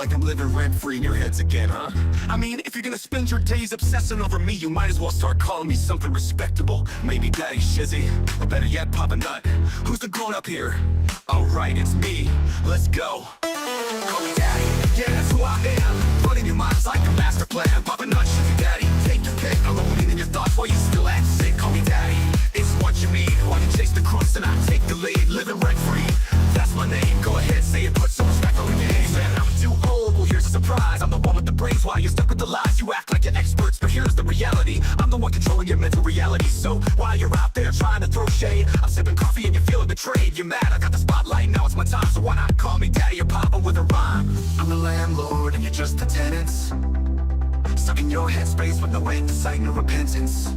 like I'm living rent-free in your heads again, huh? I mean, if you're gonna spend your days obsessing over me, you might as well start calling me something respectable. Maybe Daddy Shizzy, or better yet, Papa Nut. Who's the grown-up here? Alright, it's me. Let's go. Call me Daddy, yeah, that's who I am. Running your mind's like a master plan. Papa Nut, Shizzy Daddy, take your pick. Alone in your thoughts while you still act sick. Call me Daddy, it's what you need. While you chase the crooks and I take the lead. Living rent-free, that's my name. Go ahead, say it, put some respect on the name. Man, I'm too old, well here's a surprise. I'm the one with the brains while you're stuck with the lies. You act like you're experts, but here's the reality. I'm the one controlling your mental reality. So while you're out there trying to throw shade, I'm sipping coffee and you're feeling betrayed. You're mad, I got the spotlight, now it's my time. So why not call me Daddy or Papa with a rhyme? I'm the landlord and you're just the tenants, stuck in your headspace with no end in sight, no repentance.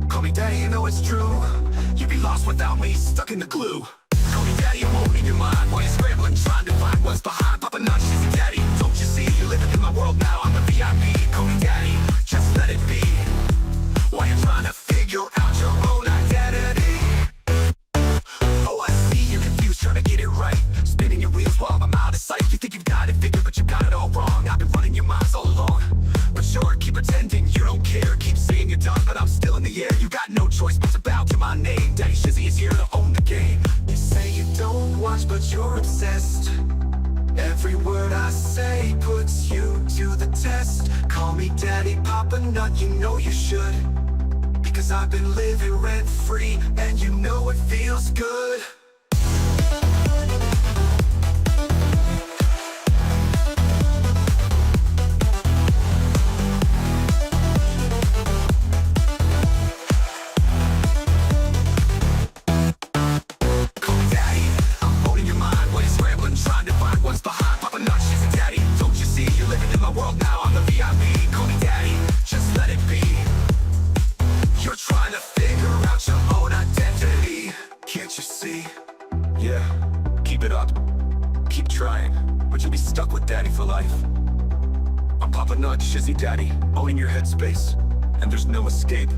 Call me Daddy, you know it's true. You'd be lost without me, stuck in the glue. Call me Daddy, I'm holding your mind while you're scrambling, trying to find what's behind. Papa Nut, Shizzy Daddy, don't you see? You're living in my world now, I'm the VIP. Call me Daddy, just let it be. While you're trying to figure out your own identity. Oh, I see you're confused, trying to get it right, spinning your wheels while I'm out of sight. You think you've got it figured, but you got it all wrong. I've been running your minds all along. But sure, keep pretending you don't care. Keep saying you're done, but I'm still in the air. You got no choice but to bow to my name. Daddy Shizzy is here to own the game. You say you don't watch, but you're obsessed. Every word I say puts you to the test. Call me Daddy, Papa Nut, you know you should. Because I've been living rent-free, and you know it feels good. Keep it up, keep trying, but you'll be stuck with Daddy for life. I'm Papa Nut, Shizzy Daddy, owning your headspace, and there's no escape.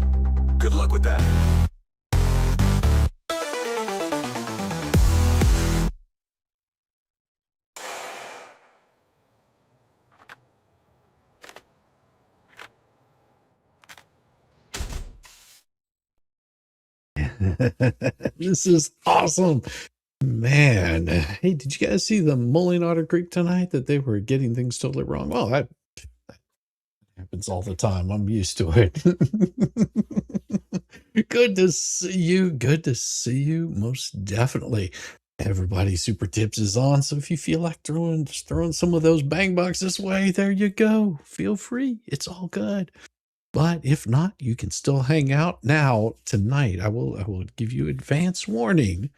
Good luck with that. This is awesome. Man, hey, did you guys see the Mulling Otter Creek tonight that they were getting things totally wrong? Well, that happens all the time. I'm used to it. Good to see you. Good to see you. Most definitely. Everybody Super Tips is on. So if you feel like throwing some of those bang bucks this way, there you go. Feel free. It's all good. But if not, you can still hang out. Now, tonight, I will give you advance warning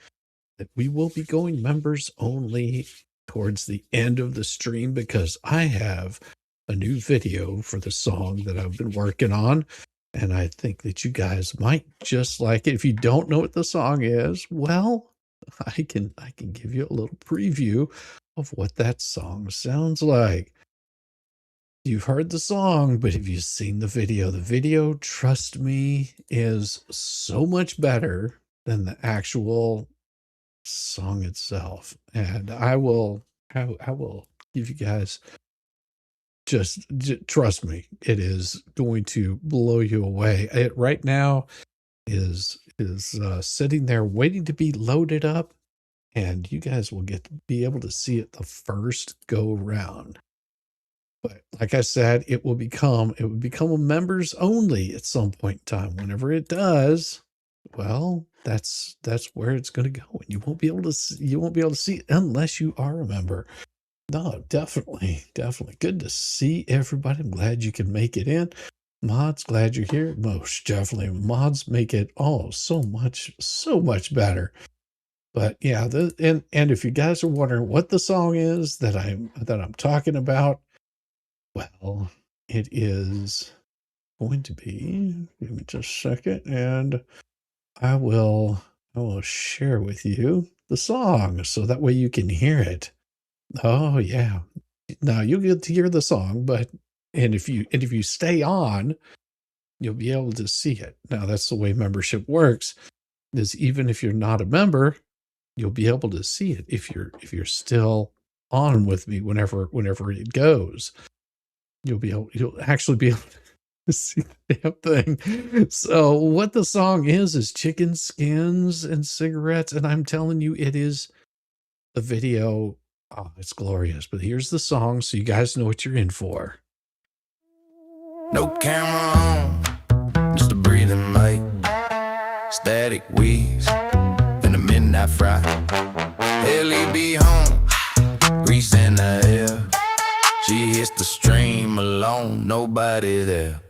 that we will be going members only towards the end of the stream, because I have a new video for the song that I've been working on, and I think that you guys might just like it. If you don't know what the song is, well, I can give you a little preview of what that song sounds like. You've heard the song, but have you seen the video? The video, trust me, is so much better than the actual song itself. And I will give you guys, just trust me, it is going to blow you away. It right now is sitting there waiting to be loaded up, and you guys will be able to see it the first go round. But like I said, it will become a members only at some point in time. Whenever it does, well, that's where it's going to go, and you won't be able to see it unless you are a member. No, definitely. Good to see everybody. I'm glad you can make it in. Mods, glad you're here. Most definitely. Mods make it so much better. But yeah, and if you guys are wondering what the song is that I'm talking about, well, it is going to be, give me just a second, and I will share with you the song so that way you can hear it. Oh yeah. Now you'll get to hear the song, and if you stay on, you'll be able to see it. Now that's the way membership works, is even if you're not a member, you'll be able to see it if you're still on with me whenever it goes. You'll actually be able to see the damn thing. So what the song is chicken skins and cigarettes, and I'm telling you, it is the video. Oh, it's glorious. But here's the song, so you guys know what you're in for. No camera on, just a breathing mic. Static wheeze in the midnight fry. Ellie be home, grease in the air. She hits the stream alone, nobody there.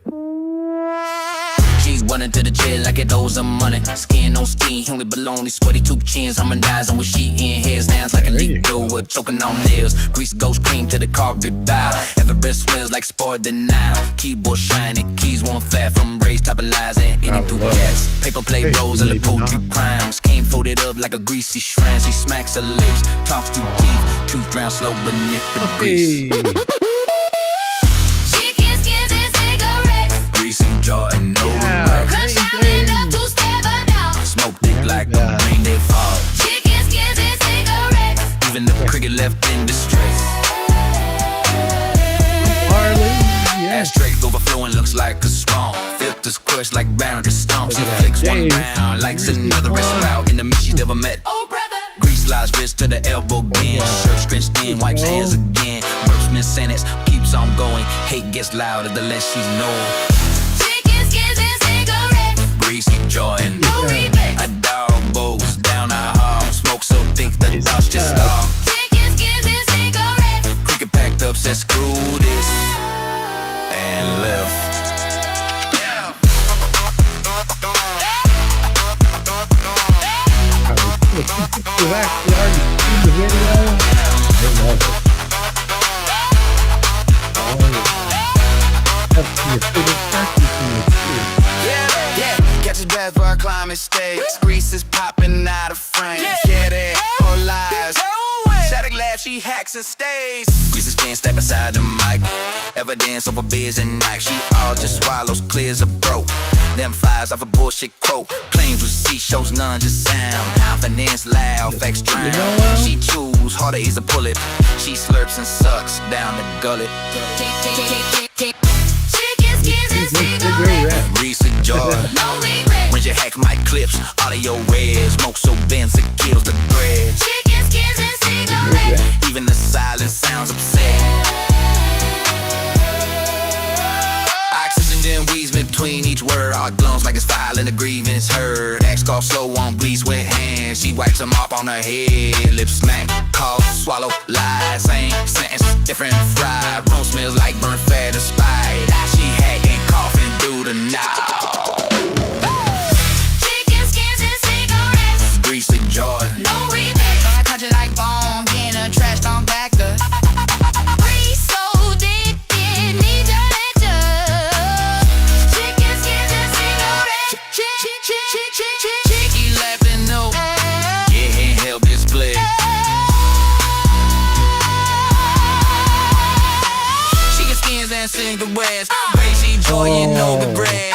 She's running to the chair like it owes her money. Skin on skin, only baloney, sweaty two chins, harmonizing with she in hairs, dance like a leak blower, choking on nails. Grease goes cream to the carpet dial. Every breath smells like spoiled denial. Keyboard shining, keys won't flat from raised type of lies and eating through cats. Paper play rolls and the poetry crimes. Came folded up like a greasy shrine. She smacks her lips, talks through teeth. Truth drown slow beneath the grease. Chicken skins and cigarettes. Greasy jaw and no regret. Crunch down enough to stab her down. Smoke thick like the rain they fall. Chicken skins and cigarettes. Even the cricket left in distress. Ashtray overflowing looks like a swamp. Filters crushed like bound to stomp. She flicks one round, likes another wrist out. In the mix she's never met. Oh brother. Grease slides wrist to the elbow bend. Shirt stretched in, wipes hands again. Burps miss sentence, keeps on going. Hate gets louder the less she's known. Chicken skins and cigarettes. Greasy joy and No rebate. a dog bows down a hall. Smoke so thick the dogs just stop. Chicken skins and cigarettes. Cricket packed up, said screw this, and left. You've actually already seen the video. I love it. That's your favorite practice in the street. Yeah, catch his breath while climbing stakes. Grease is popping out of frame. Yeah, that or lies. Static laugh, she hacks and stays. Grease is can't step beside the mic. Evidence over beers and nights. She all just swallows, clears a throat. Them flies off a bullshit quote. Claims receipt shows none, just sound. Confidence loud, facts drown. She chews, harder is a bullet. She slurps and sucks down the gullet. Chicken skins and cigarettes. Reese and joy. No regret. When you hack my clips, audio red. Smoke so dense it kills the threads. Chicken skins and cigarettes. Even the silence sounds upset. Oxygen then weaves between each word. All glums like it's filing a grievance heard. Axe call slow on bleeds with hands. She wipes them off on her head. Lips smack, cough, swallow, lie. Same sentence, different fry. Room smells like burnt fat and spite. She hacking, coughing through the night. Chicken skins and cigarettes. Greasy joy. No rebate. I touch it like bone, getting a trash talk back the Grease so addicted, need your lecture. Chicken skins and cigarettes. Chicky laughing no. Can't help this split. Chicken skins and cigarettes. Crazy joy, you know the bread.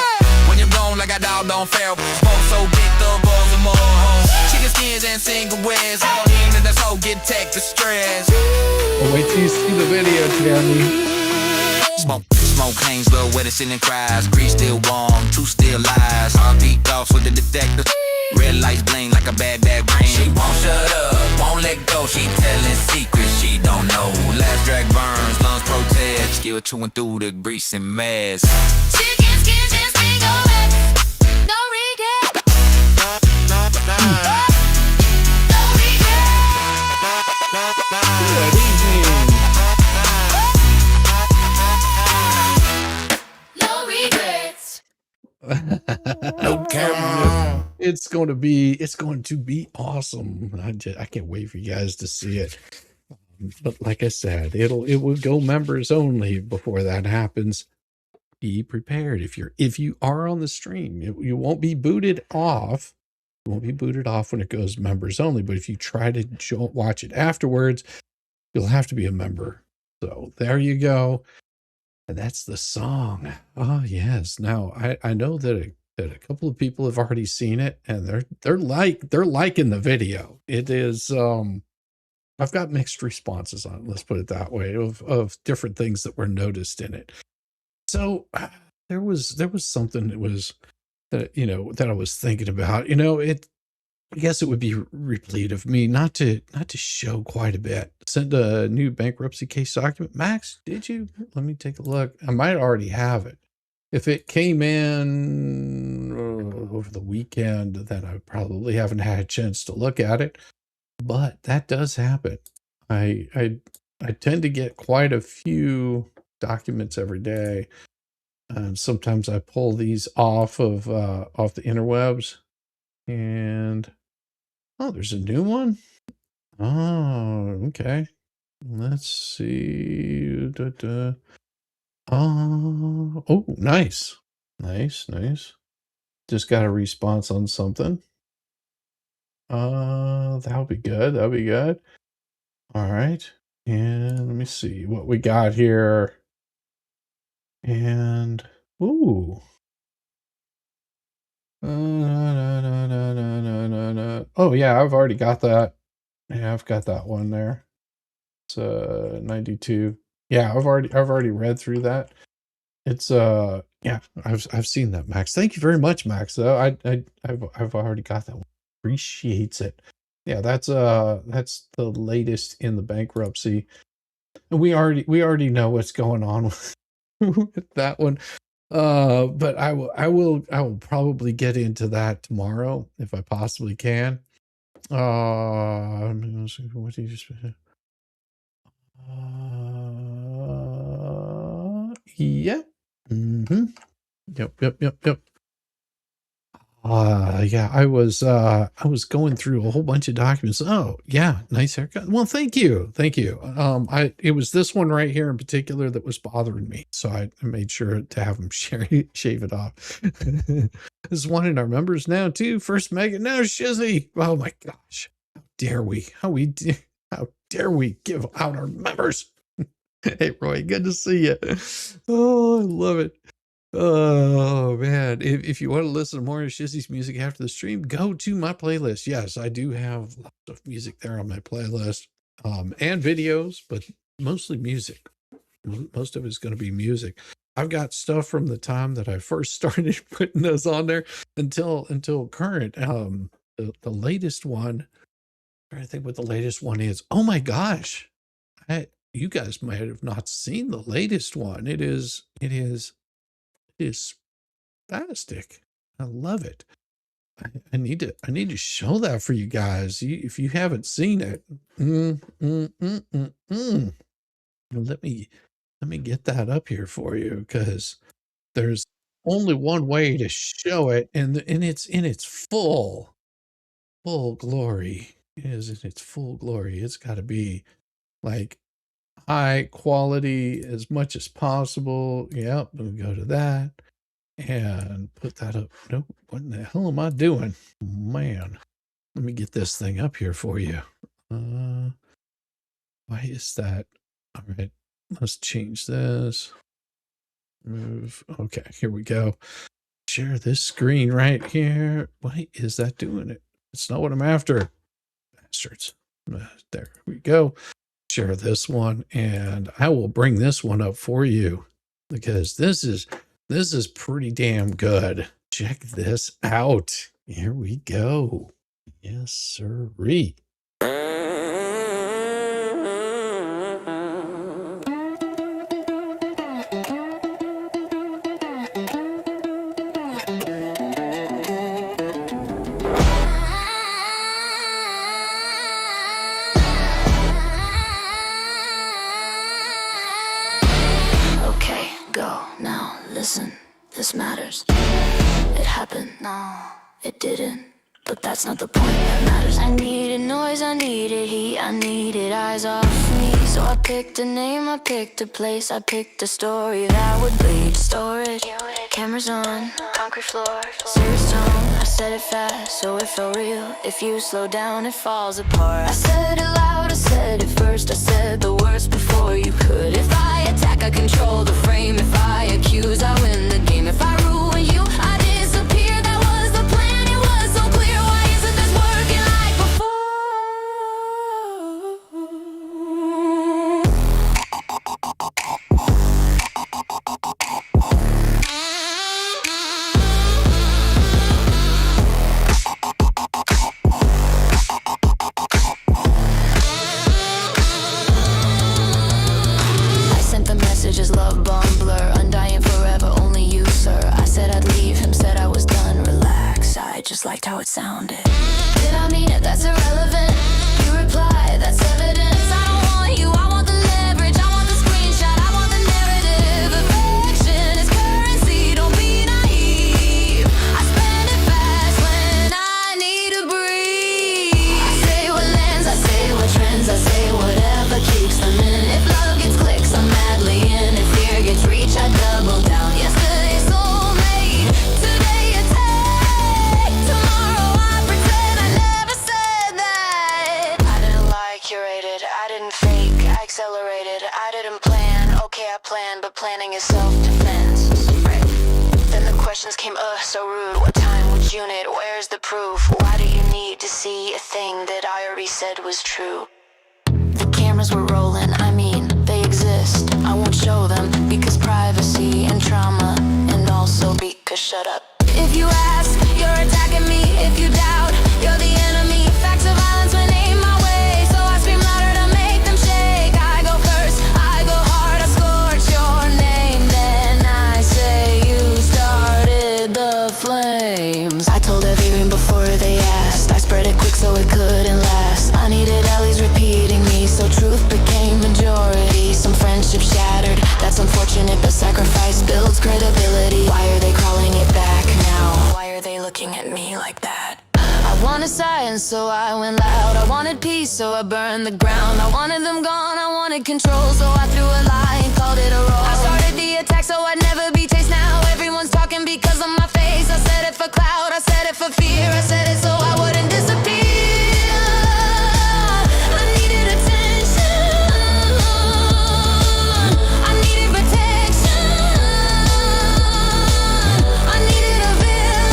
When you're gone like a dog don't fail. Both so big, the balls are more. Chicken skins and cigarettes. I don't even let this whole get tech the stress. Oh, wait till you see the video, Tammy. Smoke hangs low where the ceiling cries. Grease still warm, truth still lies. Heartbeat off with the detector. Red lights bling like a bad brain. She won't shut up, won't let go. She telling secrets she don't know. Last drag burns, lungs protest. Skill chewing through the grease and mess. Chicken skins and cigarettes. No regret. No regret. Good evening. No regrets. No camera. It's going to be awesome. I can't wait for you guys to see it. But like I said, it will go members only before that happens. Be prepared. If you are on the stream, you won't be booted off. You won't be booted off when it goes members only. But if you try to watch it afterwards, you'll have to be a member. So there you go. And that's the song. Oh yes. Now I know that a couple of people have already seen it, and they're liking the video. It is I've got mixed responses on it, let's put it that way, of different things that were noticed in it. So there was something that I was thinking about. I guess it would be replete of me not to show quite a bit. Send a new bankruptcy case document. Max, did you? Let me take a look. I might already have it. If it came in over the weekend, then I probably haven't had a chance to look at it. But that does happen. I tend to get quite a few documents every day. Sometimes I pull these off the interwebs, and oh, there's a new one. Oh, okay. Let's see. Oh, nice, nice. Just got a response on something. That'll be good. That'll be good. All right. And let me see what we got here. And ooh. Oh yeah, I've already got that. Yeah, I've got that one there. It's 92. Yeah, I've already read through that. It's yeah, I've seen that, Max. Thank you very much, Max. Though I've already got that one. Appreciates it. Yeah, that's the latest in the bankruptcy. And we already know what's going on with, with that one. But I will probably get into that tomorrow if I possibly can. What do you just yeah. Mm-hmm. Yep. Yeah, I was going through a whole bunch of documents. Oh, yeah, nice haircut. Well, thank you. It was this one right here in particular that was bothering me, so I made sure to have him shave it off. There's one in our members now too. First Megan, now Shizzy. Oh my gosh, how dare we? How dare we give out our members? Hey Roy, good to see you. Oh, I love it. Oh man, if you want to listen to more of Shizzy's music after the stream, go to my playlist. Yes, I do have lots of music there on my playlist, and videos, but mostly music. Most of it's going to be music. I've got stuff from the time that I first started putting those on there until current. The latest one, I'm trying to think what the latest one is. Oh my gosh, you guys might have not seen the latest one. It is fantastic. I love it. I need to show that for you guys. If you haven't seen it, let me get that up here for you, because there's only one way to show it, and it's in its full glory. It is in its full glory. It's got to be like high quality as much as possible. Yep, we'll go to that and put that up. Nope, what in the hell am I doing? Man, let me get this thing up here for you. Why is that? All right, let's change this. Move. Okay, here we go. Share this screen right here. Why is that doing it? It's not what I'm after. Bastards. There we go. Share this one, and I will bring this one up for you, because this is pretty damn good. Check this out. Here we go. Yes, sirree. Okay, go now. Listen, this matters. It happened. No, it didn't. But that's not the point that matters. I needed noise, I needed heat, I needed eyes off me. So I picked a name, I picked a place, I picked a story that would bleed. Storage, cameras on, concrete floor, serious tone. I said it fast, so it felt real. If you slow down, it falls apart. I said it loud, I said it first. I said the words before you could. If I attack, I control the frame. If I accuse, I win the game. If I ruin you, I disappear. That was the plan, it was so clear. Why isn't this working like before? how it sounded. Did I mean it? That's irrelevant. You reply, that's evidence. I don't want you, I want the leverage. I want the screenshot, I want the narrative. Affection is currency, don't be naive. I spend it fast when I need to breathe. I say what lands, I say what trends, I say whatever keeps them in. If love gets clicks, I'm madly in. If fear gets reach, I double down. Yesterday soulmate, today you take. Tomorrow I pretend I never said that. I didn't lie, curated, I didn't fake, I accelerated, I didn't plan. Okay, I planned, but planning is self-defense. Right. Then the questions came, so rude. What time, which unit, where's the proof? Why do you need to see a thing that I already said was true? The cameras were rolling, I mean, they exist. I won't show them because privacy and trauma, and also because shut up. If you ask, you're attacking me. If you doubt, you're the enemy. Facts of violence when aimed my way, so I scream louder to make them shake. I go first, I go hard, I scorch your name, then I say you started the flames. I told everyone before they asked. I spread it quick so it couldn't last. I needed Ellie's repeating me, so truth became majority. Some friendships shattered, that's unfortunate, but sacrifice builds credibility. Why are they calling it back now? Why are they looking at me like that? I wanted silence, so I went loud. I wanted peace, so I burned the ground. I wanted them gone, I wanted control, so I threw a lie and called it a roll. I started the attack, so I'd never be chased. Now everyone's talking because of my face. I said it for clout, I said it for fear. I said it so I wouldn't disappear. I needed attention, I needed protection, I needed a villain.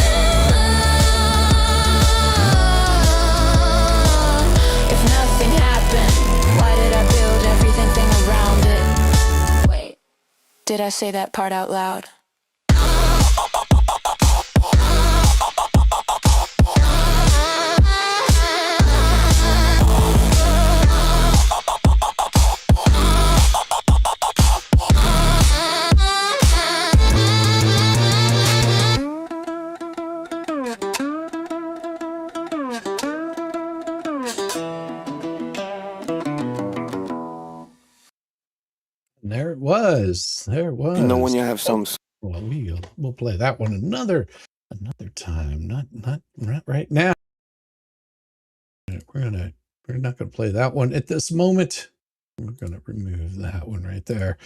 If nothing happened, why did I build everything around it? Wait, did I say that part out loud? And there it was. There it was. You know when you have some Well, we'll play that one another time. Not right now. We're not gonna play that one at this moment. We're gonna remove that one right there.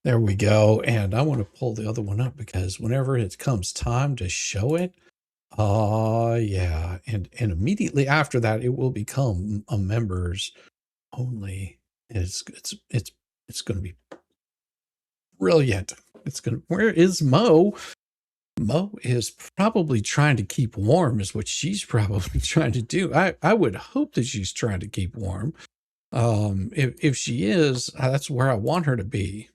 There we go. And I want to pull the other one up because whenever it comes time to show it, yeah, and immediately after that, it will become a members only. It's gonna be brilliant. Where is Mo? Mo is probably trying to keep warm, is what she's probably trying to do. I would hope that she's trying to keep warm. If she is, that's where I want her to be.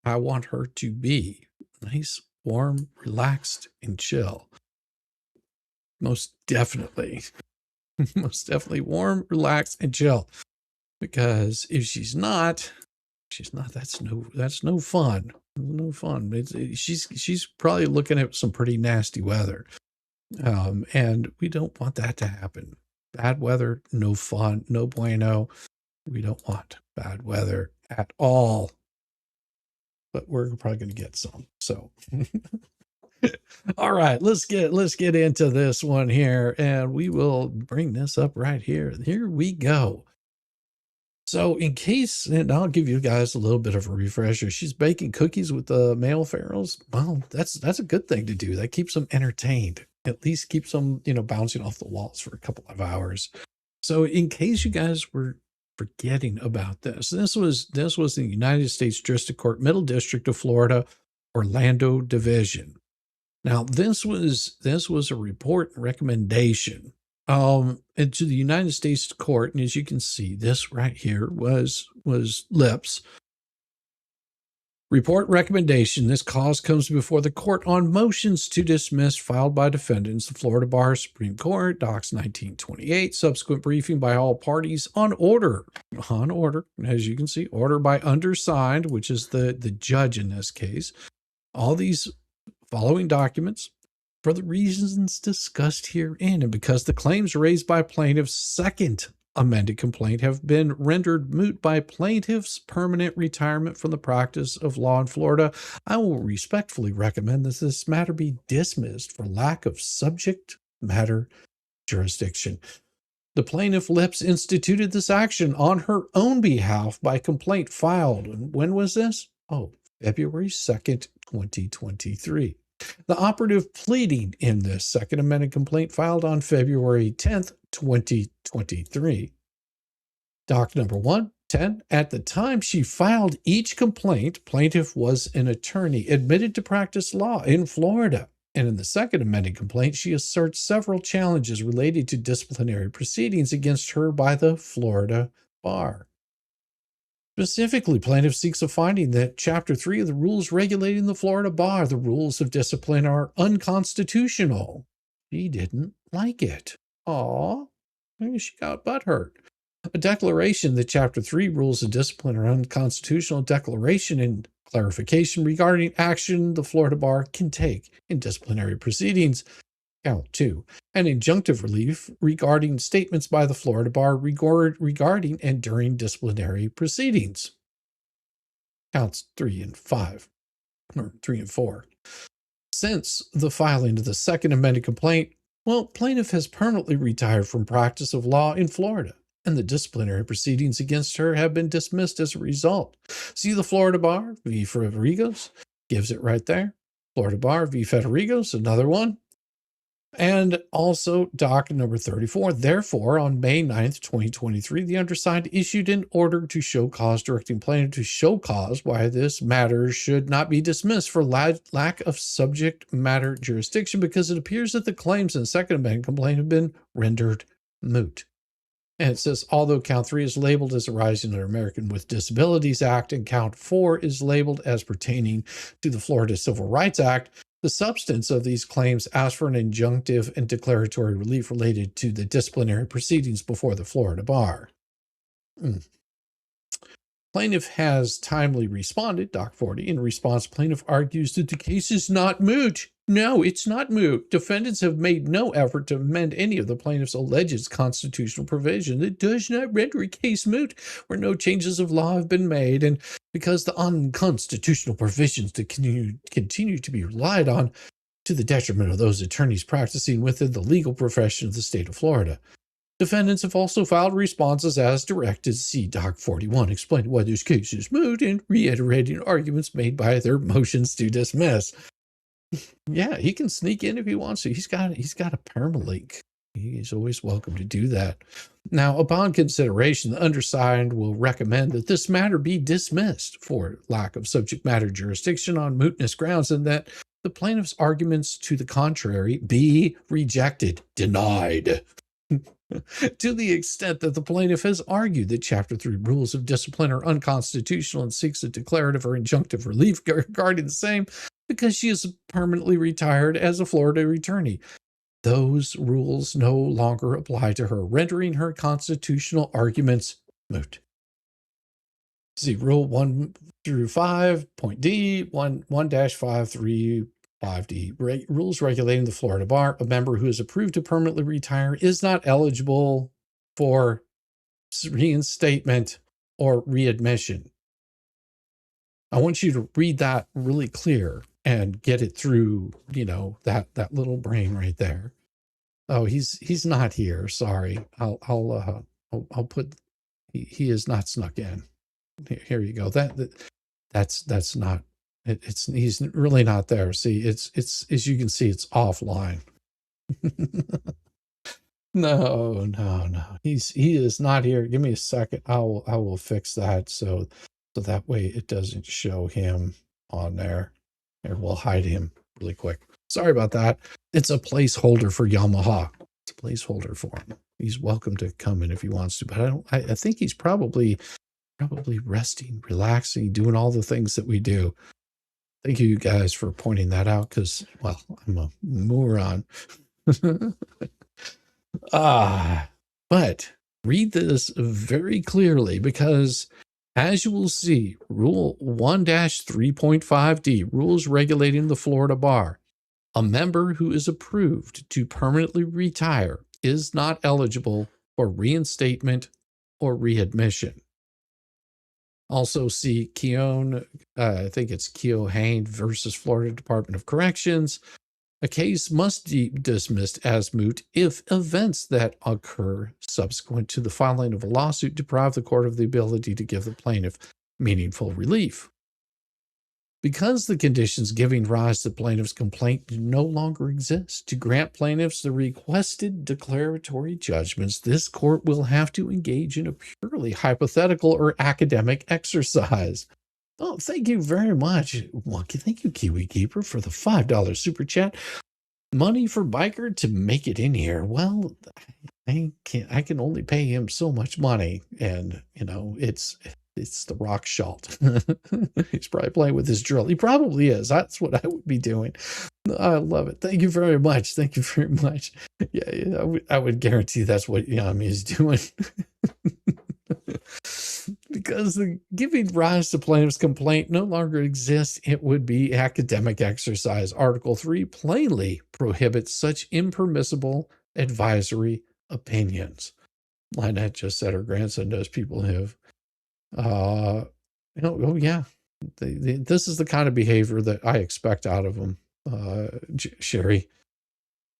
I want her to be nice, warm, relaxed, and chill. Most definitely. Most definitely warm, relaxed, and chill. Because if she's not, that's no fun. No fun. She's probably looking at some pretty nasty weather. And we don't want that to happen. Bad weather, no fun, no bueno. We don't want bad weather at all. But we're probably going to get some. So all right, let's get into this one here, and we will bring this up right here. Here we go. So in case, and I'll give you guys a little bit of a refresher, she's baking cookies with the male pharaohs. Well, that's a good thing to do. That keeps them entertained. At least keeps them, bouncing off the walls for a couple of hours. So in case you guys were forgetting about this was the United States District Court, Middle District of Florida, Orlando Division. Now, this was a report and recommendation and to the United States Court, and as you can see, this right here was Lips. Report recommendation. This cause comes before the court on motions to dismiss filed by defendants, the Florida Bar Supreme Court, Docs 1928, subsequent briefing by all parties on order, as you can see, order by undersigned, which is the judge in this case. All these following documents for the reasons discussed herein, and because the claims raised by plaintiff's second amended complaint have been rendered moot by plaintiff's permanent retirement from the practice of law in Florida, I will respectfully recommend that this matter be dismissed for lack of subject matter jurisdiction. The plaintiff Lips instituted this action on her own behalf by complaint filed. And when was this? Oh, February 2nd, 2023. The operative pleading in this second amended complaint filed on February 10th, 2023. Doc number 110. At the time she filed each complaint, plaintiff was an attorney admitted to practice law in Florida. And in the second amended complaint, she asserts several challenges related to disciplinary proceedings against her by the Florida bar. Specifically, plaintiff seeks a finding that Chapter 3 of the rules regulating the Florida bar, the rules of discipline, are unconstitutional. She didn't like it. Aw, maybe she got butthurt. A declaration that Chapter 3 rules of discipline are unconstitutional, declaration and clarification regarding action the Florida bar can take in disciplinary proceedings. Count 2. An injunctive relief regarding statements by the Florida bar regarding and during disciplinary proceedings. Counts 3 and 5, or 3 and 4. Since the filing of the second amended complaint, plaintiff has permanently retired from practice of law in Florida, and the disciplinary proceedings against her have been dismissed as a result. See the Florida bar v. Federigos, gives it right there. Florida bar v. Federigos, another one. And also doc number 34. Therefore, on May 9th, 2023, the undersigned issued an order to show cause directing plaintiff to show cause why this matter should not be dismissed for lack of subject matter jurisdiction, because it appears that the claims in the second amendment complaint have been rendered moot. And it says, although count 3 is labeled as arising under American with Disabilities Act and count 4 is labeled as pertaining to the Florida Civil Rights Act, the substance of these claims ask for an injunctive and declaratory relief related to the disciplinary proceedings before the Florida bar. Plaintiff has timely responded, Doc 40. In response, plaintiff argues that the case is not moot. No, it's not moot. Defendants have made no effort to amend any of the plaintiff's alleged constitutional provision. It does not render a case moot where no changes of law have been made, and because the unconstitutional provisions to continue to be relied on to the detriment of those attorneys practicing within the legal profession of the state of Florida. Defendants have also filed responses as directed. See Doc 41, explaining why this case is moot and reiterating arguments made by their motions to dismiss. Yeah, he can sneak in if he wants to. He's got a permalink. He's always welcome to do that. Now, upon consideration, the undersigned will recommend that this matter be dismissed for lack of subject matter jurisdiction on mootness grounds, and that the plaintiff's arguments to the contrary be rejected, denied. To the extent that the plaintiff has argued that Chapter 3 rules of discipline are unconstitutional and seeks a declarative or injunctive relief regarding the same because she is permanently retired as a Florida attorney. Those rules no longer apply to her, rendering her constitutional arguments moot. See Rule 1 through 5, point D, 1-535D. Rules regulating the Florida bar. A member who is approved to permanently retire is not eligible for reinstatement or readmission. I want you to read that really clear and get it through, that little brain right there. Oh, he's not here. Sorry. I'll put, he is not snuck in. Here you go. That's not, he's really not there. See, it's, as you can see, it's offline. No. He is not here. Give me a second. I will fix that. So that way it doesn't show him on there. Here, we'll hide him really quick. Sorry about that. It's a placeholder for Yamaha. It's a placeholder for him. He's welcome to come in if he wants to, but I think he's probably resting, relaxing, doing all the things that we do. Thank you guys for pointing that out, because, well, I'm a moron. But read this very clearly, because as you will see, Rule 1-3.5D, rules regulating the Florida bar. A member who is approved to permanently retire is not eligible for reinstatement or readmission. Also see Keown, I think it's Keohane versus Florida Department of Corrections. A case must be dismissed as moot if events that occur subsequent to the filing of a lawsuit deprive the court of the ability to give the plaintiff meaningful relief. Because the conditions giving rise to plaintiff's complaint no longer exist, to grant plaintiffs the requested declaratory judgments, this court will have to engage in a purely hypothetical or academic exercise. Oh, thank you very much. Well, thank you, Kiwi Keeper, for the $5 super chat. Money for Biker to make it in here. Well, I can only pay him so much money, and it's the rock shalt. He's probably playing with his drill. He probably is. That's what I would be doing. I love it. Thank you very much. Thank you very much. Yeah, I would guarantee that's what Yami is doing. Because the giving rise to plaintiff's complaint no longer exists, it would be academic exercise. Article 3 plainly prohibits such impermissible advisory opinions. Lynette just said her grandson does. People have oh yeah, this is the kind of behavior that I expect out of them. Sherry,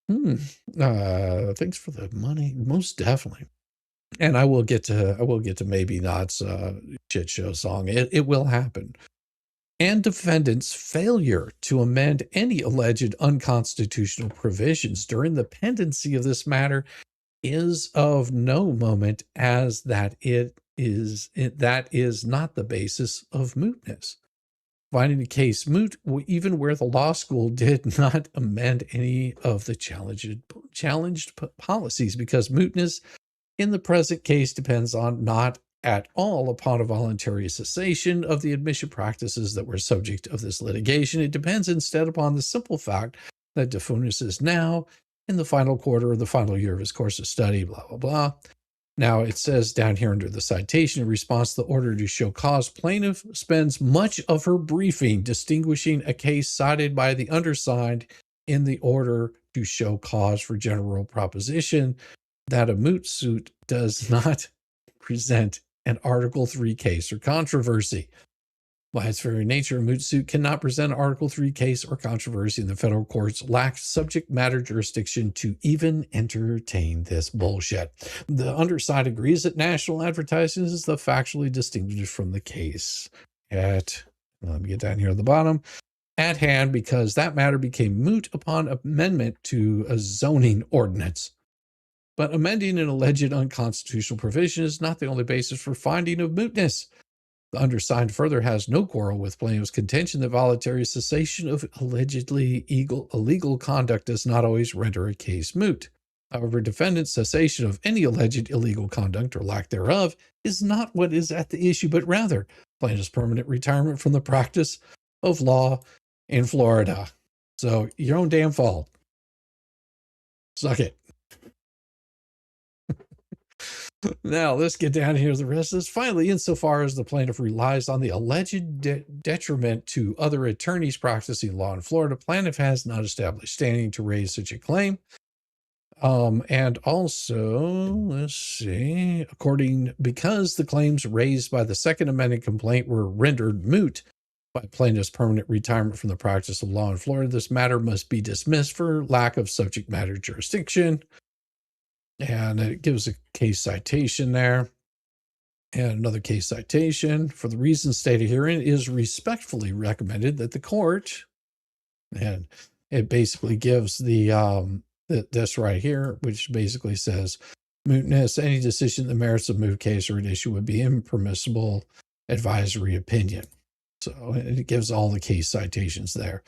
thanks for the money, most definitely. And I will get to maybe not's shit show song. It will happen. And defendants' failure to amend any alleged unconstitutional provisions during the pendency of this matter is of no moment, as that is not the basis of mootness. Finding the case moot, even where the law school did not amend any of the challenged policies, because mootness in the present case depends on not at all upon a voluntary cessation of the admission practices that were subject of this litigation. It depends instead upon the simple fact that defendant is now in the final quarter of the final year of his course of study, blah, blah, blah. Now, it says down here under the citation, in response to the order to show cause, plaintiff spends much of her briefing distinguishing a case cited by the undersigned in the order to show cause for general proposition that a moot suit does not present an Article 3 case or controversy. By its very nature, a moot suit cannot present an Article 3 case or controversy, and the federal courts lack subject matter jurisdiction to even entertain this bullshit. The underside agrees that national advertising is the factually distinguished from the case. Let me get down here at the bottom. At hand, because that matter became moot upon amendment to a zoning ordinance. But amending an alleged unconstitutional provision is not the only basis for finding of mootness. The undersigned further has no quarrel with plaintiff's contention that voluntary cessation of allegedly illegal conduct does not always render a case moot. However, defendant's cessation of any alleged illegal conduct or lack thereof is not what is at the issue, but rather plaintiff's permanent retirement from the practice of law in Florida. So, your own damn fault. Suck it. Now, let's get down here to the rest of this. Finally, insofar as the plaintiff relies on the alleged detriment to other attorneys practicing law in Florida, plaintiff has not established standing to raise such a claim. And also, let's see, because the claims raised by the second amended complaint were rendered moot by plaintiff's permanent retirement from the practice of law in Florida, this matter must be dismissed for lack of subject matter jurisdiction. And it gives a case citation there. And another case citation. For the reasons stated herein, it is respectfully recommended that the court, and it basically gives the this right here, which basically says mootness, any decision the merits of moot case or an issue would be impermissible advisory opinion. So it gives all the case citations there.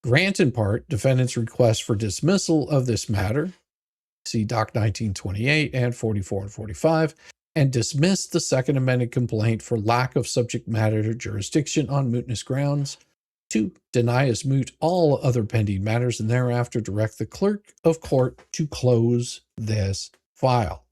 Grant in part defendant's request for dismissal of this matter, see Doc 1928 and 44 and 45, and dismiss the second amended complaint for lack of subject matter jurisdiction on mootness grounds. 2, deny as moot all other pending matters, and thereafter direct the clerk of court to close this file.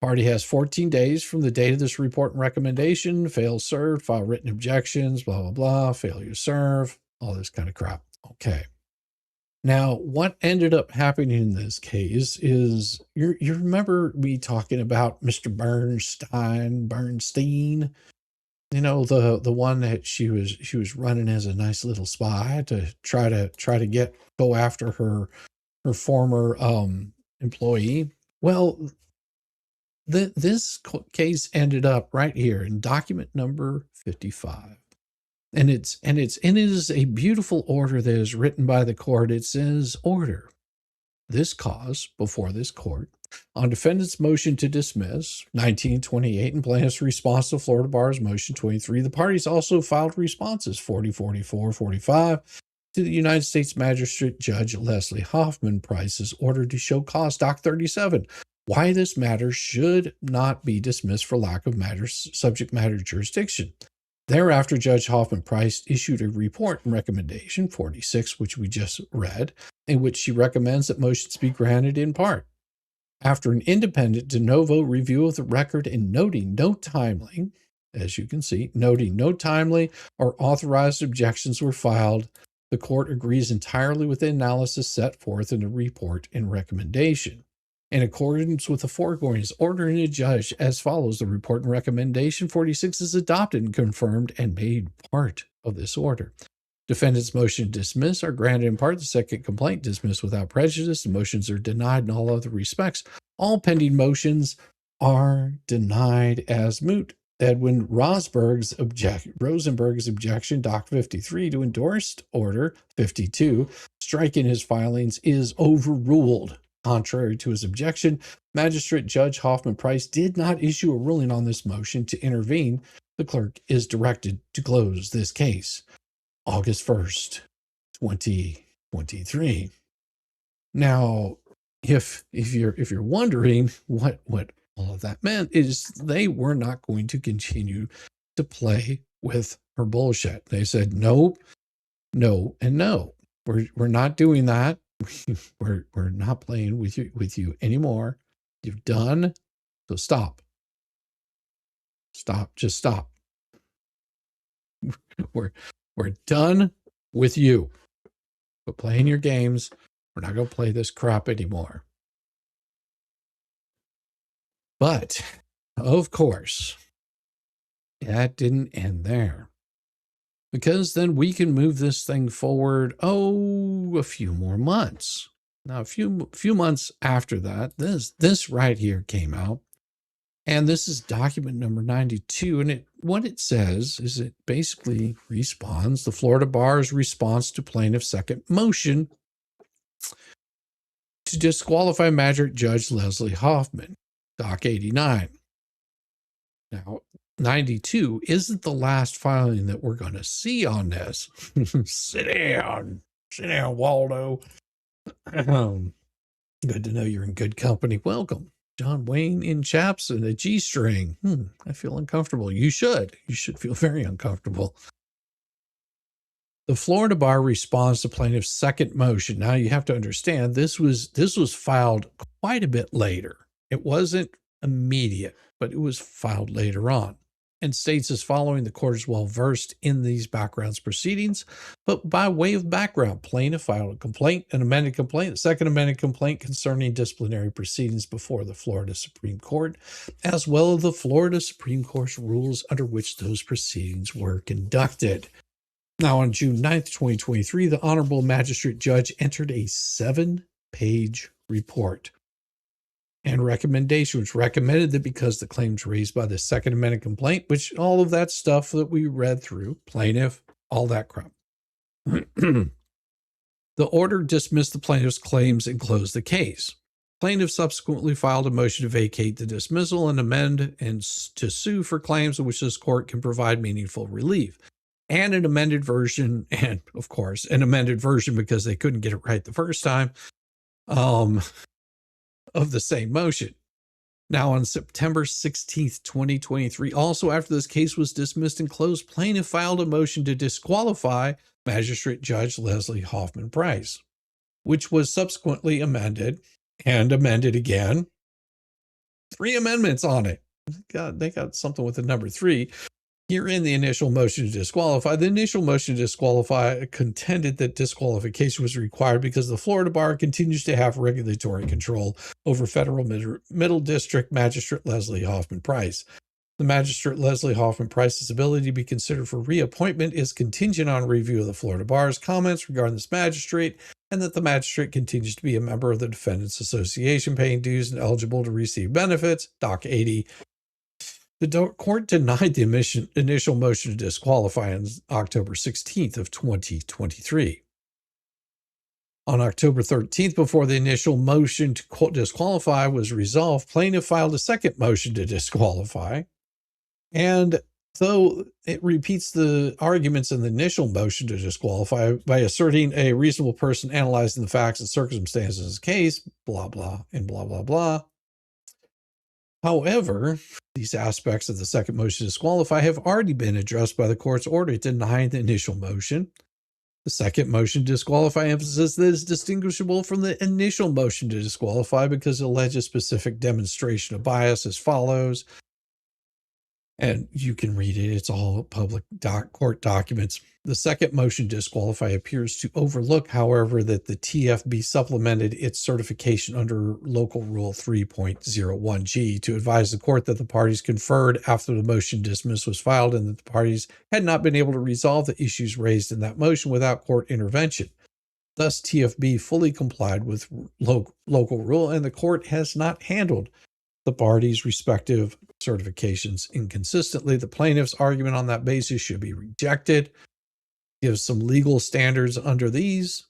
Party has 14 days from the date of this report and recommendation. Fail served, file written objections, blah, blah, blah, failure serve, all this kind of crap. Okay. Now, what ended up happening in this case is you remember me talking about Mr. Bernstein, the one that she was running as a nice little spy to try to go after her former employee. Well, this case ended up right here in document number 55. And it is a beautiful order that is written by the court. It says, order this cause before this court on defendant's motion to dismiss 1928 and plaintiff's response to Florida Bar's motion 23. The parties also filed responses 40, 44, 45 to the United States Magistrate Judge Leslie Hoffman Price's order to show cause, Doc 37. Why this matter should not be dismissed for lack of subject matter jurisdiction. Thereafter, Judge Hoffman Price issued a report and recommendation, 46, which we just read, in which she recommends that motions be granted in part. After an independent de novo review of the record and noting no timely, as you can see, noting no timely or authorized objections were filed, the court agrees entirely with the analysis set forth in the report and recommendation. In accordance with the foregoing, is ordering a judge as follows. The report and recommendation 46 is adopted and confirmed and made part of this order. Defendant's motion to dismiss are granted in part. The second complaint dismissed without prejudice. The motions are denied in all other respects. All pending motions are denied as moot. Edwin Rosenberg's objection, Doc 53, to endorsed order 52, striking his filings, is overruled. Contrary to his objection, Magistrate Judge Hoffman Price did not issue a ruling on this motion to intervene. The clerk is directed to close this case August 1st, 2023. Now, if you're wondering what all of that meant, is they were not going to continue to play with her bullshit. They said no, no, and no. We're not doing that. We're not playing with you anymore. You've done, so stop. Just stop. We're done with you. But playing your games, we're not going to play this crap anymore. But of course, that didn't end there. Because then we can move this thing forward, a few more months. Now, a few months after that, this right here came out. And this is document number 92. And what it says is it basically responds, the Florida Bar's response to plaintiff's second motion to disqualify Magistrate Judge Leslie Hoffman, Doc 89. Now, 92 isn't the last filing that we're going to see on this. Sit down, Waldo. Good to know you're in good company. Welcome, John Wayne in chaps and a G-string. I feel uncomfortable. You should feel very uncomfortable. The Florida Bar responds to plaintiff's second motion. Now you have to understand this was filed quite a bit later. It wasn't immediate, but it was filed later on. And states as following: the court is well versed in these backgrounds proceedings, but by way of background, plaintiff filed a complaint, an amended complaint, a second amended complaint concerning disciplinary proceedings before the Florida Supreme Court, as well as the Florida Supreme Court's rules under which those proceedings were conducted. Now, on June 9th, 2023, the Honorable Magistrate Judge entered a 7-page report and recommendation, which recommended that because the claims raised by the second amended complaint, which all of that stuff that we read through, plaintiff, all that crap, the order dismissed the plaintiff's claims and closed the case. Plaintiff subsequently filed a motion to vacate the dismissal and amend and to sue for claims in which this court can provide meaningful relief. And an amended version, and of course, an amended version because they couldn't get it right the first time, of the same motion. Now, on September 16th, 2023, also after this case was dismissed and closed, plaintiff filed a motion to disqualify Magistrate Judge Leslie Hoffman Price, which was subsequently amended and amended again. 3 amendments on it. They got something with the number 3. Here in the initial motion to disqualify, the initial motion to disqualify contended that disqualification was required because the Florida bar continues to have regulatory control over federal middle district magistrate Leslie Hoffman Price. The magistrate Leslie Hoffman Price's ability to be considered for reappointment is contingent on review of the Florida bar's comments regarding this magistrate, and that the magistrate continues to be a member of the Defendants Association, paying dues and eligible to receive benefits. Doc 80. The court denied the initial motion to disqualify on October 16th of 2023. On October 13th, before the initial motion to disqualify was resolved, plaintiff filed a second motion to disqualify. And though it repeats the arguments in the initial motion to disqualify by asserting a reasonable person analyzing the facts and circumstances of the case, blah, blah, and blah, blah, blah. However, these aspects of the second motion to disqualify have already been addressed by the court's order denying the initial motion. The second motion to disqualify emphasizes that it's distinguishable from the initial motion to disqualify because it alleges specific demonstration of bias as follows. And you can read it. It's all public court documents. The second motion to disqualify appears to overlook, however, that the TFB supplemented its certification under Local Rule 3.01G to advise the court that the parties conferred after the motion to dismiss was filed and that the parties had not been able to resolve the issues raised in that motion without court intervention. Thus, TFB fully complied with local rule, and the court has not handled the parties' respective certifications inconsistently. The plaintiff's argument on that basis should be rejected. Gives some legal standards under these.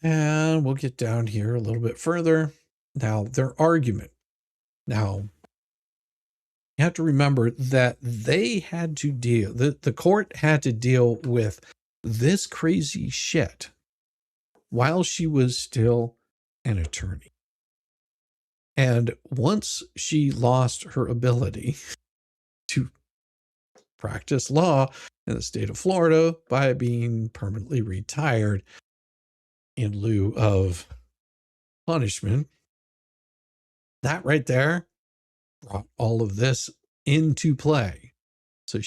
And we'll get down here a little bit further. Now, their argument. Now, you have to remember that they had to deal, the court had to deal with this crazy shit while she was still an attorney. And once she lost her ability to practice law in the state of Florida by being permanently retired in lieu of punishment, that right there brought all of this into play. So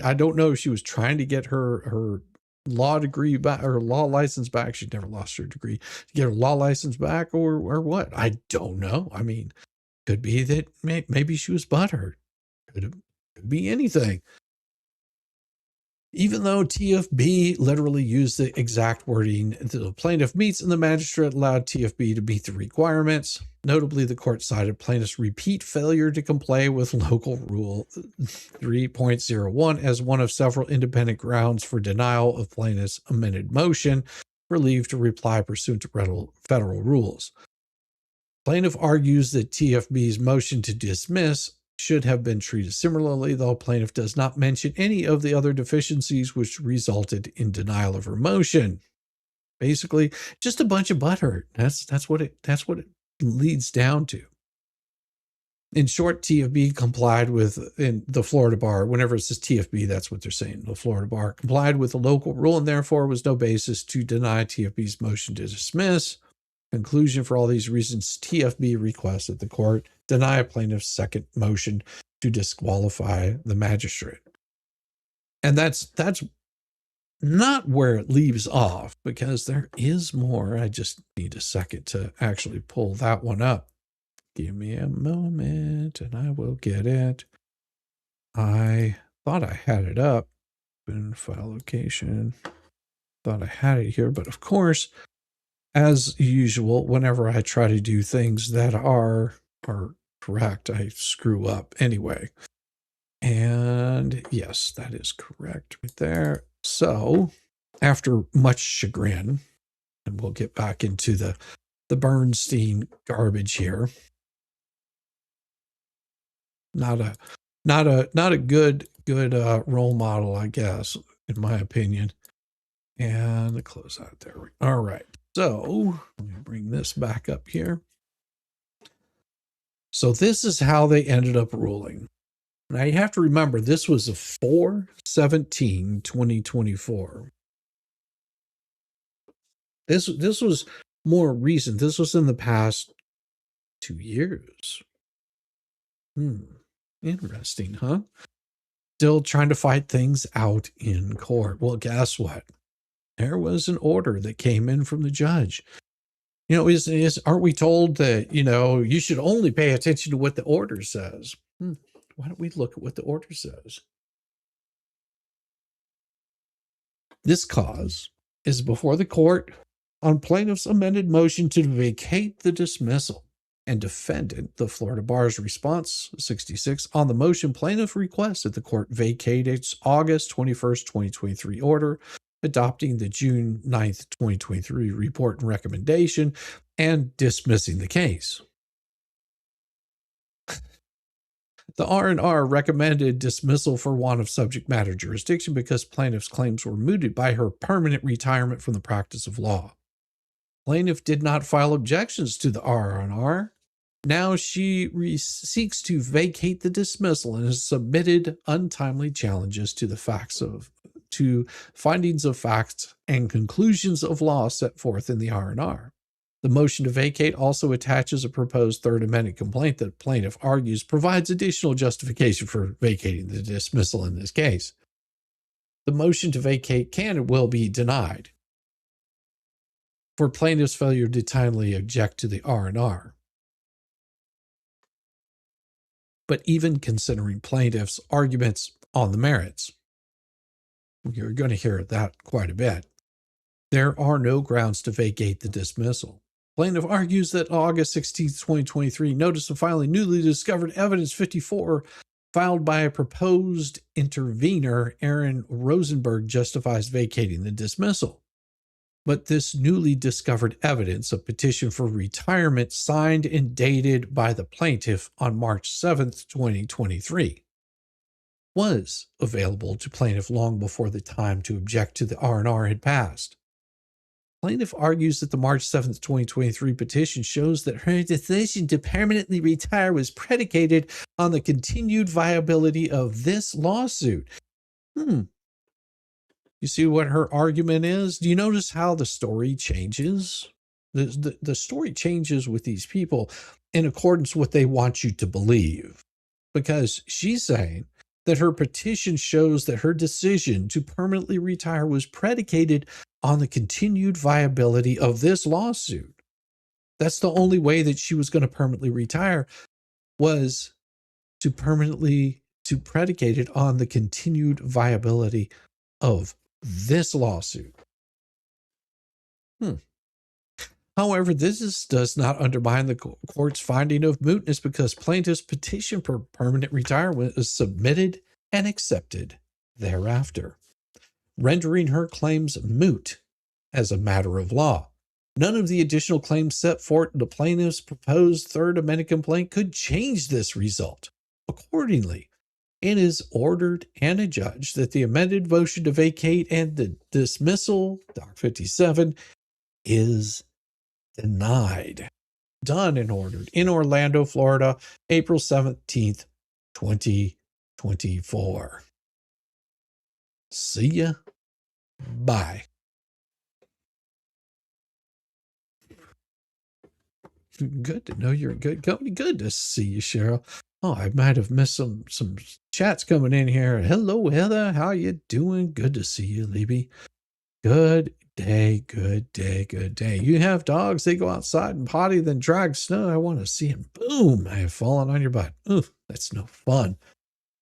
I don't know if she was trying to get her law degree back, or law license back. She never lost her degree, to get her law license back, or what? I don't know. I mean, could be that maybe she was butthurt. Could be anything. Even though TFB literally used the exact wording the plaintiff meets, and the magistrate allowed TFB to meet the requirements. Notably, the court cited plaintiff's repeat failure to comply with Local Rule 3.01 as one of several independent grounds for denial of plaintiff's amended motion for leave to reply pursuant to federal rules. Plaintiff argues that TFB's motion to dismiss should have been treated similarly, though plaintiff does not mention any of the other deficiencies which resulted in denial of her motion. Basically, just a bunch of butthurt. That's what it leads down to. In short, TFB complied with, in the Florida bar, whenever it says TFB, that's what they're saying. The Florida bar complied with the local rule, and therefore was no basis to deny TFB's motion to dismiss. Conclusion: for all these reasons, TFB requests that the court deny plaintiff's second motion to disqualify the magistrate. And that's not where it leaves off, because there is more. I just need a second to actually pull that one up. Give me a moment and I will get it. I thought I had it up in file location. Thought I had it here, but of course, as usual, whenever I try to do things that are correct, I screw up anyway. And yes, that is correct right there. So after much chagrin, and we'll get back into the Bernstein garbage here. Not a good role model, I guess, in my opinion. And close out there. All right. So let me bring this back up here. So this is how they ended up ruling. Now you have to remember, this was a 4/17/2024. This was more recent. This was in the past 2 years. Interesting, huh? still trying to fight things out in court. Well, guess what? There was an order that came in from the judge. You know, aren't we told that, you know, you should only pay attention to what the order says? Why don't we look at what the order says? This cause is before the court on plaintiff's amended motion to vacate the dismissal, and defendant, the Florida Bar's response 66 on the motion, plaintiff requests that the court vacate its August 21st, 2023 order adopting the June 9th, 2023 report and recommendation and dismissing the case. The R&R recommended dismissal for want of subject matter jurisdiction because plaintiff's claims were mooted by her permanent retirement from the practice of law. Plaintiff did not file objections to the R&R. Now she seeks to vacate the dismissal and has submitted untimely challenges to the findings of facts and conclusions of law set forth in the R&R. The motion to vacate also attaches a proposed third amended complaint that plaintiff argues provides additional justification for vacating the dismissal in this case. The motion to vacate can and will be denied for plaintiff's failure to timely object to the R&R. But even considering plaintiff's arguments on the merits, you're going to hear that quite a bit, there are no grounds to vacate the dismissal. Plaintiff argues that August 16, 2023, notice of filing newly discovered evidence 54 filed by a proposed intervener, Aaron Rosenberg, justifies vacating the dismissal. But this newly discovered evidence, a petition for retirement signed and dated by the plaintiff on March 7th, 2023, was available to plaintiff long before the time to object to the R&R had passed. Plaintiff argues that the March 7th, 2023 petition shows that her decision to permanently retire was predicated on the continued viability of this lawsuit. You see what her argument is? Do you notice how the story changes? The story changes with these people in accordance with what they want you to believe. Because she's saying that her petition shows that her decision to permanently retire was predicated on the continued viability of this lawsuit. That's the only way that she was going to permanently retire, was to predicate it on the continued viability of this lawsuit. However, this does not undermine the court's finding of mootness because plaintiff's petition for permanent retirement was submitted and accepted thereafter, rendering her claims moot as a matter of law. None of the additional claims set forth in the plaintiff's proposed third amended complaint could change this result. Accordingly, it is ordered and adjudged that the amended motion to vacate and the dismissal, Doc 57, is denied. Done and ordered in Orlando, Florida, April 17th, 2024. See ya. Bye. Good to know you're in good company. Good to see you, Cheryl. Oh, I might have missed some chats coming in here. Hello, Heather. How you doing? Good to see you, Libby. Good day, good day, good day. You have dogs, they go outside and potty, then drag snow. I want to see them. Boom, I have fallen on your butt. Ooh, that's no fun.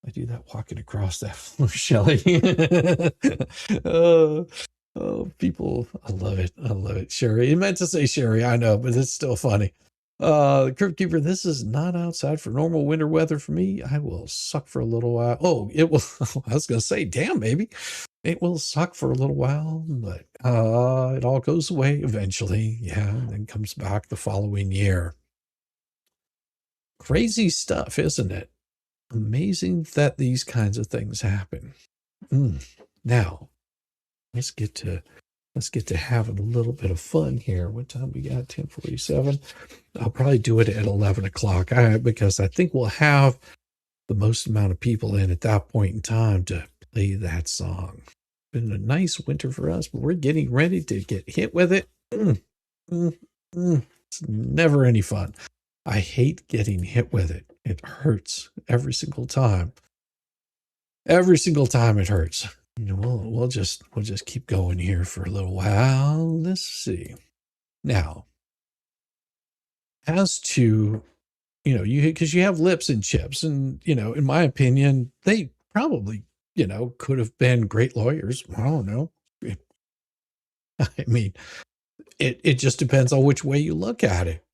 I do that walking across that floor, Shelly. Oh, people, I love it. I love it. Sherry, you meant to say Sherry, I know, but it's still funny. Crypt Keeper, this is not outside for normal winter weather for me. I will suck for a little while. Oh, it will. I was going to say, damn, baby. It will suck for a little while, but it all goes away eventually. Yeah, and then comes back the following year. Crazy stuff, isn't it? Amazing that these kinds of things happen. Now, let's get to having a little bit of fun here. What time we got? 10:47. I'll probably do it at 11 o'clock because I think we'll have the most amount of people in at that point in time to play that song. Been a nice winter for us, but we're getting ready to get hit with it. It's never any fun. I hate getting hit with it. It hurts every single time. Every single time it hurts. We'll just keep going here for a little while. Let's see. Now, as to, because you have lips and chips, and, in my opinion, they probably, could have been great lawyers. I don't know. I mean, it just depends on which way you look at it.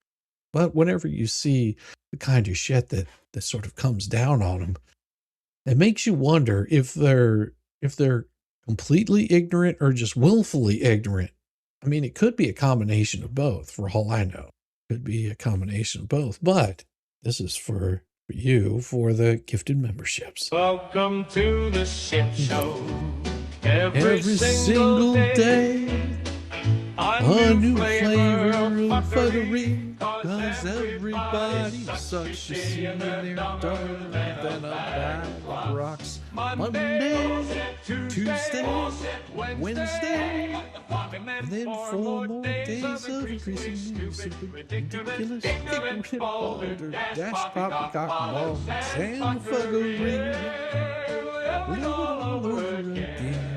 But whenever you see the kind of shit that sort of comes down on them, it makes you wonder if they're completely ignorant or just willfully ignorant. I mean, it could be a combination of both, for all I know. Could be a combination of both. But this is for you, for the gifted memberships. Welcome to the shit show. Every single day, a new flavor of fuckery, cause everybody sucks. You see they're darker than a bag of rocks. Monday, Tuesday, Wednesday, and then 4 more days of increasingly ridiculous kick-and-pit dash poppycock balls and fuckery. Live it all over again.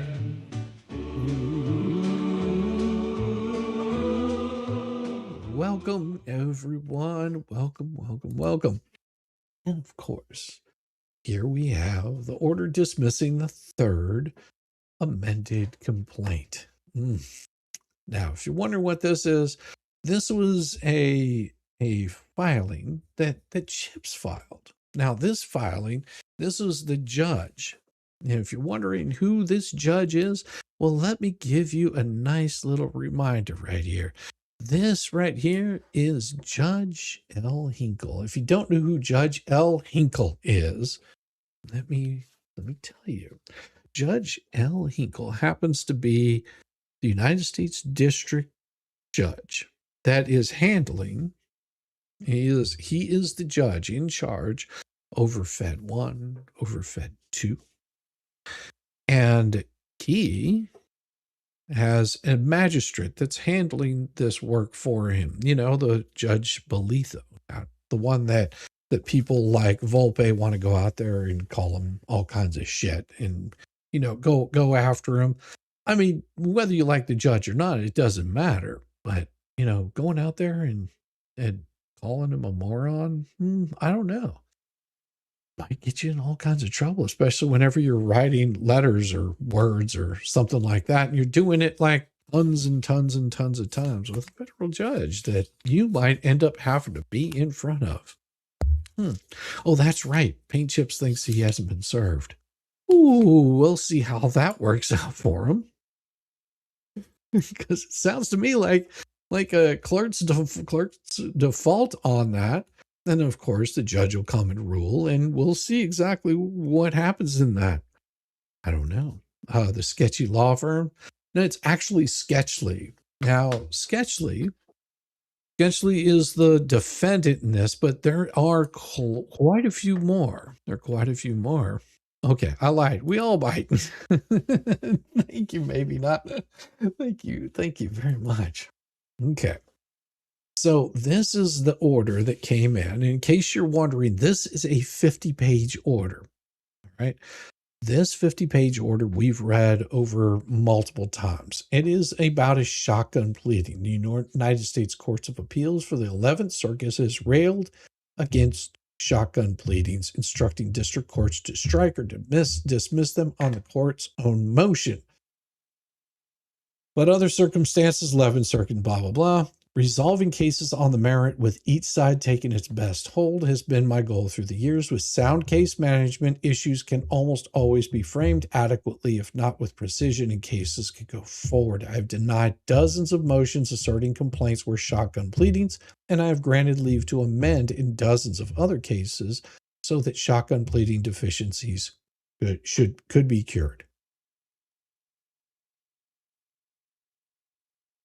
Welcome, everyone. Welcome. And of course, here we have the order dismissing the third amended complaint. Now, if you're wondering what this is, this was a filing that Chips filed. Now, this filing, this is the judge. And if you're wondering who this judge is, well, let me give you a nice little reminder right here. This right here is Judge L. Hinkle. If you don't know who Judge L. Hinkle is, let me tell you. Judge L. Hinkle happens to be the United States District Judge that is handling, he is the judge in charge over Fed 1, over Fed 2. And he has a magistrate that's handling this work for him. The Judge Belitho, the one that people like Volpe want to go out there and call him all kinds of shit and, go after him. I mean, whether you like the judge or not, it doesn't matter. But, going out there and calling him a moron, I don't know. Might get you in all kinds of trouble, especially whenever you're writing letters or words or something like that. And you're doing it like tons and tons and tons of times with a federal judge that you might end up having to be in front of. Oh, that's right. Paint Chips thinks he hasn't been served. Ooh, we'll see how that works out for him. Because it sounds to me like a clerk's default on that. Then, of course, the judge will come and rule, and we'll see exactly what happens in that. I don't know. The sketchy law firm? No, it's actually Sketchly. Now, Sketchly is the defendant in this, but there are quite a few more. Okay, I lied. We all bite. Thank you, maybe not. Thank you very much. Okay. So this is the order that came in. In case you're wondering, this is a 50-page order. All right. This 50-page order we've read over multiple times. It is about a shotgun pleading. The United States Courts of Appeals for the 11th Circuit has railed against shotgun pleadings, instructing district courts to strike or dismiss them on the court's own motion. But other circumstances, 11th Circuit, blah, blah, blah. Resolving cases on the merit with each side taking its best hold has been my goal through the years. With sound case management, issues can almost always be framed adequately, if not with precision, and cases can go forward. I have denied dozens of motions asserting complaints were shotgun pleadings, and I have granted leave to amend in dozens of other cases so that shotgun pleading deficiencies could be cured.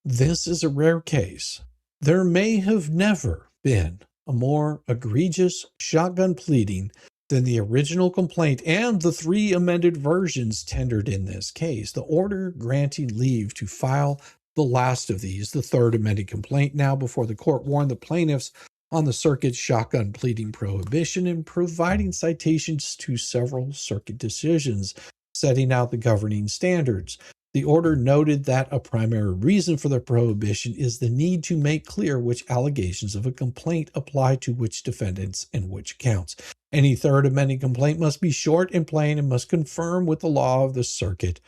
This is a rare case. There may have never been a more egregious shotgun pleading than the original complaint and the 3 amended versions tendered in this case. The order granting leave to file the last of these, the 3rd amended complaint, now before the court, warned the plaintiffs on the circuit's shotgun pleading prohibition and providing citations to several circuit decisions, setting out the governing standards. The order noted that a primary reason for the prohibition is the need to make clear which allegations of a complaint apply to which defendants and which counts. Any third amended complaint must be short and plain and must conform with the law of the circuit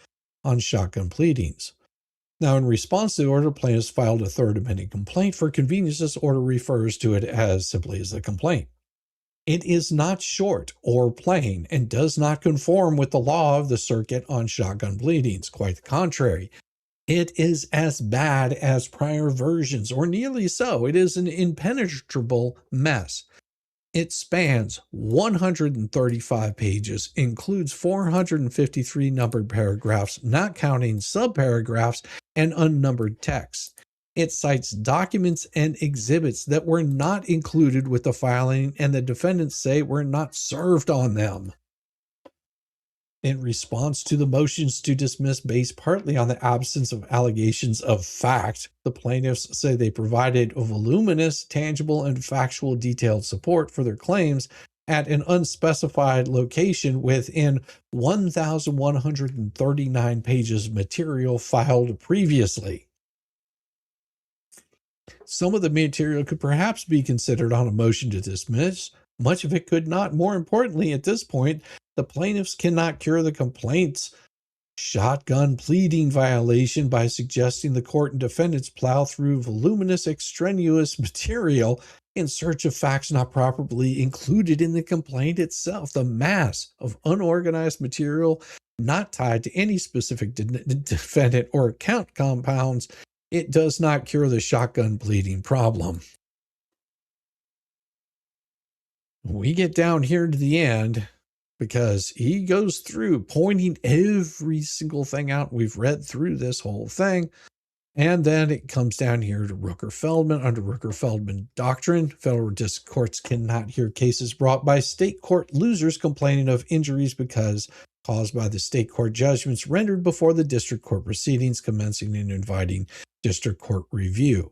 on shotgun pleadings. Now, in response to the order, plaintiffs filed a third amended complaint. For convenience, this order refers to it as simply as a complaint. It is not short or plain and does not conform with the law of the circuit on shotgun pleadings. Quite the contrary. It is as bad as prior versions, or nearly so. It is an impenetrable mess. It spans 135 pages, includes 453 numbered paragraphs, not counting subparagraphs and unnumbered text. It cites documents and exhibits that were not included with the filing and the defendants say were not served on them. In response to the motions to dismiss based partly on the absence of allegations of fact, the plaintiffs say they provided voluminous, tangible, and factual detailed support for their claims at an unspecified location within 1,139 pages of material filed previously. Some of the material could perhaps be considered on a motion to dismiss. Much of it could not. More importantly, at this point, the plaintiffs cannot cure the complaint's shotgun pleading violation by suggesting the court and defendants plow through voluminous, extraneous material in search of facts not properly included in the complaint itself. The mass of unorganized material not tied to any specific defendant or account compounds, it does not cure the shotgun pleading problem. We get down here to the end because he goes through pointing every single thing out. We've read through this whole thing. And then it comes down here to Rooker-Feldman. Under Rooker-Feldman doctrine, federal district courts cannot hear cases brought by state court losers complaining of injuries because caused by the state court judgments rendered before the district court proceedings commencing and inviting district court review.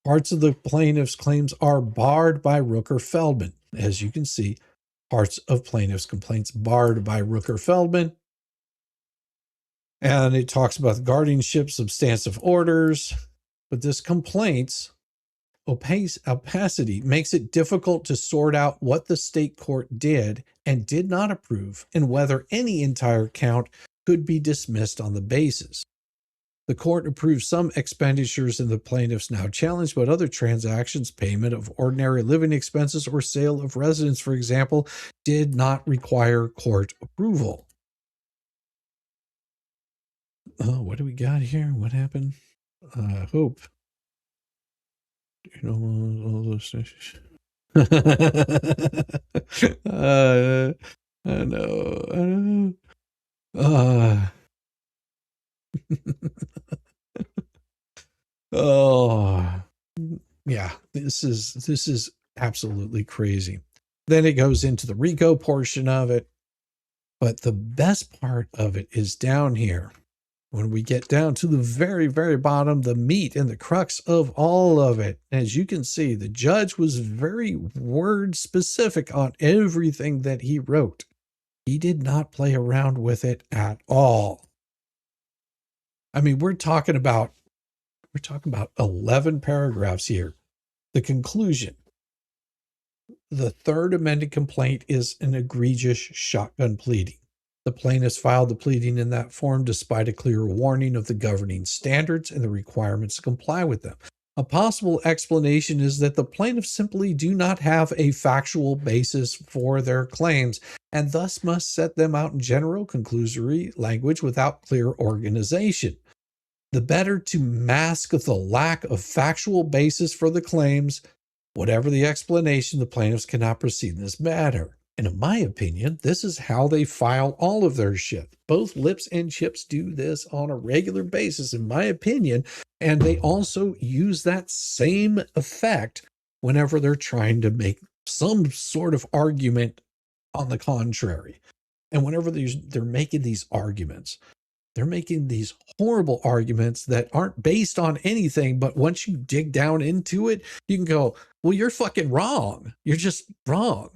Parts of the plaintiff's claims are barred by Rooker-Feldman. As you can see, parts of plaintiff's complaints barred by Rooker-Feldman. And it talks about the guardianship, substantive orders. But this complaint's opacity makes it difficult to sort out what the state court did and did not approve and whether any entire count could be dismissed on the basis. The court approved some expenditures in the plaintiff's now challenged, but other transactions, payment of ordinary living expenses or sale of residence, for example, did not require court approval. Oh, what do we got here? What happened? Hope. You know, all those things. I know. Oh, yeah, this is absolutely crazy. Then it goes into the RICO portion of it. But the best part of it is down here. When we get down to the very, very bottom, the meat and the crux of all of it. As you can see, the judge was very word specific on everything that he wrote. He did not play around with it at all. I mean, we're talking about 11 paragraphs here. The conclusion. The third amended complaint is an egregious shotgun pleading. The plaintiffs filed the pleading in that form despite a clear warning of the governing standards and the requirements to comply with them. A possible explanation is that the plaintiffs simply do not have a factual basis for their claims and thus must set them out in general conclusory language without clear organization. The better to mask the lack of factual basis for the claims, whatever the explanation, the plaintiffs cannot proceed in this matter. And in my opinion, this is how they file all of their shit. Both Lips and Chips do this on a regular basis, in my opinion. And they also use that same effect whenever they're trying to make some sort of argument on the contrary. And whenever they're making these arguments, they're making these horrible arguments that aren't based on anything. But once you dig down into it, you can go, well, you're fucking wrong. You're just wrong.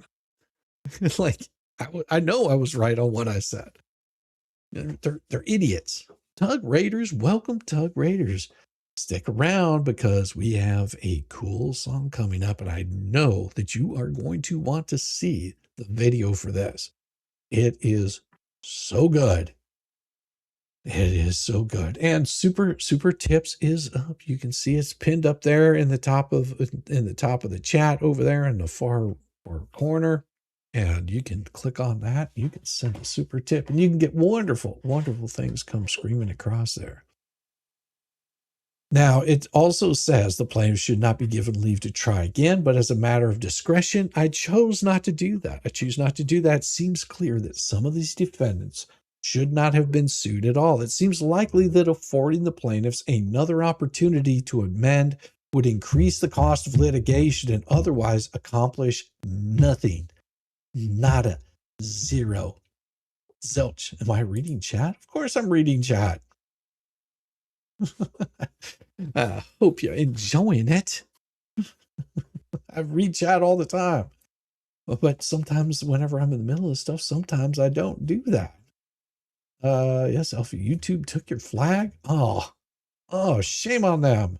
Like, I know I was right on what I said. They're idiots. Tug Raiders, welcome, Tug Raiders. Stick around because we have a cool song coming up, and I know that you are going to want to see the video for this. It is so good. It is so good. And super tips is up. You can see it's pinned up there in the top of the chat over there in the far corner. And you can click on that. You can send a super tip and you can get wonderful things come screaming across there. Now, it also says the plaintiff should not be given leave to try again, but as a matter of discretion, I chose not to do that. I choose not to do that. It seems clear that some of these defendants should not have been sued at all. It seems likely that affording the plaintiffs another opportunity to amend would increase the cost of litigation and otherwise accomplish nothing. Nada. Zero. Zilch. Am I reading chat? Of course I'm reading chat. I hope you're enjoying it. I read chat all the time. But sometimes whenever I'm in the middle of stuff, sometimes I don't do that. Yes, Alpha, YouTube took your flag. Oh, shame on them.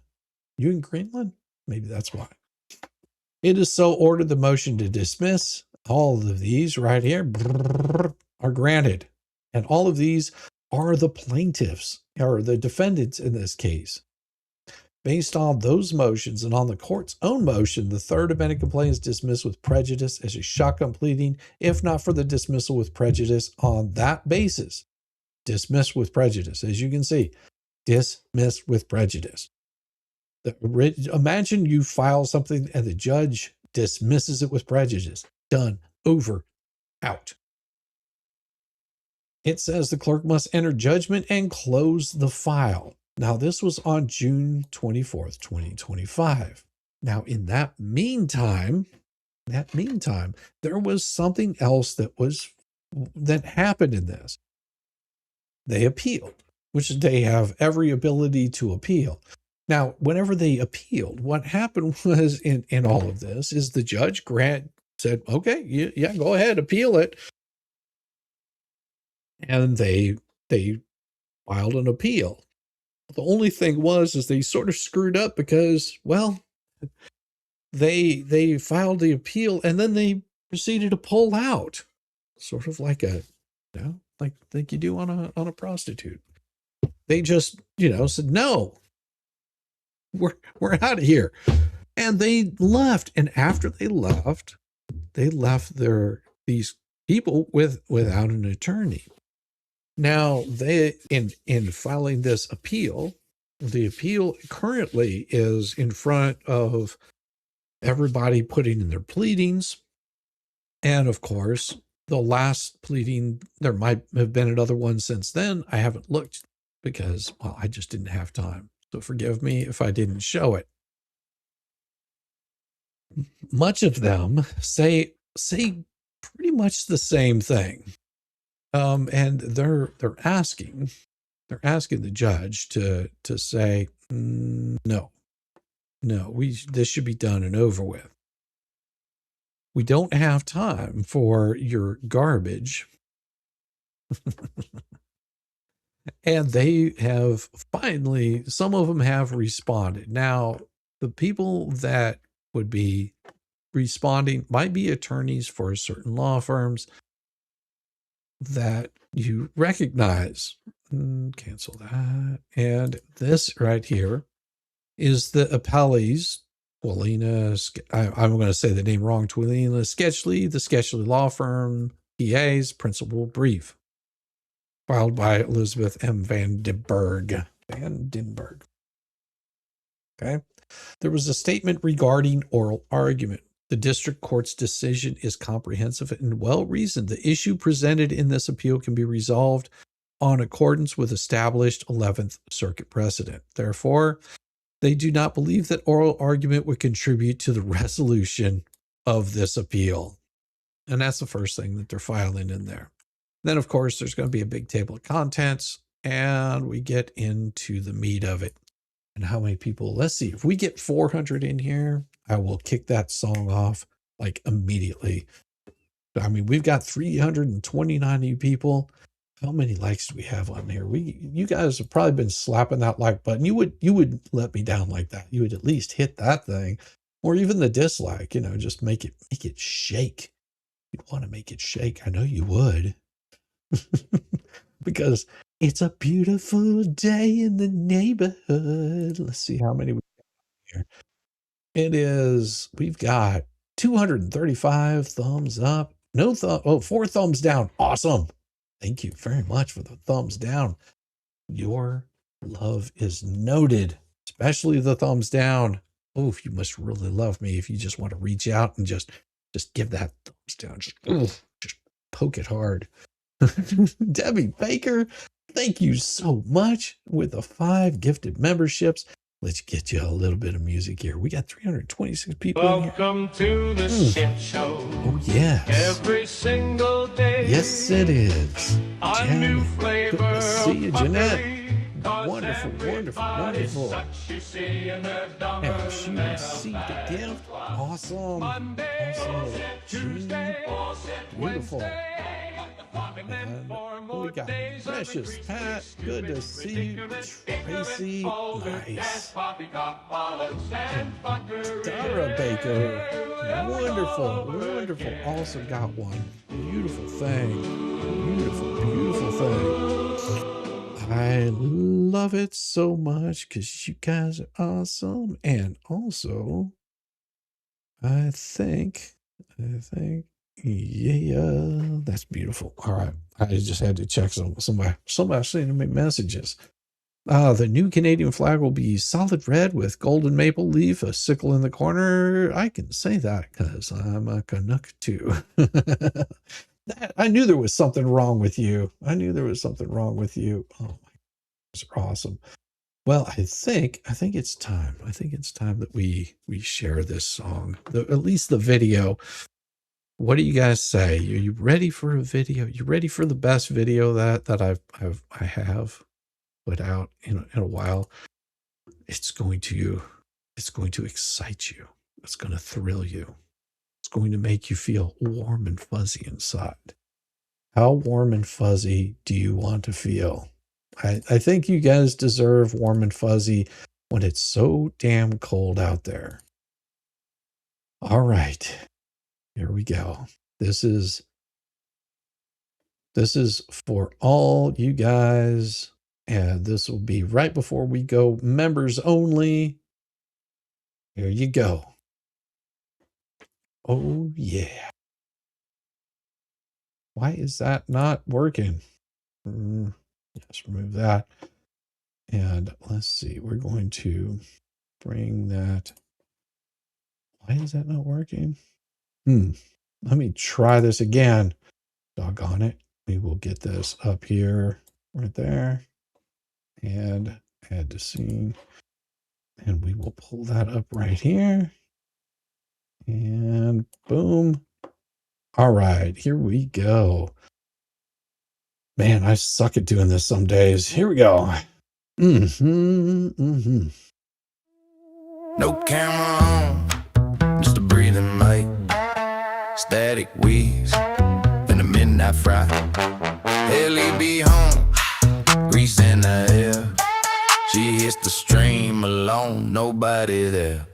You in Greenland? Maybe that's why. It is so ordered the motion to dismiss. All of these right here are granted. And all of these are the plaintiffs, or the defendants in this case. Based on those motions and on the court's own motion, the third amended complaint is dismissed with prejudice as a shotgun pleading, if not for the dismissal with prejudice on that basis. Dismissed with prejudice, as you can see. Dismissed with prejudice. Imagine you file something and the judge dismisses it with prejudice. Done. Over. Out. It says the clerk must enter judgment and close the file. Now, this was on June 24th, 2025. Now, in that meantime, there was something else that happened in this. They appealed, which they have every ability to appeal. Now, whenever they appealed, what happened was in all of this is the judge said, okay, yeah, go ahead, appeal it. And they filed an appeal. The only thing is they sort of screwed up because, well, they filed the appeal and then they proceeded to pull out, sort of like like you do on a prostitute. They just, said, no, we're out of here. And they left. And after they left these people without an attorney. Now, they in filing this appeal, the appeal currently is in front of everybody putting in their pleadings. And of course, the last pleading, there might have been another one since then. I haven't looked because, well, I just didn't have time. So forgive me if I didn't show it. Much of them say pretty much the same thing. And they're asking the judge to say, no, this should be done and over with. We don't have time for your garbage. And they have finally, some of them have responded. Now, the people that would be responding might be attorneys for certain law firms that you recognize. Cancel that. And this right here is the appellees, Twilina, I'm going to say the name wrong, Twilina Sketchley, the Sketchley Law Firm, PA's principal brief, filed by Elizabeth M. Vandenberg. Okay. There was a statement regarding oral argument. The district court's decision is comprehensive and well-reasoned. The issue presented in this appeal can be resolved on accordance with established 11th Circuit precedent. Therefore, they do not believe that oral argument would contribute to the resolution of this appeal. And that's the first thing that they're filing in there. Then, of course, there's going to be a big table of contents, and we get into the meat of it. And how many people? Let's see. If we get 400 in here, I will kick that song off like immediately. I mean, we've got 329 new people. How many likes do we have on here? You guys have probably been slapping that like button. You would let me down like that. You would at least hit that thing, or even the dislike. You know, just make it shake. You'd want to make it shake. I know you would, because it's a beautiful day in the neighborhood. Let's see how many we got here. It is. We've got 235 thumbs up. No thumb. Oh, 4 thumbs down. Awesome. Thank you very much for the thumbs down. Your love is noted, especially the thumbs down. Oh, you must really love me if you just want to reach out and just give that thumbs down. Just poke it hard. Debbie Baker, thank you so much with the 5 gifted memberships. Let's get you a little bit of music here. We got 326 people in here. Welcome to the shit show. Oh, yes. Every single day. Yes, it is. A new flavor good to see you, of Jeanette. potpourri, 'cause Wonderful, wonderful, everybody's wonderful. such you see in the dumber And she than received a the gift. bad. Awesome. Monday, Awesome. Tuesday, Beautiful. Wednesday, And four who more we got? days of Precious increased Pat, good to ridiculous, see you. ridiculous, Tracy, ignorant, vulgar, nice. dance, poppycock, bollocks, and fuckery. Tara Baker, wonderful, wonderful. Also got one. Beautiful thing. Beautiful, beautiful thing. I love it so much because you guys are awesome. And also, I think, yeah, that's beautiful. All right. I just had to check somebody sending me messages. The new Canadian flag will be solid red with golden maple leaf, a sickle in the corner. I can say that because I'm a Canuck too. I knew there was something wrong with you. Oh my, those are awesome. Well, I think it's time. I think it's time that we share this song, at least the video. What do you guys say? Are you ready for a video? You ready for the best video that I have put out in a while? It's going to excite you. It's going to thrill you. It's going to make you feel warm and fuzzy inside. How warm and fuzzy do you want to feel? I think you guys deserve warm and fuzzy when it's so damn cold out there. All right. Here we go. This is for all you guys, and this will be right before we go members only. Here you go. Oh yeah. Why is that not working? Let's remove that. And let's see. We're going to bring that. Why is that not working? Let me try this again. Doggone it. We will get this up here, right there, and add to scene. And we will pull that up right here. And boom. All right, here we go. Man, I suck at doing this some days. Here we go. No camera on, just a breathing mic. Static wheeze in the midnight fry. Ellie be home, grease in the air. She hits the stream alone, nobody there.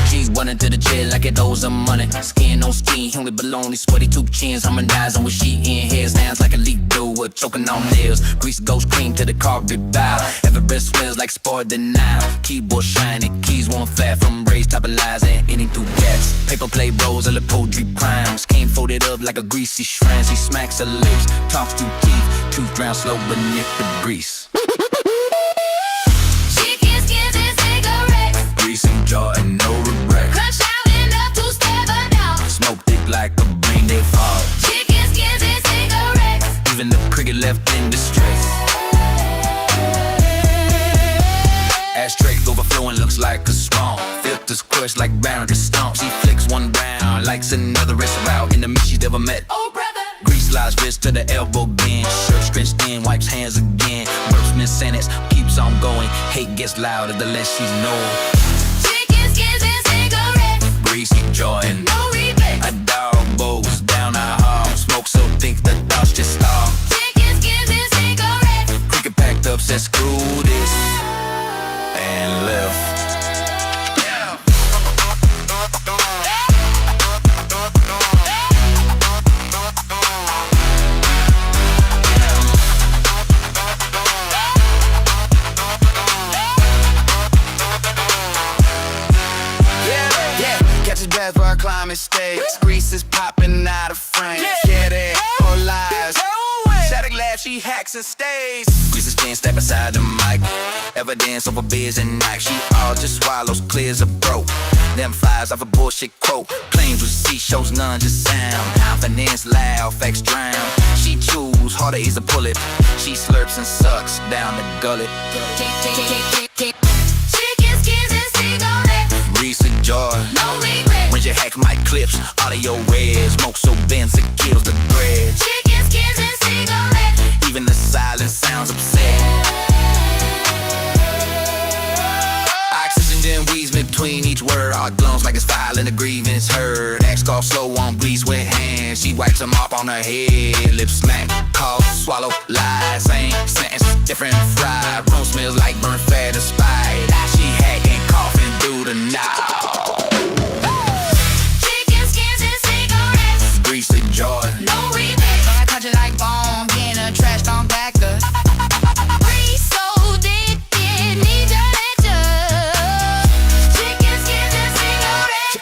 She's running to the chair like it owes her money. Skin on skin, only baloney, sweaty two chins, harmonize on what she in. Hair stands like a leak door, choking on nails. Grease goes cream to the carpet bow. Everest smells like sport denial. Keyboard shiny, keys won't flat from raised top of lies and any through gaps. Paper play rolls, all the poetry primes. Came folded up like a greasy shrine. She smacks her lips, talks through teeth. Tooth drown slow beneath the grease. She kiss and cigarettes. Grease and jaw and no regret. Crush out enough to stab her down. Smoke thick like a brain they fall. Chicken skins and cigarettes. Even the cricket left in distress. Ashtray overflowing looks like a swamp. Filters crushed like boundary stomp. She flicks one round, likes another wrist route. In the mix she's never met. Oh brother. Grease slides wrist to the elbow bend. Shirt stretched in, wipes hands again. Burst punishment sentence keeps on going. Hate gets louder the less she's known. Chicken skins and cigarettes, Breezy joy, no regret. a dog bows down a hall. Smoke so thick the thoughts just stall. Chicken skins and cigarettes. Cricket packed up, said screw this, and left. Catch his breath while climbing stakes. Grease is popping out of frame. Yeah, they all lies. Static laugh, she hacks and stays. Grease is stand step beside the mic. Evidence over beers and nights. She all just swallows, clears a throat. Them flies off a bullshit quote. Claims receipt shows none, just sound. Confidence loud, facts drown. She chews, harder is a bullet. She slurps and sucks down the gullet. Chicken skins and cigarettes, Recent joy. no regret. When you hack my clips, audio red. Smoke so dense it kills the thread. Chicken skins and cigarettes, Even the silence sounds upset. Oxygen then weaves between each word. Our glums like it's filing a grievance heard. Axe off slow on bleeds with hands. She wipes them off on her head. Lips smack, cough, swallow, lie. Same sentence, different fry. Room smells like burnt fat and spite. She hacking, coughing through the night. chicken skins and cigarettes, Greasy joy. no regret. I touch it like bone, getting a trash compactor. Breathe so addicted, need your lecture. Chicken skins and cigarettes,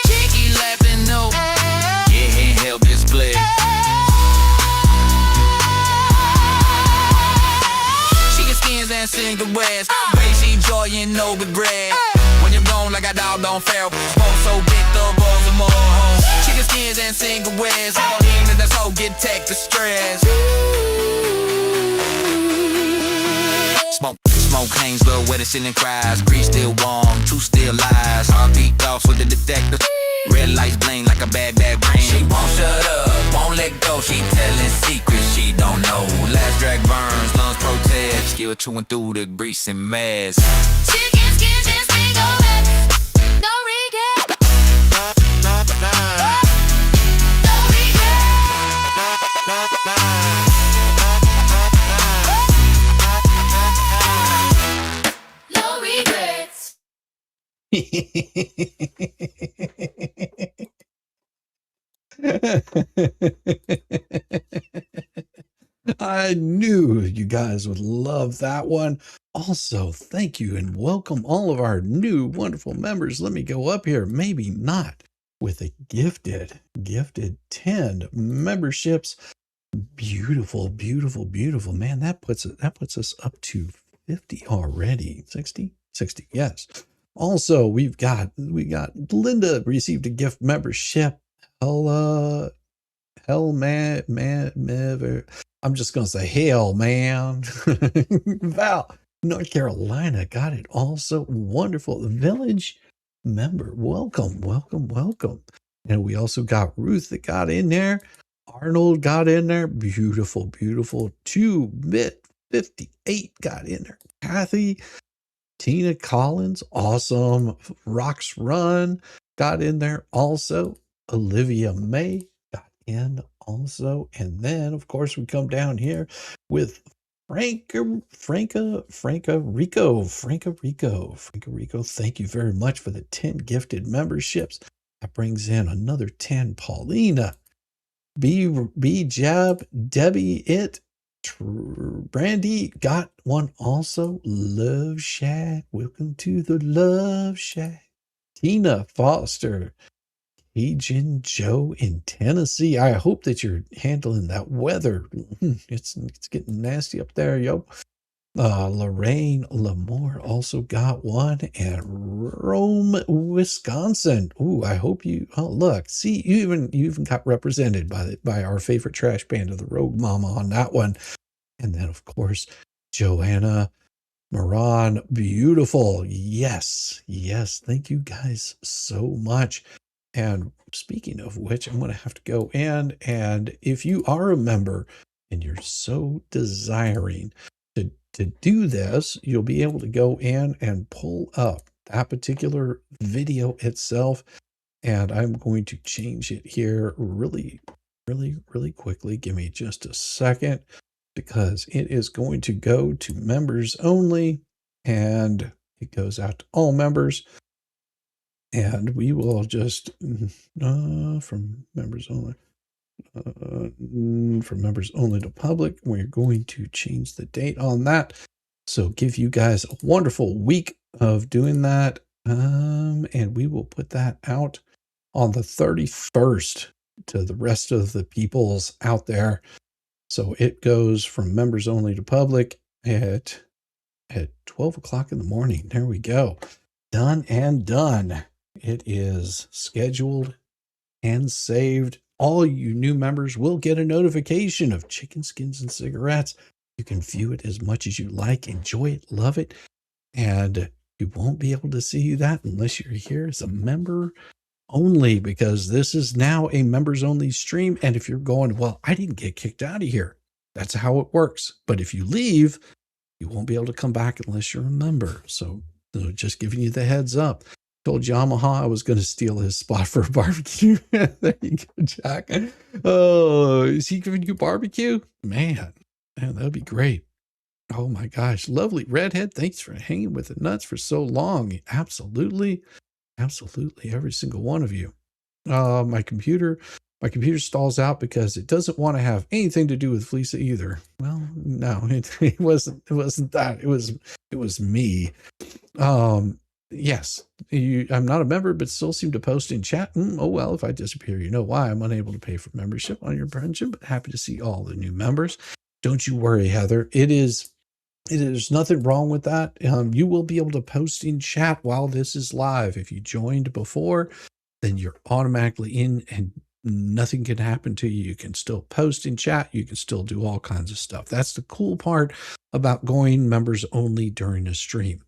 Chicky laughing, no. Yeah, can't help this split. Chicken skins and cigarettes. Crazy joy and no regret. When you're gone like a dog don't fail. Smoke so big the balls are more. Chicken skins and cigarettes. All in that's all get tech the stress. Smoke hangs low where the ceiling cries. Grease still warm, truth still lies. Heartbeat thoughts with the detector. Red lights blame like a bad brain. She won't shut up, won't let go. She telling secrets she don't know. Last drag burns, lungs protest. Skill chewing through the grease and mess. chicken skins and cigarettes, no regret. No regret. No regrets. I knew you guys would love that one. Also, thank you and welcome all of our new wonderful members. Let me go up here, maybe not with a gifted 10 memberships. Beautiful, beautiful, beautiful. Man, that puts us up to 50 already. 60? 60, yes. Also, we got Linda received a gift membership. Hell man, I'm just gonna say hell man. Val, North Carolina got it also. Wonderful. Village member, welcome. And we also got Ruth that got in there. Arnold got in there. Beautiful. 2-bit 58 got in there. Kathy, Tina Collins, awesome. Rocks Run got in there also. Olivia May got in also. And then, of course, we come down here with Franca Rico. Thank you very much for the 10 gifted memberships. That brings in another 10. Paulina, B Jab, Debbie Brandy got one also. Love Shack, welcome to the Love Shack. Tina Foster, Cajun Joe in Tennessee. I hope that you're handling that weather. It's getting nasty up there, yo. Lorraine Lamore also got one, and Rome, Wisconsin. Ooh, I hope you. Oh, look, see, you even got represented by our favorite trash band of the Rogue Mama on that one, and then of course Joanna Moran, beautiful. Yes. Thank you guys so much. And speaking of which, I'm going to have to go in, and if you are a member and you're so desiring to do this, you'll be able to go in and pull up that particular video itself. And I'm going to change it here really, really, really quickly. Give me just a second, because it is going to go to members only, and it goes out to all members. And we will just, from members only, from members only to public, we're going to change the date on that. So give you guys a wonderful week of doing that. And we will put that out on the 31st to the rest of the peoples out there. So it goes from members only to public at 12 o'clock in the morning. There we go. Done and done. It is scheduled and saved. All you new members will get a notification of Chicken Skins and Cigarettes. You can view it as much as you like, enjoy it, love it. And you won't be able to see that unless you're here as a member only, because this is now a members only stream. And if you're going, well, I didn't get kicked out of here, that's how it works. But if you leave, you won't be able to come back unless you're a member. So just giving you the heads up. Told Yamaha I was going to steal his spot for a barbecue. There you go, Jack. Oh, is he giving you barbecue? Man, that'd be great. Oh my gosh. Lovely redhead. Thanks for hanging with the nuts for so long. Absolutely. Absolutely. Every single one of you. My computer stalls out because it doesn't want to have anything to do with Fleesa either. Well, no, it wasn't that. It was me. Yes, I'm not a member, but still seem to post in chat. Oh, well, if I disappear, you know why. I'm unable to pay for membership on your friendship, but happy to see all the new members. Don't you worry, Heather. There's nothing wrong with that. You will be able to post in chat while this is live. If you joined before, then you're automatically in and nothing can happen to you. You can still post in chat. You can still do all kinds of stuff. That's the cool part about going members only during a stream.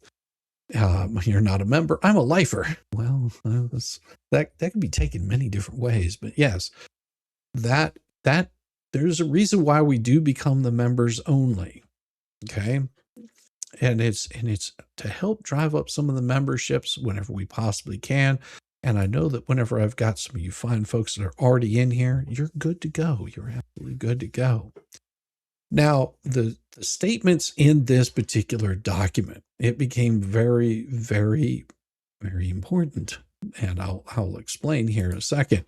You're not a member. I'm a lifer. Well, that can be taken many different ways, but yes, that there's a reason why we do become the members only. Okay. And it's to help drive up some of the memberships whenever we possibly can. And I know that whenever I've got some of you fine folks that are already in here, you're good to go. You're absolutely good to go. Now, the statements in this particular document, it became very, very, very important. And I'll explain here in a second.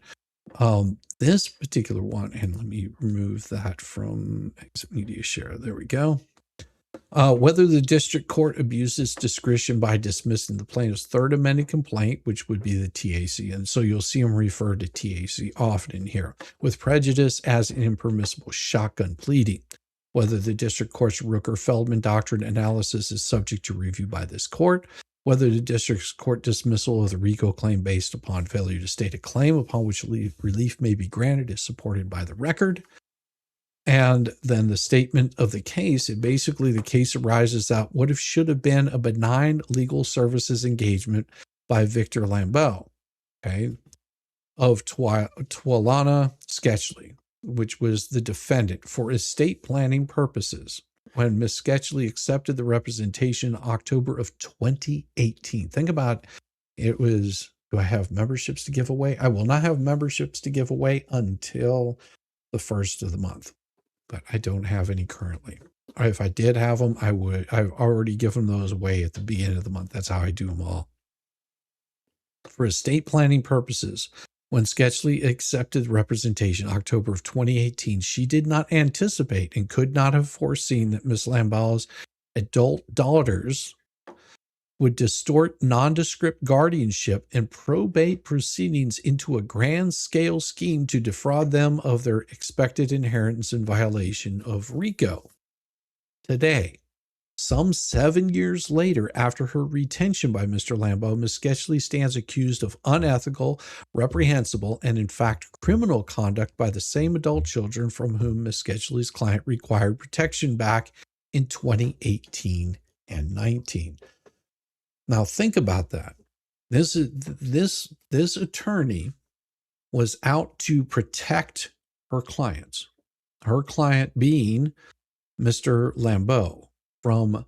This particular one, and let me remove that from exit media share. There we go. Whether the district court abuses discretion by dismissing the plaintiff's third amended complaint, which would be the TAC, and so you'll see them refer to TAC often in here, with prejudice as an impermissible shotgun pleading. Whether the district court's Rooker-Feldman doctrine analysis is subject to review by this court, whether the district court dismissal of the RICO claim based upon failure to state a claim upon which relief may be granted is supported by the record. And then the statement of the case, basically the case arises out what if should have been a benign legal services engagement by Victor Lambeau, okay, of Twalana Sketchley, which was the defendant, for estate planning purposes when Miss Sketchley accepted the representation in October of 2018. Think about it. Was, do I have memberships to give away? I will not have memberships to give away until the first of the month, but I don't have any currently. If I did have them, I've already given those away at the beginning of the month. That's how I do them all. For estate planning purposes, when Sketchley accepted representation in October of 2018, she did not anticipate and could not have foreseen that Ms. Lambeau's adult daughters would distort nondescript guardianship and probate proceedings into a grand-scale scheme to defraud them of their expected inheritance in violation of RICO. Today, some 7 years later, after her retention by Mr. Lambeau, Ms. Sketchley stands accused of unethical, reprehensible, and in fact criminal conduct by the same adult children from whom Ms. Sketchley's client required protection back in 2018 and 19. Now think about that. This attorney was out to protect her clients. her client being Mr. Lambeau from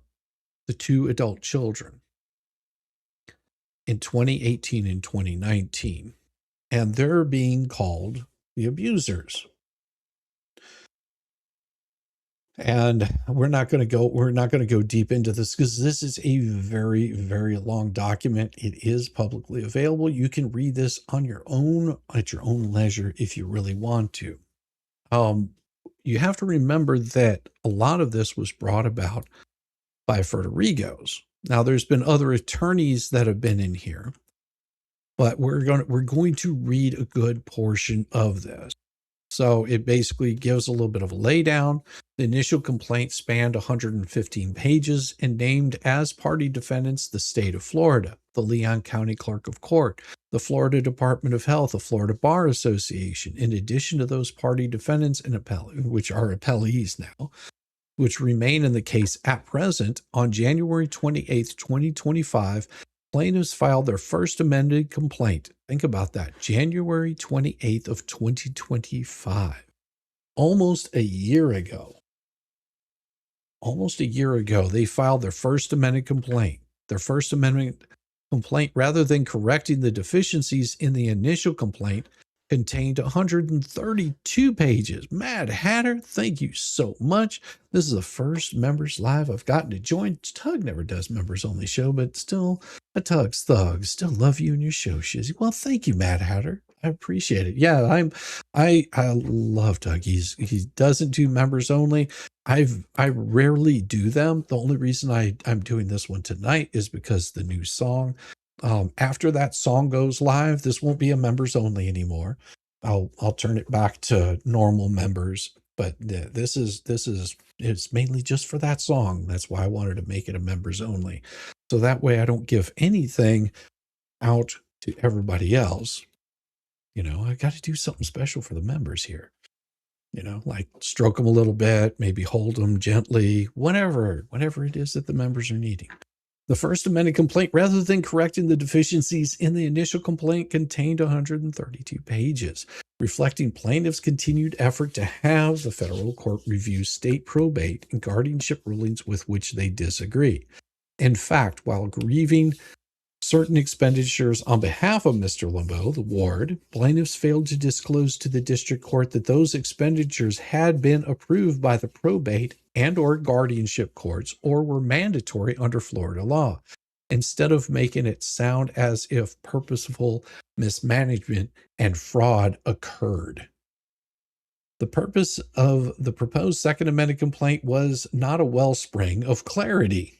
the 2 adult children in 2018 and 2019. And they're being called the abusers. And we're not going to go deep into this because this is a very, very long document. It is publicly available. You can read this on your own at your own leisure if you really want to. You have to remember that a lot of this was brought about by Federigo's. Now, there's been other attorneys that have been in here, but we're going to read a good portion of this. So it basically gives a little bit of a laydown. The initial complaint spanned 115 pages and named as party defendants the state of Florida, the Leon County Clerk of Court, the Florida Department of Health, the Florida Bar Association, in addition to those party defendants and which are appellees now, which remain in the case at present. On January 28th, 2025, plaintiffs filed their first amended complaint. Think about that. January 28th of 2025. Almost a year ago, they filed their first amended complaint. Their first amendment complaint, rather than correcting the deficiencies in the initial complaint, contained 132 pages. Mad Hatter, thank you so much. This is the first members live I've gotten to join. Tug never does members only show, but still, a Tug's thug. Still love you and your show, Shizzy. Well, thank you, Mad Hatter. I appreciate it. Yeah, I love Tug. He doesn't do members only. I rarely do them. The only reason I'm doing this one tonight is because the new song. After that song goes live, this won't be a members only anymore. I'll turn it back to normal members. But this is it's mainly just for that song. That's why I wanted to make it a members only. So that way I don't give anything out to everybody else. You know, I got to do something special for the members here. You know, like stroke them a little bit, maybe hold them gently, whatever it is that the members are needing. The first amended complaint, rather than correcting the deficiencies in the initial complaint, contained 132 pages, reflecting plaintiffs' continued effort to have the federal court review state probate and guardianship rulings with which they disagree. In fact, while grieving certain expenditures on behalf of Mr. Lambeau, the ward, plaintiffs failed to disclose to the district court that those expenditures had been approved by the probate and or guardianship courts or were mandatory under Florida law, instead of making it sound as if purposeful mismanagement and fraud occurred. The purpose of the proposed second amended complaint was not a wellspring of clarity.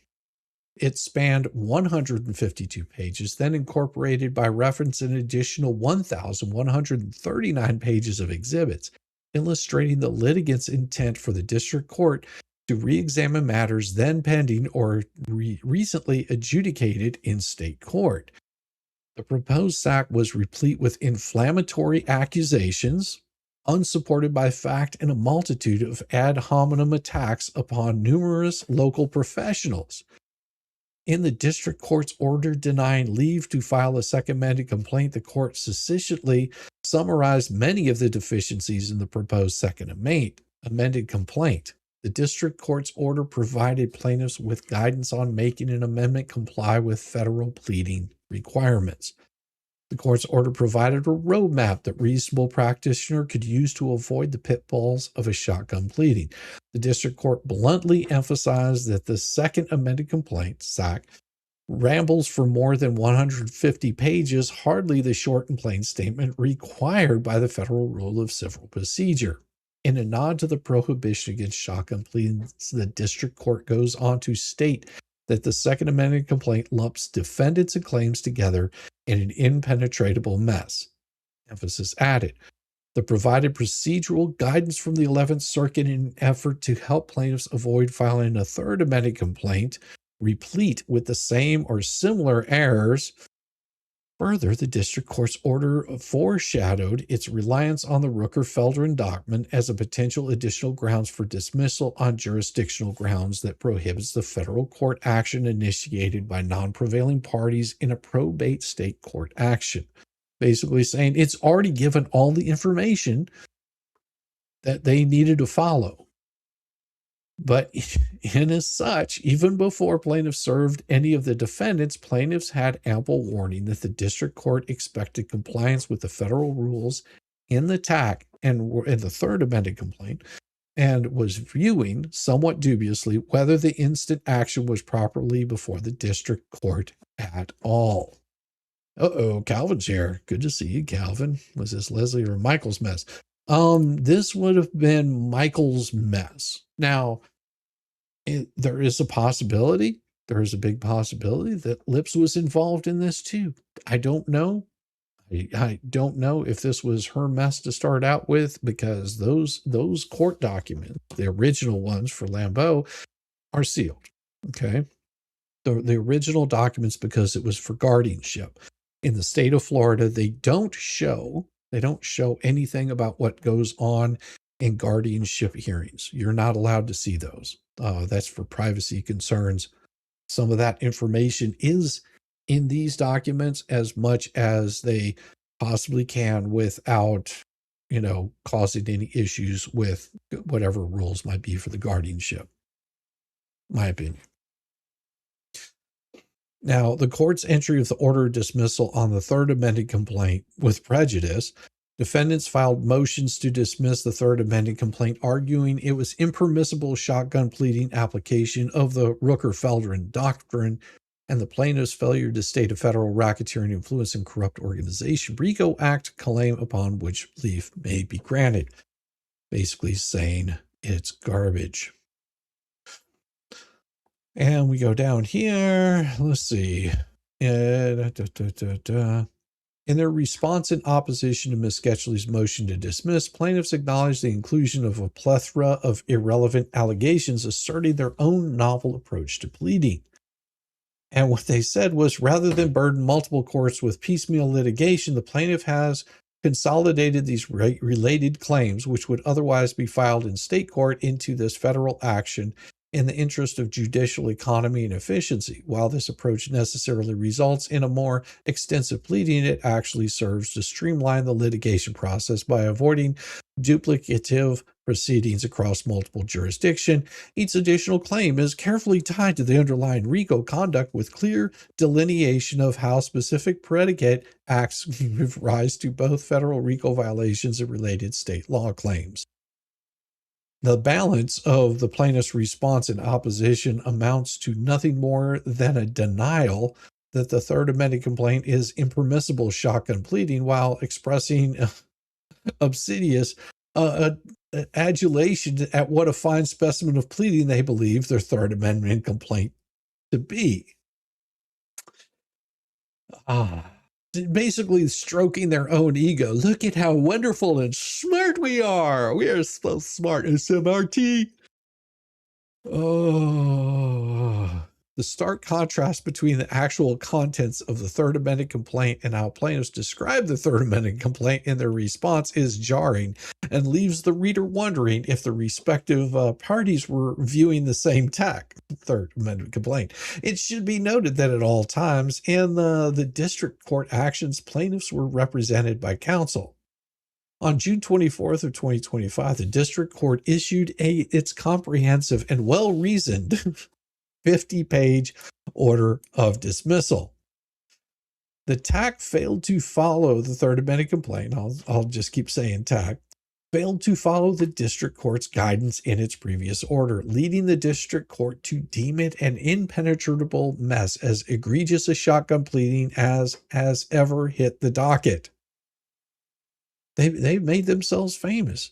It spanned 152 pages, then incorporated by reference an additional 1,139 pages of exhibits, illustrating the litigants' intent for the district court to re-examine matters then pending or recently adjudicated in state court. The proposed SAC was replete with inflammatory accusations, unsupported by fact, and a multitude of ad hominem attacks upon numerous local professionals. In the district court's order denying leave to file a second amended complaint, the court sufficiently summarized many of the deficiencies in the proposed second amended complaint. The district court's order provided plaintiffs with guidance on making an amendment comply with federal pleading requirements. The court's order provided a roadmap that reasonable practitioner could use to avoid the pitfalls of a shotgun pleading. The district court bluntly emphasized that the second amended complaint, SAC, rambles for more than 150 pages, hardly the short and plain statement required by the Federal Rule of Civil Procedure. In a nod to the prohibition against shotgun pleadings, the district court goes on to state that the second amended complaint lumps defendants and claims together in an impenetrable mess. Emphasis added. The provided procedural guidance from the 11th Circuit in an effort to help plaintiffs avoid filing a third amended complaint, replete with the same or similar errors. Further, the district court's order foreshadowed its reliance on the Rooker-Feldman indictment as a potential additional grounds for dismissal on jurisdictional grounds that prohibits the federal court action initiated by non-prevailing parties in a probate state court action. Basically saying it's already given all the information that they needed to follow. But in as such, even before plaintiffs served any of the defendants, plaintiffs had ample warning that the district court expected compliance with the federal rules in the TAC and in the third amended complaint, and was viewing somewhat dubiously whether the instant action was properly before the district court at all. Uh-oh, Calvin's here. Good to see you, Calvin. Was this Leslie or Michael's mess? This would have been Michael's mess. Now, there is a possibility, there is a big possibility that Lips was involved in this too. I don't know. I don't know if this was her mess to start out with, because those court documents, the original ones for Lambeau, are sealed. Okay. The original documents, because it was for guardianship. In the state of Florida, they don't show anything about what goes on in guardianship hearings. You're not allowed to see those. That's for privacy concerns. Some of that information is in these documents as much as they possibly can without, causing any issues with whatever rules might be for the guardianship. My opinion. Now, the court's entry of the order of dismissal on the third amended complaint with prejudice, defendants filed motions to dismiss the third amended complaint, arguing it was impermissible shotgun pleading application of the Rooker-Feldman doctrine and the plaintiff's failure to state a federal racketeering influence and corrupt organization RICO Act claim upon which relief may be granted. Basically saying it's garbage. And we go down here. Let's see. In their response in opposition to Ms. Sketchley's motion to dismiss, plaintiffs acknowledged the inclusion of a plethora of irrelevant allegations asserting their own novel approach to pleading. And what they said was, rather than burden multiple courts with piecemeal litigation, the plaintiff has consolidated these related claims, which would otherwise be filed in state court, into this federal action in the interest of judicial economy and efficiency. While this approach necessarily results in a more extensive pleading, it actually serves to streamline the litigation process by avoiding duplicative proceedings across multiple jurisdictions. Each additional claim is carefully tied to the underlying RICO conduct with clear delineation of how specific predicate acts give rise to both federal RICO violations and related state law claims. The balance of the plaintiff's response in opposition amounts to nothing more than a denial that the third amended complaint is impermissible shotgun pleading, while expressing obsequious adulation at what a fine specimen of pleading they believe their third amendment complaint to be. Basically stroking their own ego. Look at how wonderful and smart we are. We are so smart. SMRT. Oh, the stark contrast between the actual contents of the third amended complaint and how plaintiffs describe the third amended complaint in their response is jarring and leaves the reader wondering if the respective parties were viewing the same third amended complaint. It should be noted that at all times in the district court actions, plaintiffs were represented by counsel. On June 24th of 2025, the district court issued its comprehensive and well-reasoned 50-page order of dismissal. The TAC failed to follow the third amended complaint. I'll just keep saying TAC. Failed to follow the district court's guidance in its previous order, leading the district court to deem it an impenetrable mess, as egregious a shotgun pleading as has ever hit the docket. They made themselves famous.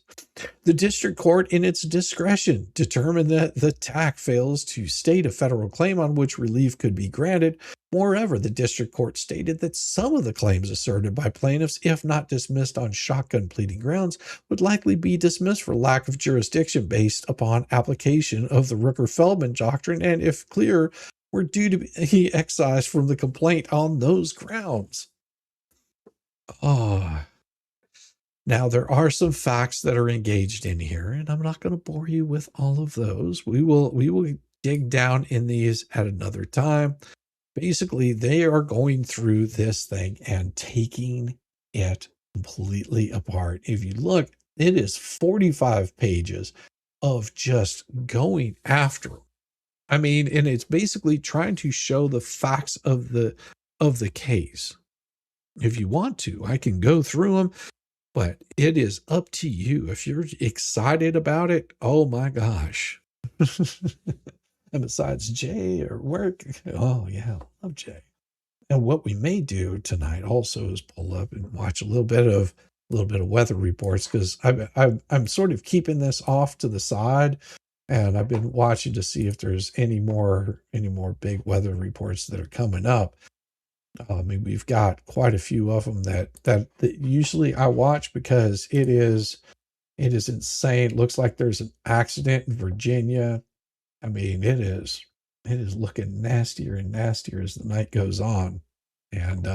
The district court, in its discretion, determined that the TAC fails to state a federal claim on which relief could be granted. Moreover, the district court stated that some of the claims asserted by plaintiffs, if not dismissed on shotgun pleading grounds, would likely be dismissed for lack of jurisdiction based upon application of the Rooker-Feldman doctrine, and if clear, were due to be excised from the complaint on those grounds. Now, there are some facts that are engaged in here, and I'm not going to bore you with all of those. We will dig down in these at another time. Basically, they are going through this thing and taking it completely apart. If you look It is 45 pages of just going after 'em. I mean, and it's basically trying to show the facts of the case. If you want to, I can go through them, but it is up to you. If you're excited about it, oh my gosh. And besides Jay or work, oh yeah, I love Jay. And what we may do tonight also is pull up and watch a little bit of weather reports, because I'm sort of keeping this off to the side, and I've been watching to see if there's any more big weather reports that are coming up. I mean, we've got quite a few of them that usually I watch, because it is insane. It looks like there's an accident in Virginia. I mean, it is looking nastier and nastier as the night goes on. And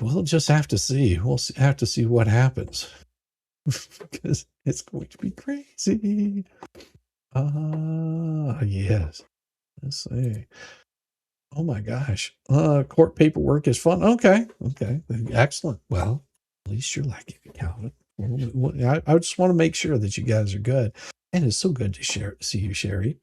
we'll just have to see. We'll have to see what happens, because it's going to be crazy. Yes. Let's see. Oh my gosh. Court paperwork is fun. Okay. Okay. Excellent. Well, at least you're liking it, Calvin. I just want to make sure that you guys are good. And it's so good to see you, Sherry.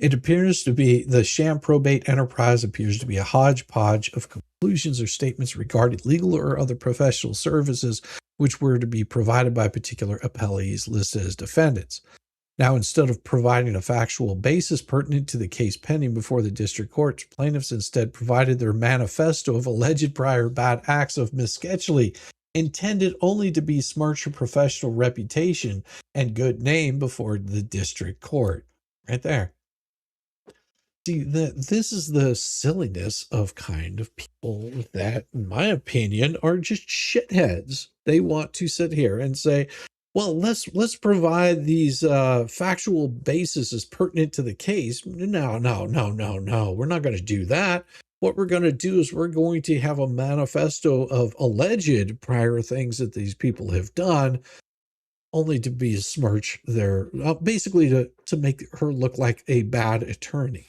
It appears to be the sham probate enterprise appears to be a hodgepodge of conclusions or statements regarding legal or other professional services which were to be provided by particular appellees listed as defendants. Now, instead of providing a factual basis pertinent to the case pending before the district courts, plaintiffs instead provided their manifesto of alleged prior bad acts of Miss Sketchley, intended only to besmirch her professional reputation and good name before the district court. Right there. See, this is the silliness of kind of people that, in my opinion, are just shitheads. They want to sit here and say, well, let's provide these factual basis as pertinent to the case. No. We're not going to do that. What we're going to do is we're going to have a manifesto of alleged prior things that these people have done, only to besmirch their, basically to make her look like a bad attorney.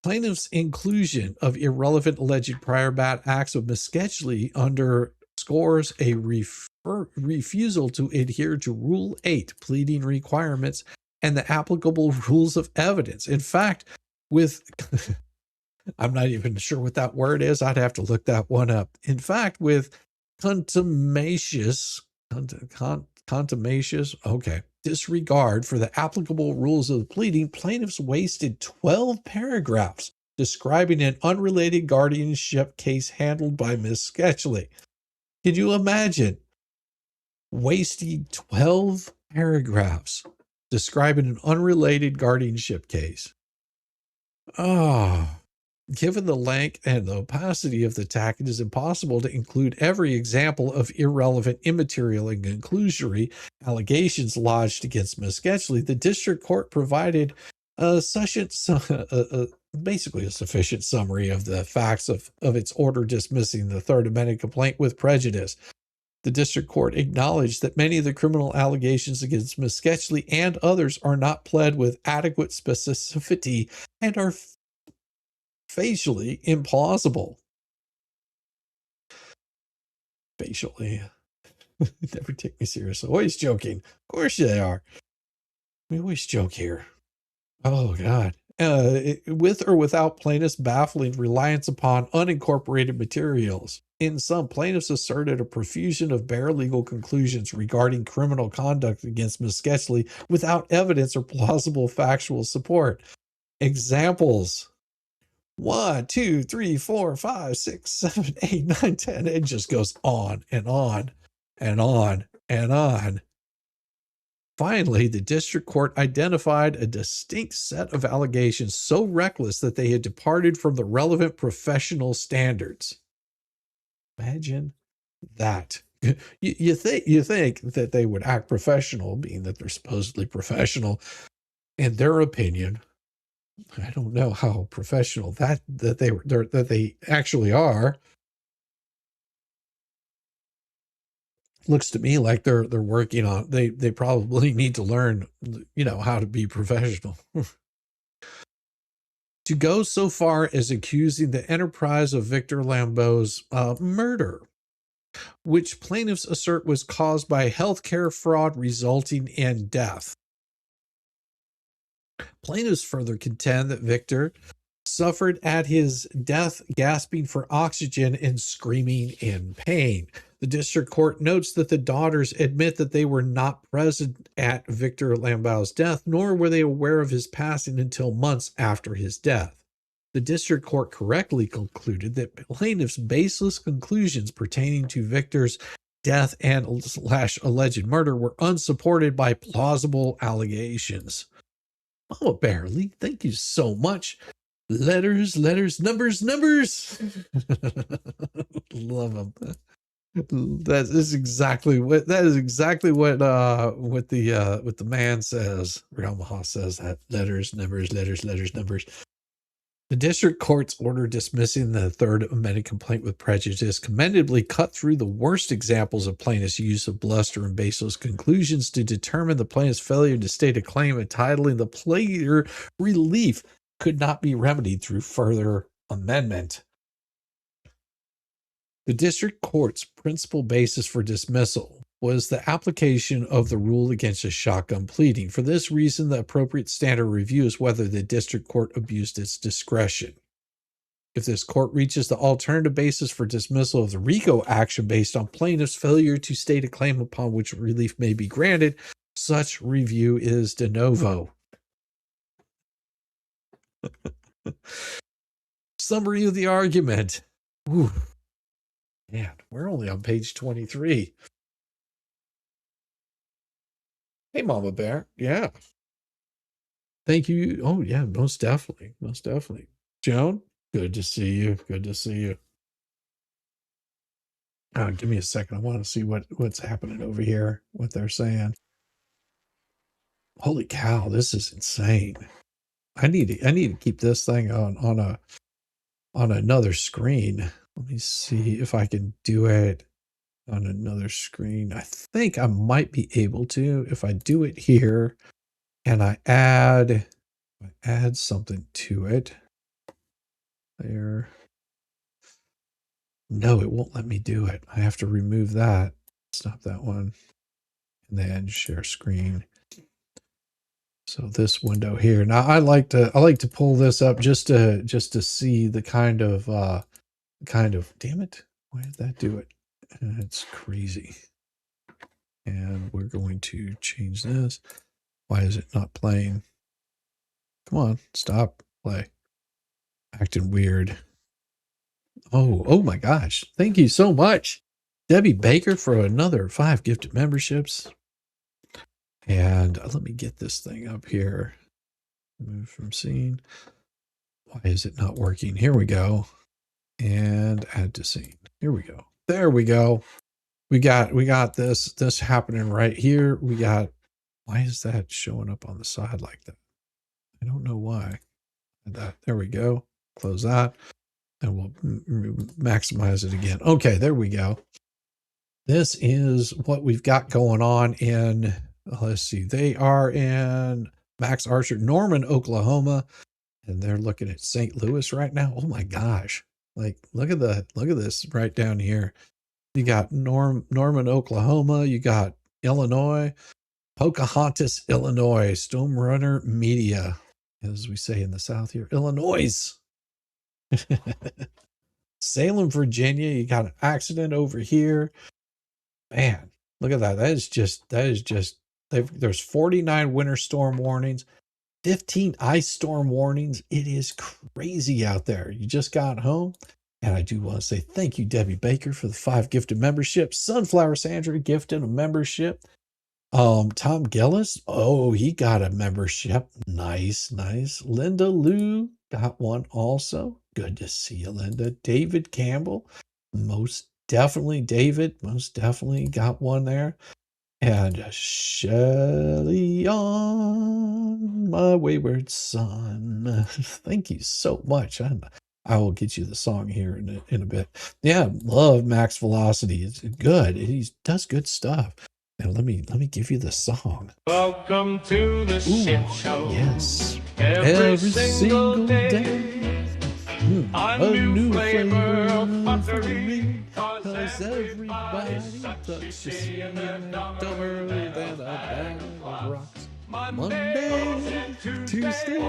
Plaintiff's inclusion of irrelevant alleged prior bad acts of Miss Sketchley underscores a refusal to adhere to Rule 8 pleading requirements and the applicable rules of evidence. In fact, with I'm not even sure what that word is. I'd have to look that one up. In fact, with contumacious, disregard for the applicable rules of the pleading, plaintiffs wasted 12 paragraphs describing an unrelated guardianship case handled by Miss Sketchley. Can you imagine wasting 12 paragraphs describing an unrelated guardianship case? Given the length and the opacity of the attack, it is impossible to include every example of irrelevant, immaterial, and conclusory allegations lodged against Ms. Sketchley. The district court provided basically a sufficient summary of the facts of its order dismissing the third amended complaint with prejudice. The district court acknowledged that many of the criminal allegations against Ms. Sketchley and others are not pled with adequate specificity and are facially implausible. Facially. Never take me seriously. Always joking. Of course they are. We always joke here. Oh, God. With or without plaintiffs' baffling reliance upon unincorporated materials. In some, plaintiffs asserted a profusion of bare legal conclusions regarding criminal conduct against Ms. Sketchley without evidence or plausible factual support. Examples: 1, 2, 3, 4, 5, 6, 7, 8, 9, 10. It just goes on and on and on and on. Finally, the district court identified a distinct set of allegations so reckless that they had departed from the relevant professional standards. Imagine that. You think that they would act professional, being that they're supposedly professional, in their opinion. I don't know how professional that they actually are. Looks to me like they're working on, they probably need to learn, how to be professional. To go so far as accusing the enterprise of Victor Lambeau's murder. which plaintiffs assert was caused by healthcare fraud resulting in death. Plaintiffs further contend that Victor suffered at his death gasping for oxygen and screaming in pain. The district court notes that the daughters admit that they were not present at Victor Lambau's death, nor were they aware of his passing until months after his death. The district court correctly concluded that plaintiffs' baseless conclusions pertaining to Victor's death and / alleged murder were unsupported by plausible allegations. Mama Barely, thank you so much. Letters, numbers. Love them. That is exactly what the man says. Ramaha says that letters, numbers. The district court's order dismissing the third amended complaint with prejudice commendably cut through the worst examples of plaintiff's use of bluster and baseless conclusions to determine the plaintiff's failure to state a claim entitling the plaintiff relief could not be remedied through further amendment. The district court's principal basis for dismissal was the application of the rule against a shotgun pleading. For this reason, the appropriate standard review is whether the district court abused its discretion. If this court reaches the alternative basis for dismissal of the RICO action based on plaintiff's failure to state a claim upon which relief may be granted, such review is de novo. Summary of the argument. Ooh. Man, we're only on page 23. Hey, Mama Bear. Yeah. Thank you. Oh, yeah, most definitely. Most definitely. Joan, good to see you. Good to see you. Give me a second. I want to see what's happening over here, what they're saying. Holy cow, this is insane. I need to keep this thing on another screen. Let me see if I can do it on another screen. I think I might be able to if I do it here and I add something to it. There. No, it won't let me do it. I have to remove that. Stop that one. And then share screen. So this window here. Now I like to pull this up just to see the kind of damn it. Why did that do it? It's crazy. And we're going to change this. Why is it not playing? Come on, stop, play. Acting weird. Oh my gosh. Thank you so much, Debbie Baker, for another 5 gifted memberships. And let me get this thing up here. Move from scene. Why is it not working? Here we go. And add to scene. Here we go. There we go. We got this happening right here. Why is that showing up on the side like that? I don't know why. There we go. Close that. And we'll maximize it again. Okay, there we go. This is what we've got going on in, let's see, they are in Max Archer, Norman, Oklahoma, and they're looking at St. Louis right now. Oh my gosh. Like, look at this right down here. You got Norman, Oklahoma. You got Illinois, Pocahontas, Illinois, Stone Runner Media, as we say in the South here, Illinois. Salem, Virginia. You got an accident over here. Man, look at that. That is just, there's 49 winter storm warnings, 15 ice storm warnings. It is crazy out there. You just got home. And I do want to say thank you, Debbie Baker, for the 5 gifted memberships. Sunflower Sandra gifted a membership. Tom Gillis, oh, he got a membership. Nice. Linda Lou got one also. Good to see you, Linda. David Campbell, most definitely got one there. And Shelly on my wayward son. Thank you so much. I will get you the song here in a bit. Yeah, love Max Velocity. It's good. He does good stuff. Now let me give you the song. Welcome to the shit show. Yes. Every single day. A new flavor of pottery. 'Cause 'cause everybody talks to see me dumber than a bag of rocks. Monday, Tuesday,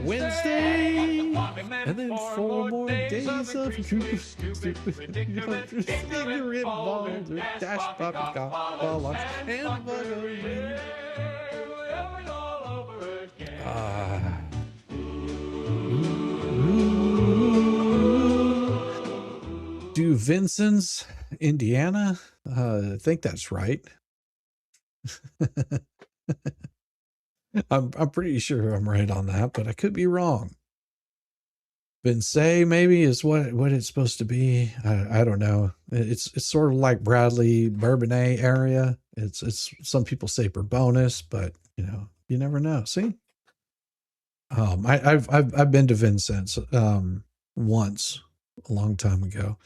Wednesday, and then 4 more days of stupid ignorant balder dash poppycock and buggery. Ah. Do Vincent's, Indiana? I think that's right. I'm pretty sure I'm right on that, but I could be wrong. Vincennes maybe is what it's supposed to be. I don't know. It's sort of like Bradley Bourbonnais area. It's some people say Bourbonus, but you never know. See, I've been to Vincent's once a long time ago,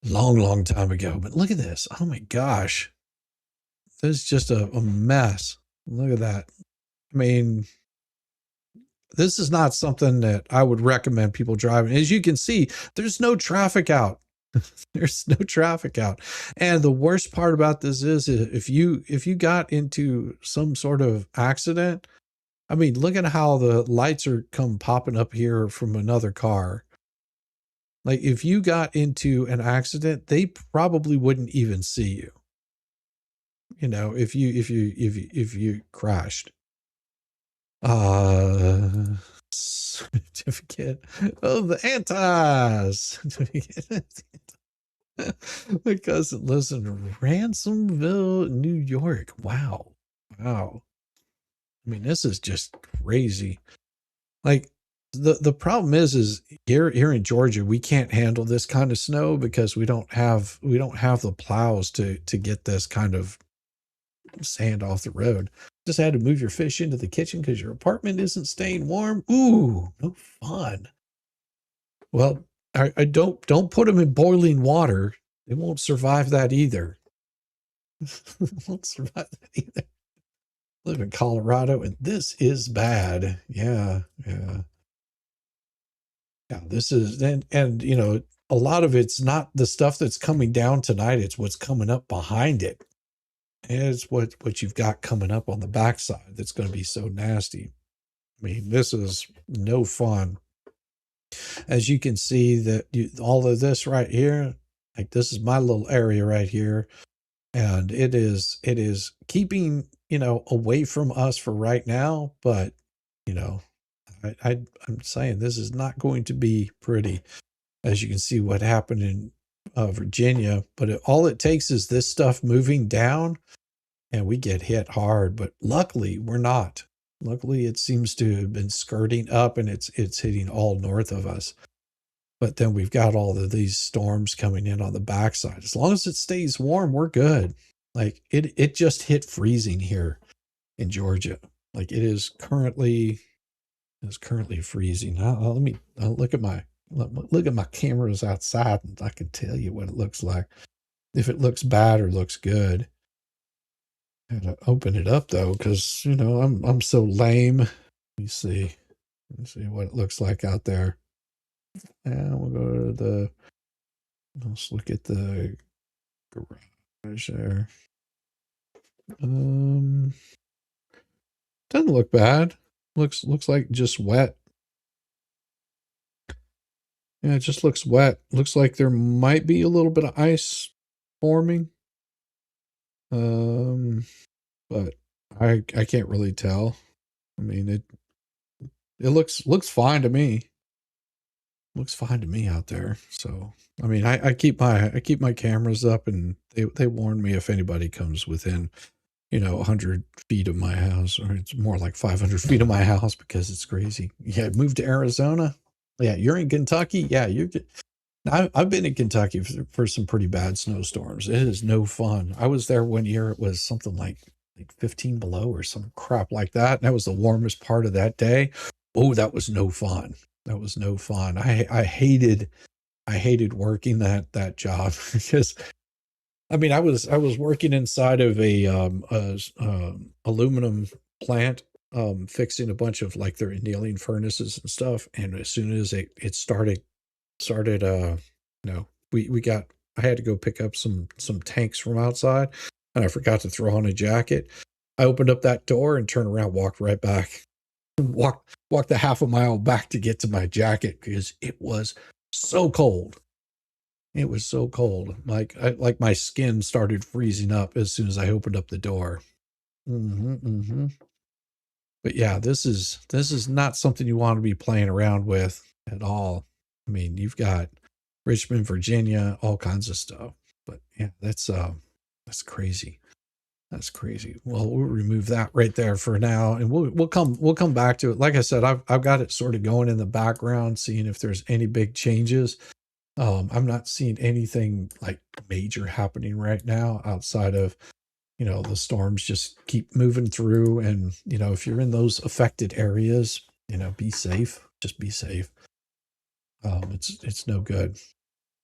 long time ago. But look at this. Oh my gosh, this is just a mess. Look at that. I mean, this is not something that I would recommend people driving. As you can see, there's no traffic out. There's no traffic out. And the worst part about this is if you got into some sort of accident, I mean, look at how the lights are popping up here from another car. Like if you got into an accident, they probably wouldn't even see you. If you crashed. Certificate of the certificate. Because it lives in Ransomville, New York. Wow. I mean, this is just crazy. Like the problem is here in Georgia, we can't handle this kind of snow because we don't have the plows to get this kind of sand off the road. Just had to move your fish into the kitchen because your apartment isn't staying warm. Ooh, no fun. Well, I don't put them in boiling water. They won't survive that either. Won't survive that either. I live in Colorado, and this is bad. Yeah. This is and a lot of it's not the stuff that's coming down tonight. It's what's coming up behind it. It's what you've got coming up on the backside that's going to be so nasty. I mean, this is no fun. As you can see that all of this right here, like this is my little area right here. And it is keeping, away from us for right now. But, I'm saying this is not going to be pretty. As you can see what happened in Virginia. But all it takes is this stuff moving down and we get hit hard. But luckily, we're not. Luckily, it seems to have been skirting up and it's hitting all north of us. But then we've got all of these storms coming in on the backside. As long as it stays warm, we're good. Like it just hit freezing here in Georgia. Like it is currently freezing. Let me look at my cameras outside and I can tell you what it looks like. If it looks bad or looks good. I gotta open it up though, because I'm so lame. Let me see what it looks like out there. And we'll go to let's look at the garage there. Doesn't look bad. Looks like just wet. Yeah, it just looks wet. Looks like there might be a little bit of ice forming. But I can't really tell. I mean, it looks fine to me. Looks fine to me out there. So, I mean, I keep my cameras up and they warn me if anybody comes within, 100 feet of my house, or it's more like 500 feet of my house because it's crazy. Yeah, moved to Arizona. Yeah, you're in Kentucky. Yeah, I've been in Kentucky for some pretty bad snowstorms. It is no fun. I was there one year. It was something like 15 below or some crap like that. And that was the warmest part of that day. Oh, that was no fun. That was no fun. I hated working that job because I mean, I was working inside of a aluminum plant, fixing a bunch of like their annealing furnaces and stuff. And as soon as it started, we got I had to go pick up some tanks from outside, and I forgot to throw on a jacket. I opened up that door and turned around, walked right back, walked the half a mile back to get to my jacket because it was so cold. It was so cold. Like my skin started freezing up as soon as I opened up the door. But yeah, this is not something you want to be playing around with at all. I mean, you've got Richmond, Virginia, all kinds of stuff. But yeah, that's crazy. That's crazy. Well, we'll remove that right there for now, and we'll come back to it. Like I said, I've got it sort of going in the background, seeing if there's any big changes. I'm not seeing anything like major happening right now outside of, the storms just keep moving through, and if you're in those affected areas, be safe. Just be safe. It's no good.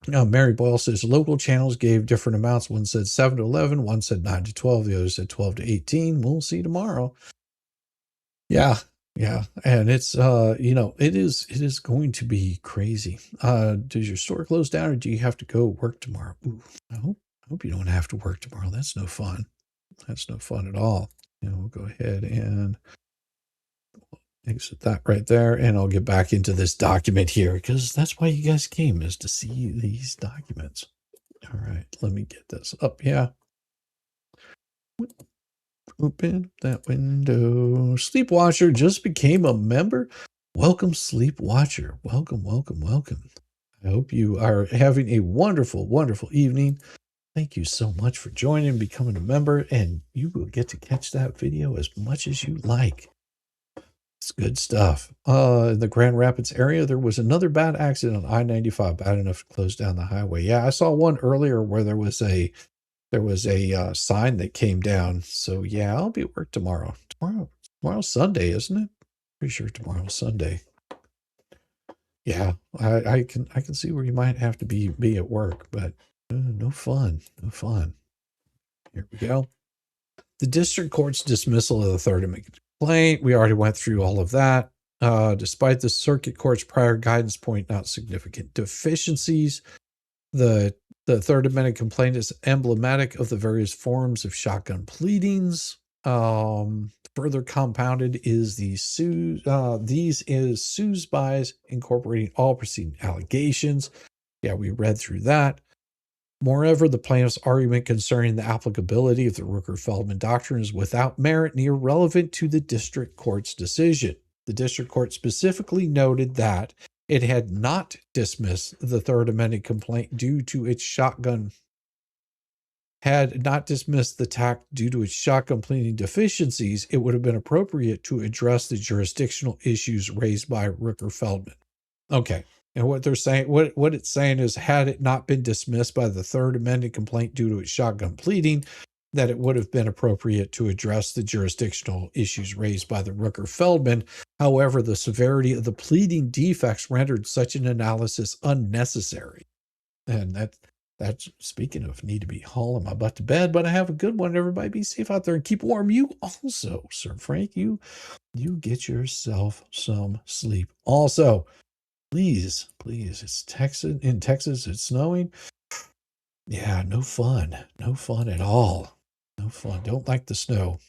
Now, Mary Boyle says local channels gave different amounts. One said 7 to 11, one said 9 to 12, the other said 12 to 18. We'll see tomorrow. Yeah, yeah, and it's it is going to be crazy. Does your store close down, or do you have to go work tomorrow? Ooh, I hope you don't have to work tomorrow. That's no fun. That's no fun at all. We'll go ahead and exit that right there, and I'll get back into this document here because that's why you guys came, is to see these documents. All right, let me get this up. Yeah. Open that window. Sleepwatcher just became a member. Welcome, Sleepwatcher. Welcome, welcome, welcome. I hope you are having a wonderful, wonderful evening. Thank you so much for joining, becoming a member, and you will get to catch that video as much as you like. It's good stuff. In the Grand Rapids area, there was another bad accident on I-95, bad enough to close down the highway. Yeah, I saw one earlier where there was a sign that came down. So yeah, I'll be at work tomorrow. Tomorrow's Sunday, isn't it? Pretty sure tomorrow's Sunday. Yeah, I can see where you might have to be at work, but no fun. Here we go. The district court's dismissal of the third amendment complaint. We already went through all of that. Despite the circuit court's prior guidance pointing out significant deficiencies, the third amendment complaint is emblematic of the various forms of shotgun pleadings. Further compounded is these sues bys incorporating all preceding allegations. Yeah, we read through that. Moreover, the plaintiff's argument concerning the applicability of the Rooker-Feldman doctrine is without merit and irrelevant to the district court's decision. The district court specifically noted that it had not dismissed the third amended complaint due to its shotgun pleading deficiencies. It would have been appropriate to address the jurisdictional issues raised by Rooker-Feldman. Okay. And what they're saying, what it's saying is, had it not been dismissed by the third amended complaint due to its shotgun pleading, that it would have been appropriate to address the jurisdictional issues raised by the Rooker-Feldman. However, the severity of the pleading defects rendered such an analysis unnecessary. And that's speaking of need to be hauling my butt to bed, but I have a good one. Everybody be safe out there and keep warm. You also, Sir Frank, you get yourself some sleep. Also, please, it's Texas. In Texas, it's snowing. Yeah, no fun at all. No fun. Don't like the snow.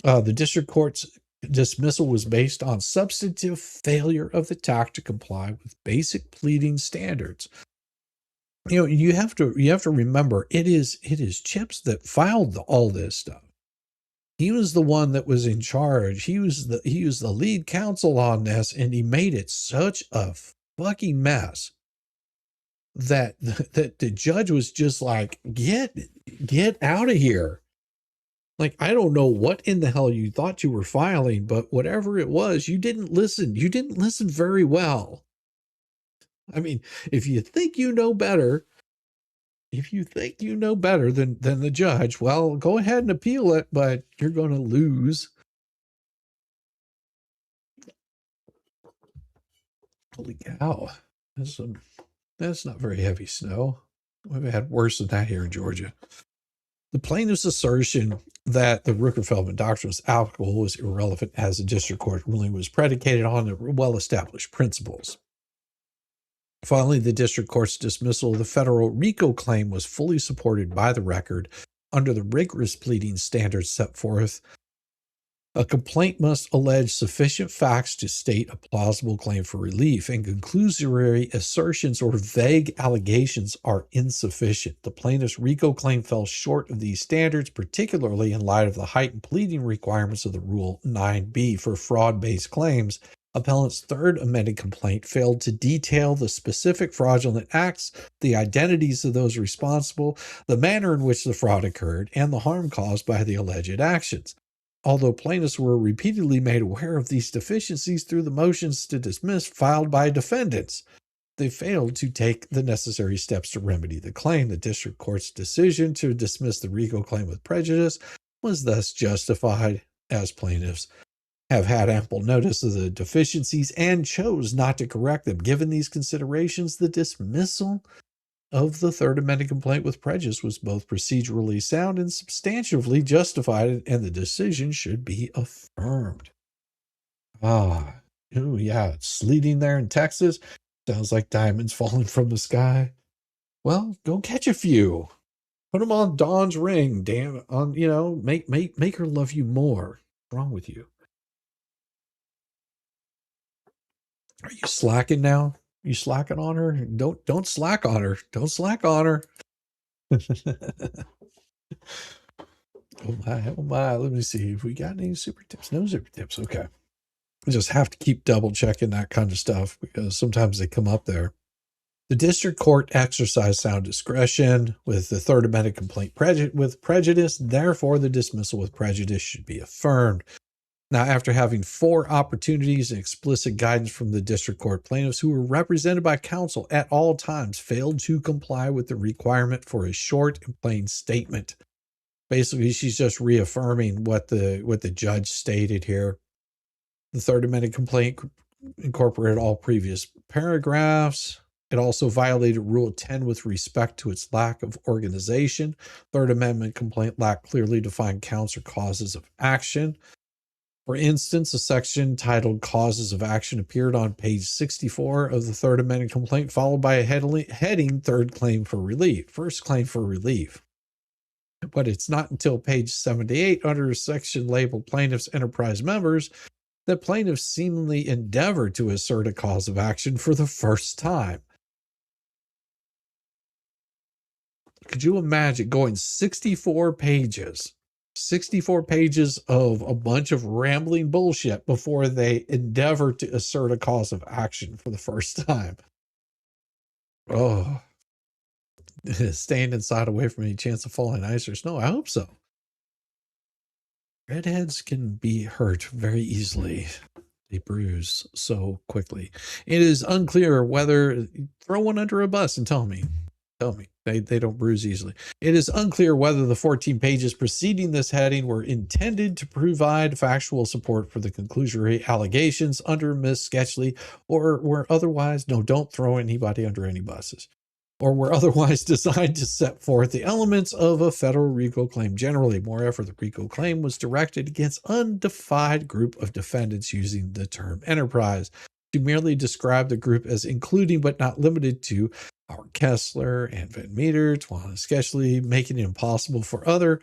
The district court's dismissal was based on substantive failure of the TAC to comply with basic pleading standards. You have to remember, it is Chips that filed all this stuff. He was the one that was in charge. He was the lead counsel on this, and he made it such a fucking mess that the judge was just like, get out of here. Like, I don't know what in the hell you thought you were filing, but whatever it was, you didn't listen. You didn't listen very well. I mean, if you think you know better than the judge, well, go ahead and appeal it, but you're going to lose. Holy cow. That's not very heavy snow. We've had worse than that here in Georgia. The plaintiff's assertion that the Rooker-Feldman doctrine was applicable was irrelevant, as the district court ruling was predicated on the well-established principles. Finally, the district court's dismissal of the federal RICO claim was fully supported by the record under the rigorous pleading standards set forth. A complaint must allege sufficient facts to state a plausible claim for relief, and conclusory assertions or vague allegations are insufficient. The plaintiff's RICO claim fell short of these standards, particularly in light of the heightened pleading requirements of the Rule 9b for fraud-based claims. Appellant's third amended complaint failed to detail the specific fraudulent acts, the identities of those responsible, the manner in which the fraud occurred, and the harm caused by the alleged actions. Although plaintiffs were repeatedly made aware of these deficiencies through the motions to dismiss filed by defendants, they failed to take the necessary steps to remedy the claim. The district court's decision to dismiss the RICO claim with prejudice was thus justified, as plaintiffs have had ample notice of the deficiencies and chose not to correct them. Given these considerations, the dismissal of the third amended complaint with prejudice was both procedurally sound and substantively justified, and the decision should be affirmed. Oh yeah, it's sleeting there in Texas. Sounds like diamonds falling from the sky. Well, go catch a few. Put them on Dawn's ring, damn, on, make her love you more. What's wrong with you? Are you slacking now? You slacking on her? Don't slack on her. Don't slack on her. Oh my. Let me see if we got any super tips. No super tips. Okay. We just have to keep double checking that kind of stuff because sometimes they come up there. The district court exercised sound discretion with the third amended complaint with prejudice. Therefore, the dismissal with prejudice should be affirmed. Now, after having 4 opportunities and explicit guidance from the district court, plaintiffs who were represented by counsel at all times failed to comply with the requirement for a short and plain statement. Basically, she's just reaffirming what the judge stated here. The third amended complaint incorporated all previous paragraphs. It also violated Rule 10 with respect to its lack of organization. Third Amendment complaint lacked clearly defined counts or causes of action. For instance, a section titled Causes of Action appeared on page 64 of the Third Amendment complaint, followed by a heading Third Claim for Relief, First Claim for Relief. But it's not until page 78 under a section labeled Plaintiffs' Enterprise Members that plaintiffs seemingly endeavor to assert a cause of action for the first time. Could you imagine going 64 pages of a bunch of rambling bullshit before they endeavor to assert a cause of action for the first time? Oh, staying inside away from any chance of falling ice or snow. I hope so. Redheads can be hurt very easily. They bruise so quickly. It is unclear whether, throw one under a bus and tell me. They don't bruise easily. It is unclear whether the 14 pages preceding this heading were intended to provide factual support for the conclusory allegations under Ms. Sketchley, or were otherwise, no, don't throw anybody under any buses, or were otherwise designed to set forth the elements of a federal RICO claim generally. Moreover, the RICO claim was directed against undefined group of defendants using the term enterprise to merely describe the group as including but not limited to Howard Kessler and Van Meter, Tawana Sketchley, making it impossible for other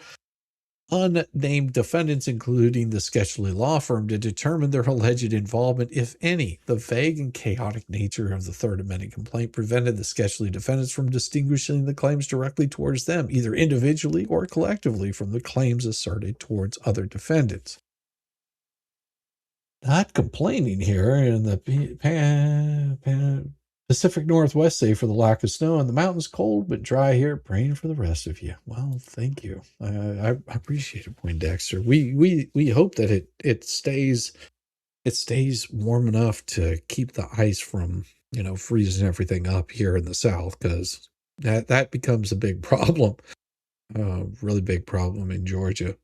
unnamed defendants, including the Sketchley law firm, to determine their alleged involvement, if any. The vague and chaotic nature of the third amended complaint prevented the Sketchley defendants from distinguishing the claims directly towards them, either individually or collectively, from the claims asserted towards other defendants. Not complaining here in the Pacific Northwest, say for the lack of snow, and the mountains cold but dry here, praying for the rest of you. Well, thank you. I appreciate it, Poindexter. We hope that it stays warm enough to keep the ice from, freezing everything up here in the South, because that becomes a big problem, really big problem in Georgia.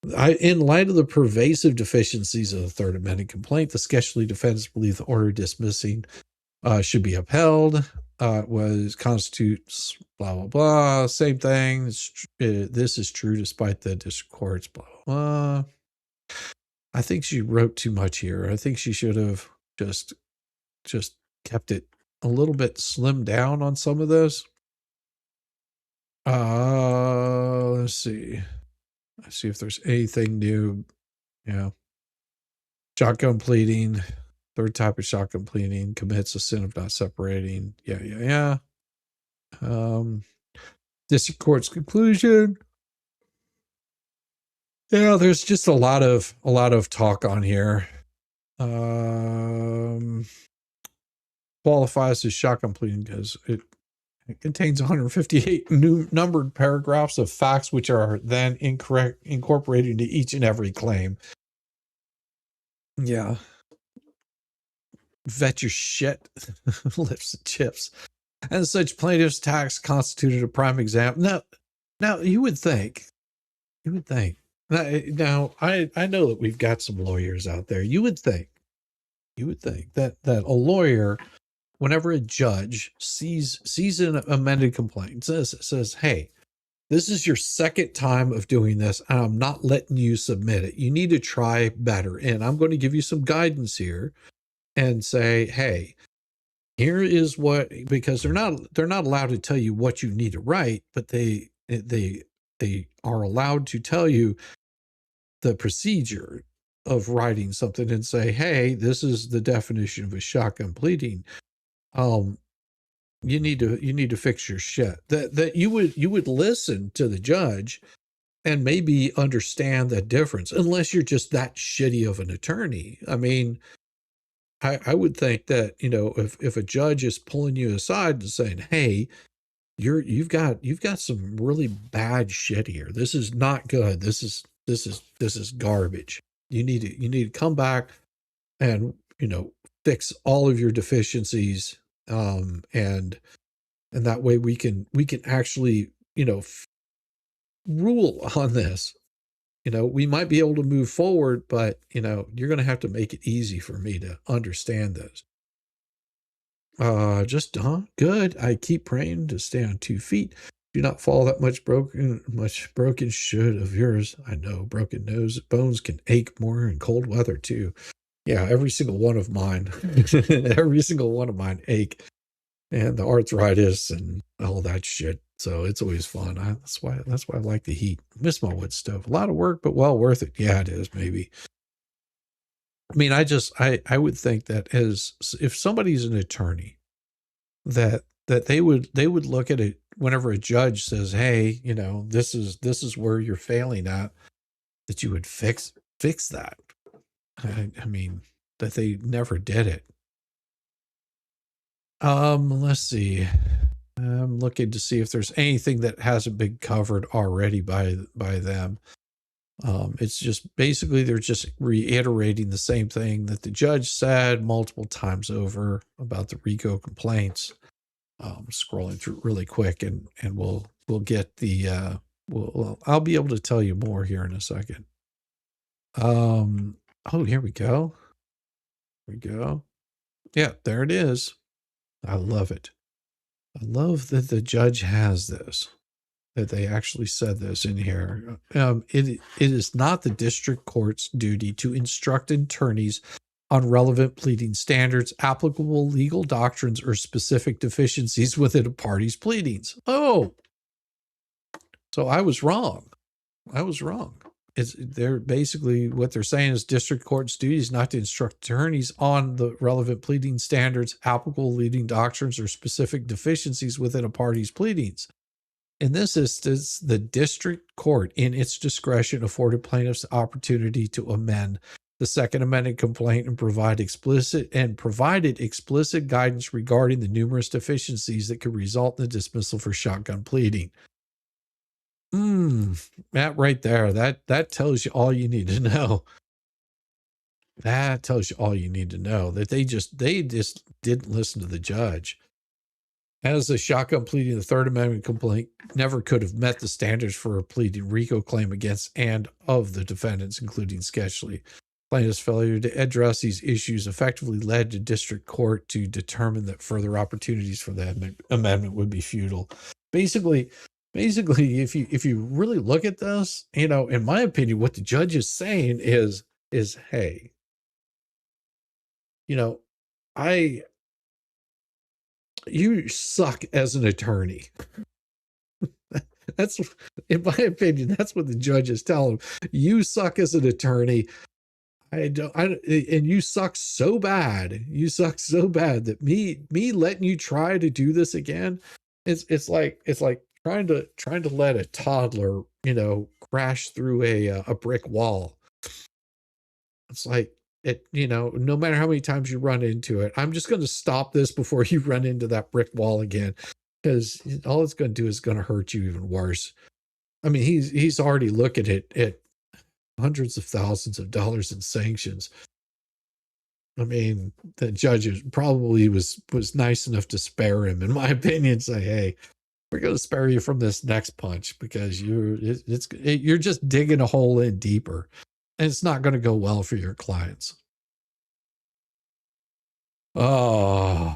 In light of the pervasive deficiencies of the third amended complaint, the Sketchley defendants believe the order dismissing should be upheld. Constitutes blah blah blah. Same thing. This is true despite the district court's blah blah blah. I think she wrote too much here. I think she should have just kept it a little bit slimmed down on some of this. Let's see. Let's see if there's anything new. Yeah. Shotgun pleading. Third type of shotgun pleading commits a sin of not separating. Yeah. District court's conclusion. Yeah, there's just a lot of talk on here. Qualifies as shotgun pleading because it contains 158 new numbered paragraphs of facts which are then incorporated into each and every claim. Yeah. Vet your shit. Lips and chips. And such plaintiff's tax constituted a prime example. Now you would think. Now I know that we've got some lawyers out there. You would think that a lawyer, whenever a judge sees an amended complaint, says, hey, this is your second time of doing this, and I'm not letting you submit it. You need to try better. And I'm going to give you some guidance here and say, hey, here is what, because they're not allowed to tell you what you need to write, but they are allowed to tell you the procedure of writing something and say, hey, this is the definition of a shotgun pleading. You need to fix your shit. That you would listen to the judge and maybe understand that difference, unless you're just that shitty of an attorney. I mean, I would think that, if a judge is pulling you aside and saying, hey, you've got some really bad shit here. This is not good. This is garbage. You need to come back and, fix all of your deficiencies. And that way we can actually, rule on this. We might be able to move forward, but, you're going to have to make it easy for me to understand this. Good. I keep praying to stay on 2 feet. Do not fall that much broken should of yours. I know broken bones can ache more in cold weather too. Yeah, every single one of mine, ache, and the arthritis and all that shit. So it's always fun. That's why I like the heat. Miss my wood stove. A lot of work, but well worth it. Yeah, it is. Maybe. I mean, I would think that if somebody's an attorney, that they would look at it whenever a judge says, hey, this is where you're failing at, that you would fix that. I mean, that they never did it. Let's see. I'm looking to see if there's anything that hasn't been covered already by them. It's just basically they're just reiterating the same thing that the judge said multiple times over about the RICO complaints. Scrolling through really quick, and we'll get the I'll be able to tell you more here in a second. Oh, here we go. Yeah, there it is. I love it. I love that the judge has this, that they actually said this in here. It is not the district court's duty to instruct attorneys on relevant pleading standards, applicable legal doctrines, or specific deficiencies within a party's pleadings. Oh, so I was wrong. They're basically, what they're saying is district court's duty is not to instruct attorneys on the relevant pleading standards, applicable leading doctrines, or specific deficiencies within a party's pleadings. In this instance, the district court, in its discretion, afforded plaintiffs the opportunity to amend the second amended complaint and provided explicit guidance regarding the numerous deficiencies that could result in the dismissal for shotgun pleading. That right there, that tells you all you need to know. That tells you all you need to know, that they just didn't listen to the judge. As a shotgun pleading, the Third Amendment complaint never could have met the standards for a pleading RICO claim against and of the defendants, including Sketchley. Plaintiff's failure to address these issues effectively led to district court to determine that further opportunities for the amendment would be futile. Basically, if you really look at this, in my opinion, what the judge is saying is, hey, you suck as an attorney. That's, in my opinion, that's what the judges tell him. You suck as an attorney. And you suck so bad. You suck so bad that me letting you try to do this again, it's like trying to let a toddler, crash through a brick wall. It's like no matter how many times you run into it, I'm just going to stop this before you run into that brick wall again, because all it's going to do is going to hurt you even worse. I mean, he's already looking at hundreds of thousands of dollars in sanctions. I mean, the judge probably was nice enough to spare him, in my opinion. Say, hey, we're going to spare you from this next punch because you're just digging a hole in deeper, and it's not going to go well for your clients. Oh,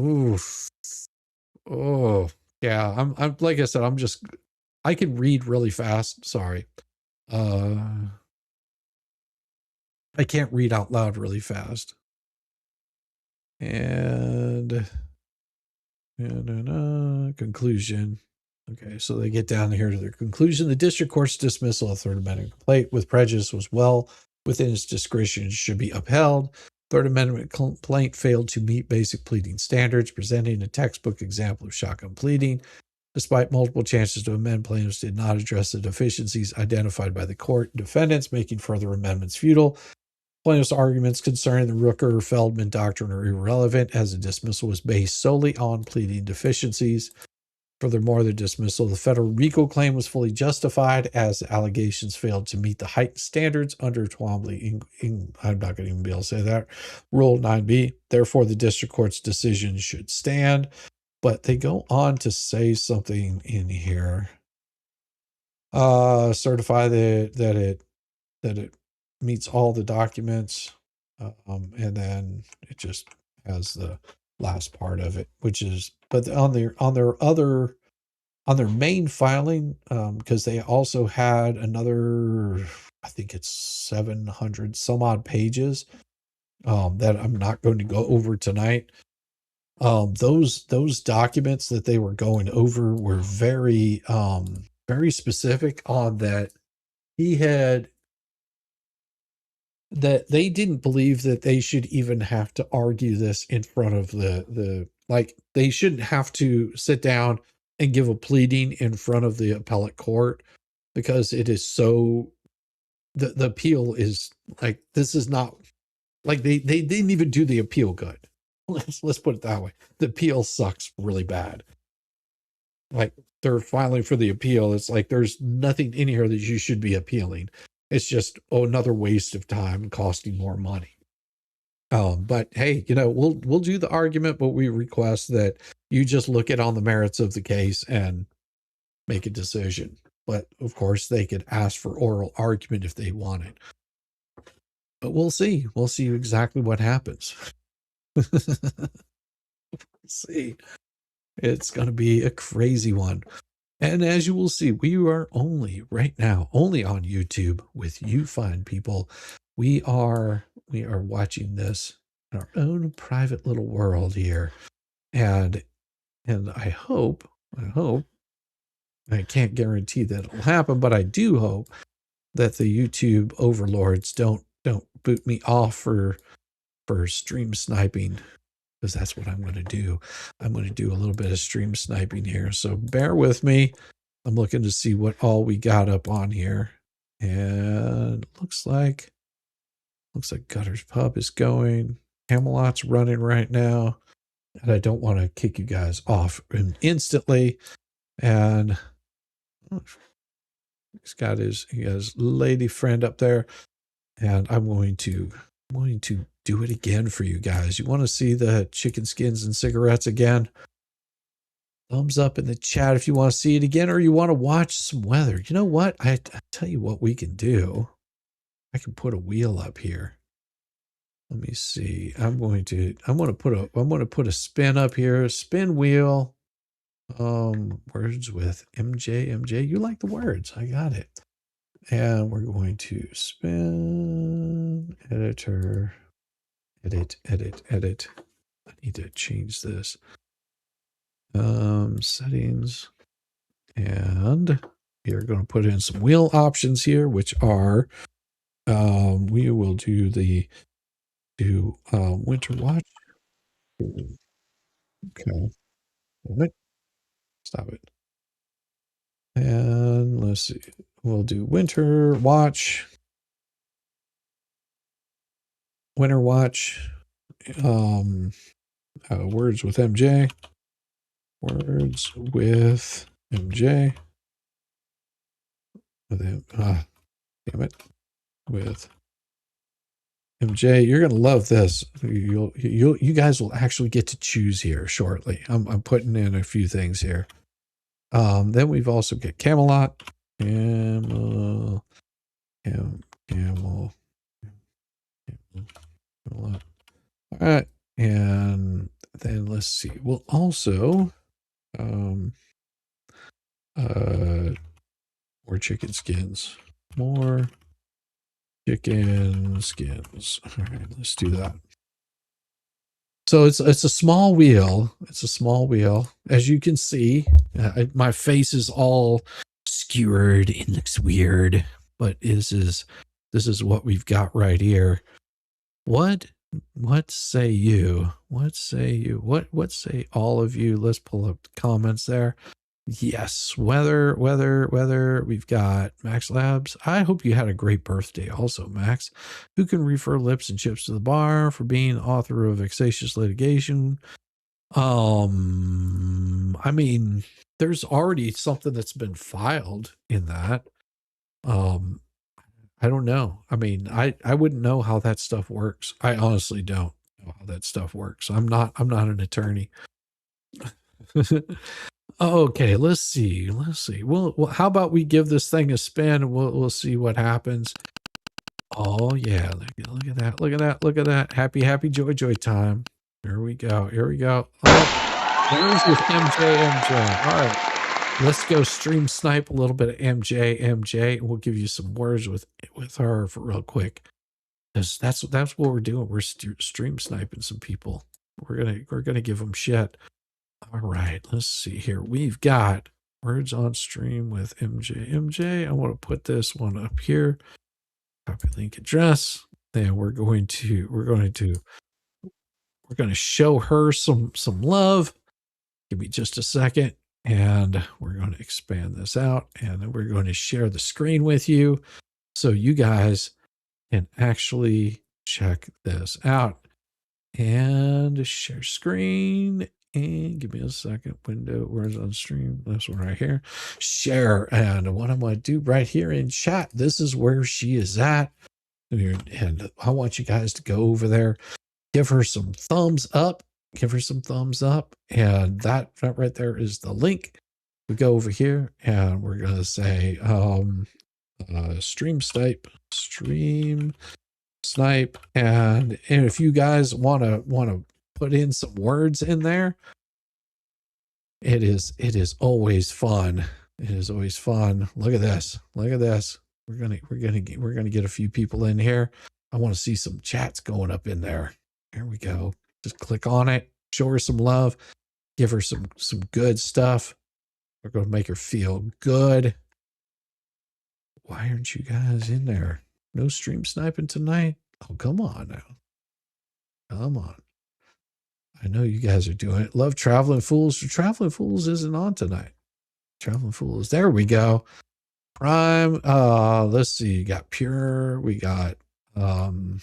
oof. Oh, yeah. I'm like I said, I can read really fast. Sorry. I can't read out loud really fast. And conclusion. Okay, so they get down here to their conclusion. The district court's dismissal of Third Amendment complaint with prejudice was well within its discretion and should be upheld. Third Amendment complaint failed to meet basic pleading standards, presenting a textbook example of shotgun pleading. Despite multiple chances to amend, plaintiffs did not address the deficiencies identified by the court. Defendants, making further amendments futile. Plaintiffs' arguments concerning the Rooker-Feldman doctrine are irrelevant, as the dismissal was based solely on pleading deficiencies. Furthermore, the dismissal of the federal RICO claim was fully justified, as the allegations failed to meet the heightened standards under Twombly. I'm not going to even be able to say that. Rule 9b. Therefore, the district court's decision should stand. But they go on to say something in here. Certify that it meets all the documents, and then it just has the last part of it, which is, but on their main filing, because they also had another, I think it's 700 some odd pages, that I'm not going to go over tonight. Those documents that they were going over were very very specific on that that they didn't believe that they should even have to argue this in front of the like, they shouldn't have to sit down and give a pleading in front of the appellate court, because it is so, the appeal is like, this is not like, they didn't even do the appeal good. Let's put it that way. The appeal sucks really bad. Like, they're filing for the appeal. It's like, there's nothing in here that you should be appealing. It's just another waste of time costing more money. But hey, we'll do the argument, but we request that you just look at on the merits of the case and make a decision. But of course, they could ask for oral argument if they wanted. But we'll see. We'll see exactly what happens. See, it's going to be a crazy one. And as you will see, we are right now only on YouTube with you fine people. We are watching this in our own private little world here. And I hope, I can't guarantee that it'll happen, but I do hope that the YouTube overlords don't boot me off for stream sniping, because that's what I'm going to do. I'm going to do a little bit of stream sniping here. So bear with me. I'm looking to see what all we got up on here. And looks like Gutter's Pub is going. Camelot's running right now. And I don't want to kick you guys off instantly. And he has lady friend up there. And I'm going to do it again for you guys. You want to see the chicken skins and cigarettes again? Thumbs up in the chat if you want to see it again, or you want to watch some weather. You know what? I tell you what we can do. I can put a wheel up here. Let me see. I'm going to put a spin up here. Spin wheel. Words with MJ. You like the words. I got it. And we're going to spin editor. Edit. I need to change this. Settings, and you're going to put in some wheel options here, which are we will do the winter watch. Okay, what? Stop it. And let's see, we'll do winter watch, words with MJ, words with MJ, with him, damn it, with MJ. You're gonna love this. You guys will actually get to choose here shortly. I'm putting in a few things here. Then we've also got Camelot, Camelot. All right, and then let's see. We'll also more chicken skins. More chicken skins. All right, let's do that. So it's a small wheel. It's a small wheel. As you can see, my face is all skewered. It looks weird, but this is what we've got right here. What say you? What say you? What say all of you? Let's pull up the comments there. Yes, weather. We've got Max Labs. I hope you had a great birthday also, Max. Who can refer lips and chips to the bar for being author of vexatious litigation? I mean, there's already something that's been filed in that. I don't know. I mean, I wouldn't know how that stuff works. I honestly don't know how that stuff works. I'm not an attorney. Okay, let's see. Well, how about we give this thing a spin and we'll see what happens. Oh yeah, look at that. Happy joy time. Here we go. Oh, there's with MJ. All right. Let's go stream snipe a little bit of MJ. We'll give you some words with her for real quick. That's what we're doing. We're stream sniping some people. We're gonna give them shit. All right, let's see here. We've got words on stream with MJ. I want to put this one up here. Copy link address. Then we're going to show her some love. Give me just a second, and we're going to expand this out, and then we're going to share the screen with you so you guys can actually check this out. And share screen. And give me a second. Window, where's on stream? This one right here. Share. And what I'm going to do right here in chat, this is where she is at. And I want you guys to go over there, give her some thumbs up. And that right there is the link. We go over here and we're going to say stream snipe. And if you guys want to put in some words in there, it is always fun. It is always fun. Look at this. We're gonna get a few people in here. I want to see some chats going up in there. Here we go. Just click on it. Show her some love. Give her some good stuff. We're gonna make her feel good. Why aren't you guys in there? No stream sniping tonight? Oh, come on now. Come on. I know you guys are doing it. Love Traveling Fools. Traveling Fools isn't on tonight. Traveling Fools. There we go. Prime. Let's see. You got Pure. We got upper.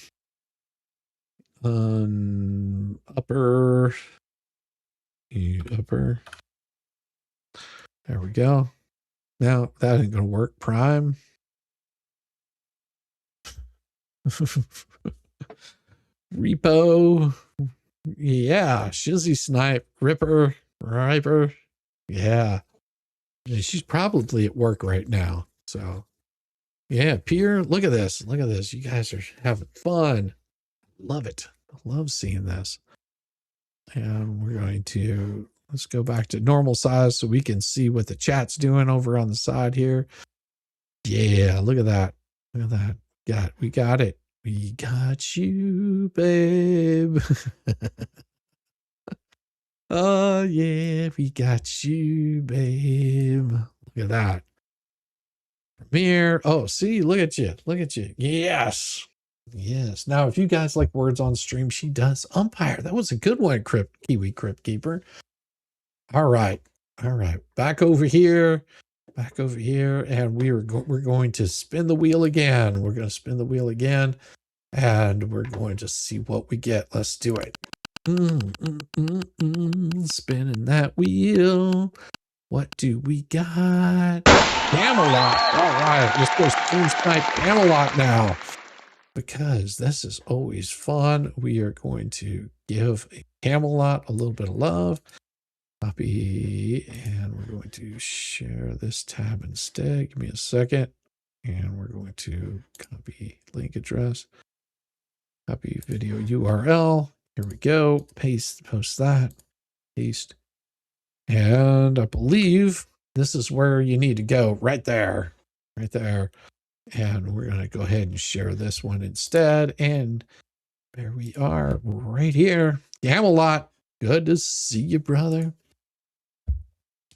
There we go. Now that ain't gonna work. Prime. Repo. Yeah, Shizzy Snipe, Ripper. Yeah. She's probably at work right now. So yeah, Pierre, look at this. You guys are having fun. Love it. I love seeing this. And we're going to, let's go back to normal size so we can see what the chat's doing over on the side here. Yeah, look at that. We got it. We got you, babe. Oh, yeah, we got you, babe. Look at that. Premiere. Oh, see, look at you. Look at you. Yes. Yes. Now, if you guys like words on stream, she does umpire. That was a good one, Kiwi Crypt Keeper. All right. All right. Back over here. Back over here. And we're going to spin the wheel again. We're going to spin the wheel again. And we're going to see what we get. Let's do it. Spinning that wheel. What do we got? Camelot. All right. Let's go stream snipe Camelot now. Because this is always fun. We are going to give Camelot a little bit of love. Copy. And we're going to share this tab instead. Give me a second. And we're going to copy link address. Copy video URL. Here we go. Paste, post that. Paste. And I believe this is where you need to go. Right there. Right there. And we're going to go ahead and share this one instead. And there we are right here. Camelot. Good to see you, brother.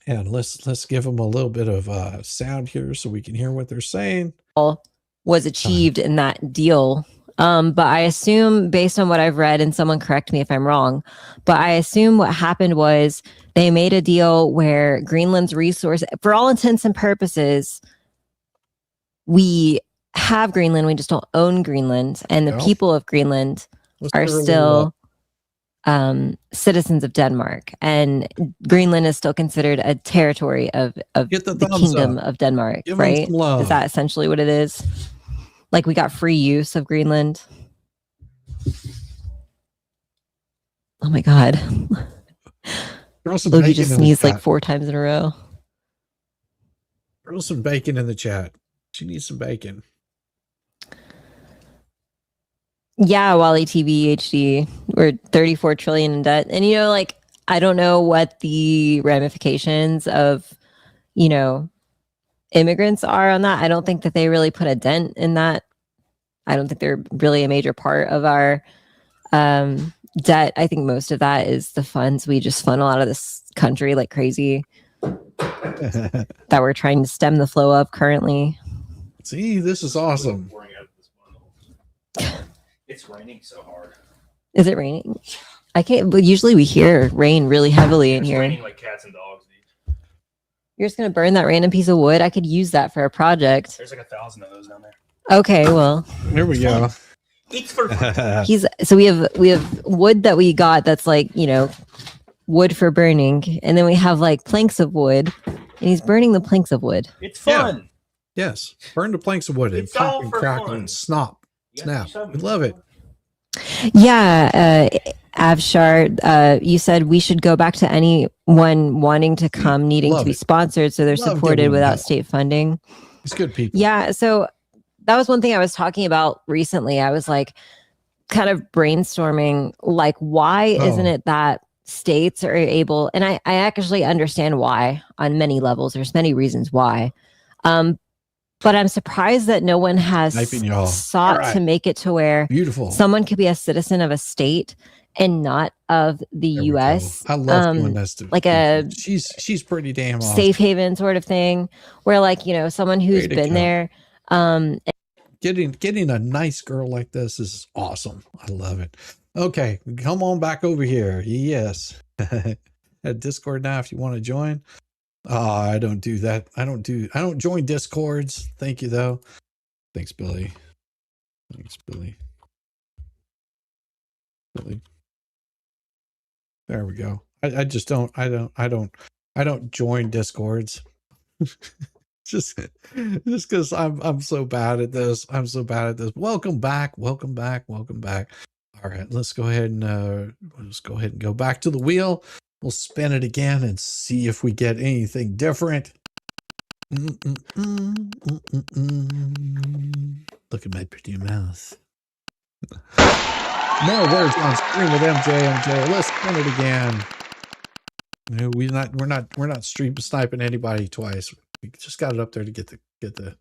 And let's give them a little bit of sound here so we can hear what they're saying. Was achieved in that deal. But I assume, based on what I've read, and someone correct me if I'm wrong, but I assume what happened was they made a deal where Greenland's resource, for all intents and purposes, we have Greenland, we just don't own Greenland, and the people of Greenland are still citizens of Denmark, and Greenland is still considered a territory of the Kingdom of Denmark, right? Is that essentially what it is? Like we got free use of Greenland. Oh my God. Logie just sneezed like 4 times in a row. Throw some bacon in the chat. She needs some bacon. Yeah, Wally TV HD. We're 34 trillion in debt. And, you know, like, I don't know what the ramifications of, you know, immigrants are on that. I don't think that they really put a dent in that. I don't think they're really a major part of our debt. I think most of that is the funds we just funnel out of this country like crazy that we're trying to stem the flow of currently. See, this is awesome. It's raining so hard. Is it raining? I can't, but usually we hear rain really heavily in here. It's raining like cats and dogs, dude. You're just going to burn that random piece of wood? I could use that for a project. There's like 1,000 of those down there. Okay, well. Here we go. It's for so we have wood that we got that's like, you know, wood for burning, and then we have like planks of wood, and he's burning the planks of wood. It's fun. Yeah. Yes. Burn the planks of wood and pop and crackle and snap. Snap. We love it. Yeah, Avshar, you said we should go back to anyone wanting to come needing to be sponsored so they're supported without state funding. It's good people. Yeah, so that was one thing I was talking about recently. I was like kind of brainstorming, like, why isn't it that states are able, and I actually understand why on many levels. There's many reasons why. But I'm surprised that no one has sought to make it to where someone could be a citizen of a state and not of the U.S. I love doing this. Like a she's pretty damn awesome. Safe haven sort of thing, where like, you know, someone who's been there. Getting a nice girl like this is awesome. I love it. Okay, come on back over here. Yes, at Discord now if you want to join. I don't do that. I don't join Discords. Thank you though. Thanks, Billy. Thanks, Billy. There we go. I just don't. I don't join Discords. just because I'm so bad at this. I'm so bad at this. Welcome back. Welcome back. Welcome back. All right, let's go ahead and go back to the wheel. We'll spin it again and see if we get anything different. Look at my pretty mouth. More words on screen with MJ. Let's spin it again. No, we're not stream sniping anybody twice. We just got it up there to get the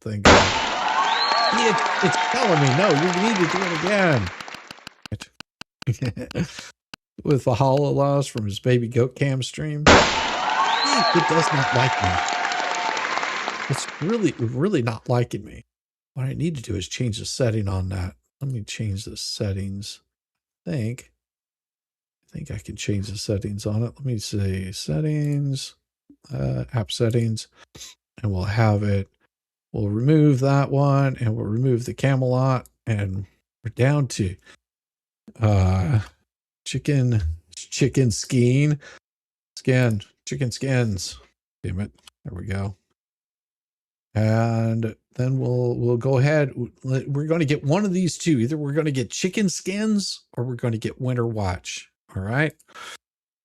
thing going. It's telling me no. You need to do it again. with the loss from his baby goat cam stream. It does not like me. It's really not liking me. What I need to do is change the setting on that. Let me change the settings. I think I can change the settings on it. Let me say settings, app settings, and we'll have it. We'll remove that one and we'll remove the Camelot, and we're down to chicken chicken skins. Damn it. There we go. And then we'll go ahead. We're going to get one of these two. Either we're going to get chicken skins or we're going to get Winter Watch. All right.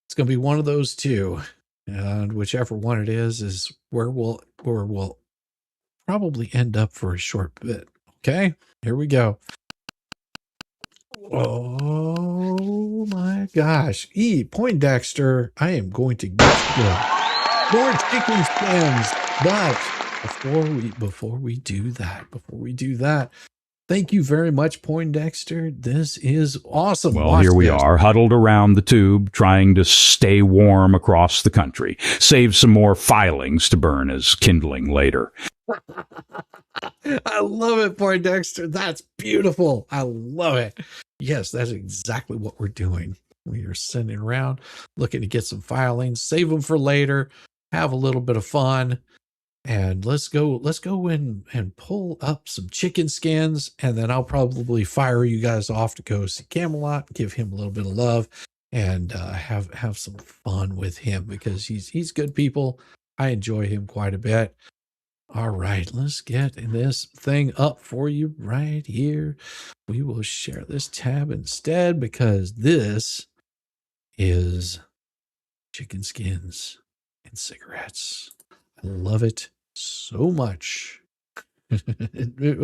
It's going to be one of those two. And whichever one it is where we'll probably end up for a short bit. Okay. Here we go. Oh my gosh. Poindexter, I am going to get you more chicken skins. But before we do that, thank you very much, Poindexter. This is awesome. Well, here we are, huddled around the tube, trying to stay warm across the country. Save some more filings to burn as kindling later. I love it, Poindexter. That's beautiful. I love it. Yes, that's exactly what we're doing. We are sitting around looking to get some filings, save them for later, have a little bit of fun. And let's go in and pull up some chicken skins, and then I'll probably fire you guys off to go see Camelot, give him a little bit of love, and have some fun with him, because he's good people. I enjoy him quite a bit. All right, let's get this thing up for you right here. We will share this tab instead, because this is chicken skins and cigarettes. I love it so much. it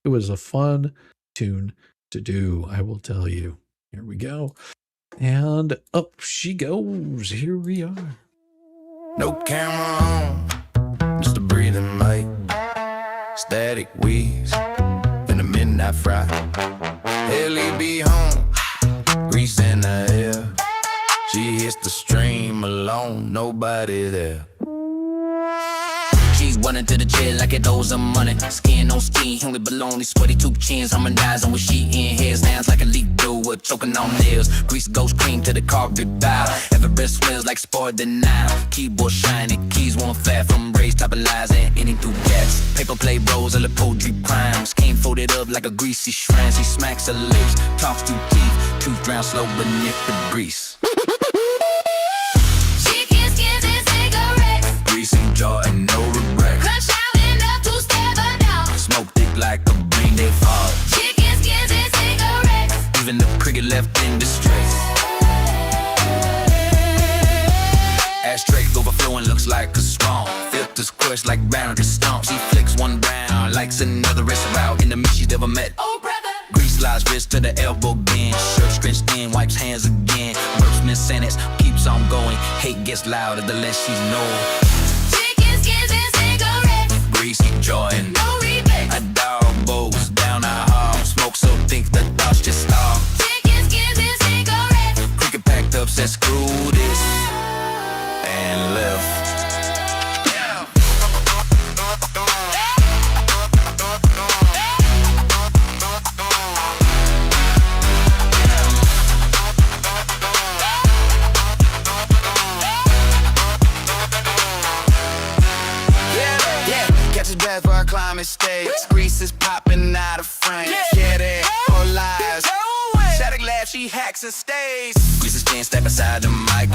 was a fun tune to do, I will tell you. Here we go. And up she goes. Here we are. No camera on, just a breathing mic. Static wheeze in the midnight fry. Ellie be home, grease in the air. She hits the stream alone, nobody there. She's running to the chair like it owes her money. Skin on skin, only baloney, sweaty two chins, harmonizing with she in hair. Stands like a leak doer, choking on nails. Grease ghost cream to the carpet bow. Every breath smells like spoiled denial. Keyboard shining, keys won't flat from raised top of lies and any through cats. Paper play bros, all the poetry crimes. Came folded up like a greasy shrine. She smacks her lips, talks through teeth. Tooth drown slow beneath the grease. Chicken skins and cigarettes. Greasy jaw and no regret. Crunch out enough to stab her down. Smoke thick like a brain they fall. Chicken skins and cigarettes. Even the cricket left in distress. Ashtray overflowing looks like a swamp. Filters crushed like brown to stomp. She flicks one brown, likes another rest out in the mist she's never met. Oh brother. Grease slides wrist to the elbow bend. Shirt stretched in, wipes hands again. Burps miss sentence, keeps on going. Hate gets louder the less she's known. Chicken skins and cigarettes. Greasy joy and No rebate. a dog bows down a hall. Smoke so thick the thoughts just stall. Chicken skins and cigarettes. Cricket packed up, said screw this, and left. Catch his breath while climbing stage. Grease is popping out of frame. Yeah, they all lies. Static laugh, she hacks and stays. Grease is stand step beside the mic.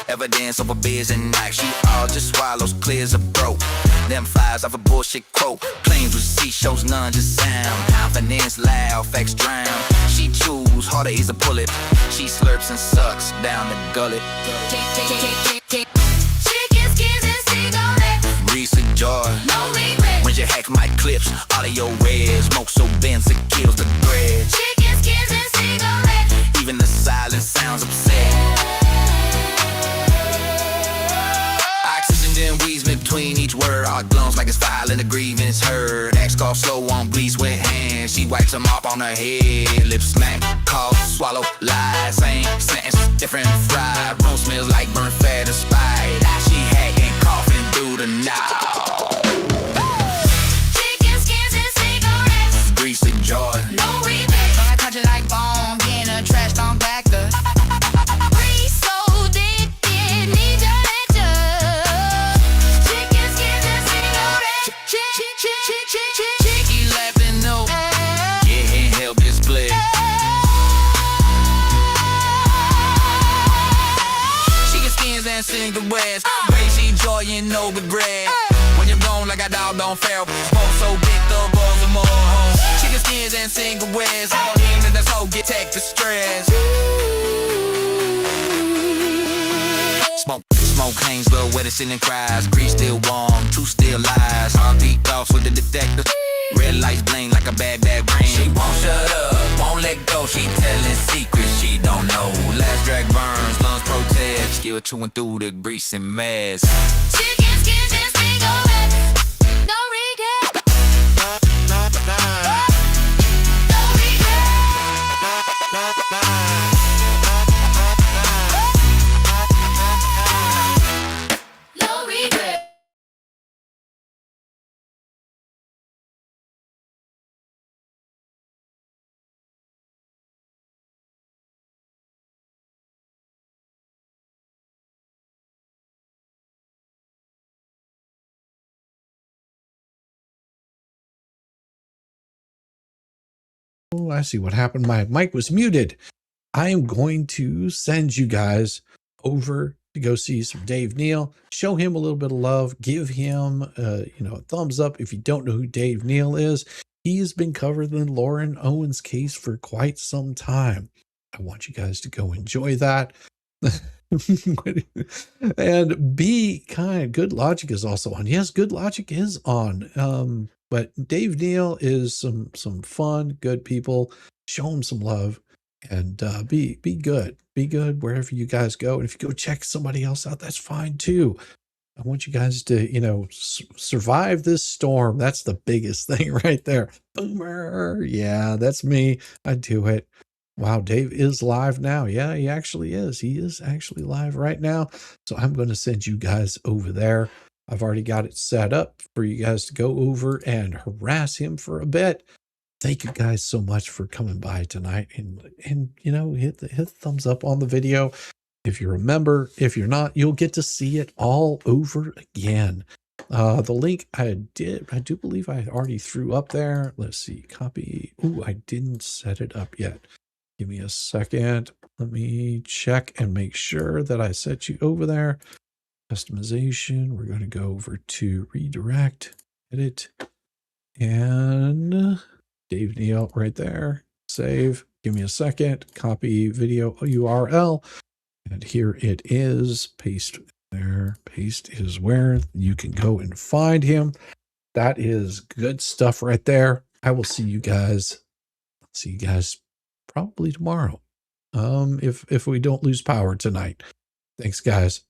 Evidence over beers and knives. She all just swallows, clears a throat. Them flies off a bullshit quote. Planes with C shows none just sound. Confidence loud, facts drown. She chews, harder is a bullet. She slurps and sucks down the gullet. Chicken skins and cigarettes. Grease and joy. No regret. When you hack my clips, audio red. Smoke so dense it kills the thread. Chicken skins and cigarettes. Even the silence sounds upset. Oxygen then weaves between each word. Hard glums like it's filing a grievance heard. Axe cough slow on bleeds with hands. She wipes them off on her head. Lips smack, cough, swallow, lies. Same sentence, different fried. Room smells like burnt fat and spite. She hacking, coughing through the night. Chicken skins and cigarettes. Greasy joy. No regrets. So I touch it like bone, getting a trash on back the. Breeze so addicted, need your lecture. Chicken skins and cigarettes. Chicky laughing, no. Can't help it split. Chicken skins and cigarettes. Crazy joy and no regret. When you're gone like a dog don't fail. Both so big, the balls are more. Chicken skins and cigarettes. All in the soul, get tech the stress. Smoke hangs low where the ceiling cries. Grease still warm, two still lies. Heartbeat off with the detector. Red lights bling like a bad brain. She won't shut up, won't let go. She telling secrets she don't know. Last drag burns, lungs protest. Skill chewing through the grease and mess. Chicken skins and cigarettes. No regret. No regret. No regret. Oh, I see what happened. My mic was muted. I am going to send you guys over to go see some Dave Neal, show him a little bit of love, give him a thumbs up. If you don't know who Dave Neal is, he has been covering the Lauren Owens case for quite some time. I want you guys to go enjoy that. And be kind. Good Logic is also on. Yes, Good Logic is on. But Dave Neal is some fun, good people. Show him some love. And be good. Be good wherever you guys go. And if you go check somebody else out, that's fine too. I want you guys to, survive this storm. That's the biggest thing right there. Boomer. Yeah, that's me. I do it. Wow, Dave is live now. Yeah, he actually is. He is actually live right now. So I'm going to send you guys over there. I've already got it set up for you guys to go over and harass him for a bit. Thank you guys so much for coming by tonight, and hit the thumbs up on the video. If you're a member, if you're not, you'll get to see it all over again. The link I do believe I already threw up there. Let's see, copy. Ooh, I didn't set it up yet. Give me a second. Let me check and make sure that I set you over there. Customization. We're going to go over to redirect, edit, and Dave Neal right there. Save. Give me a second. Copy video URL. And here it is. Paste there. Paste is where you can go and find him. That is good stuff right there. I will see you guys. Probably tomorrow. If we don't lose power tonight. Thanks, guys.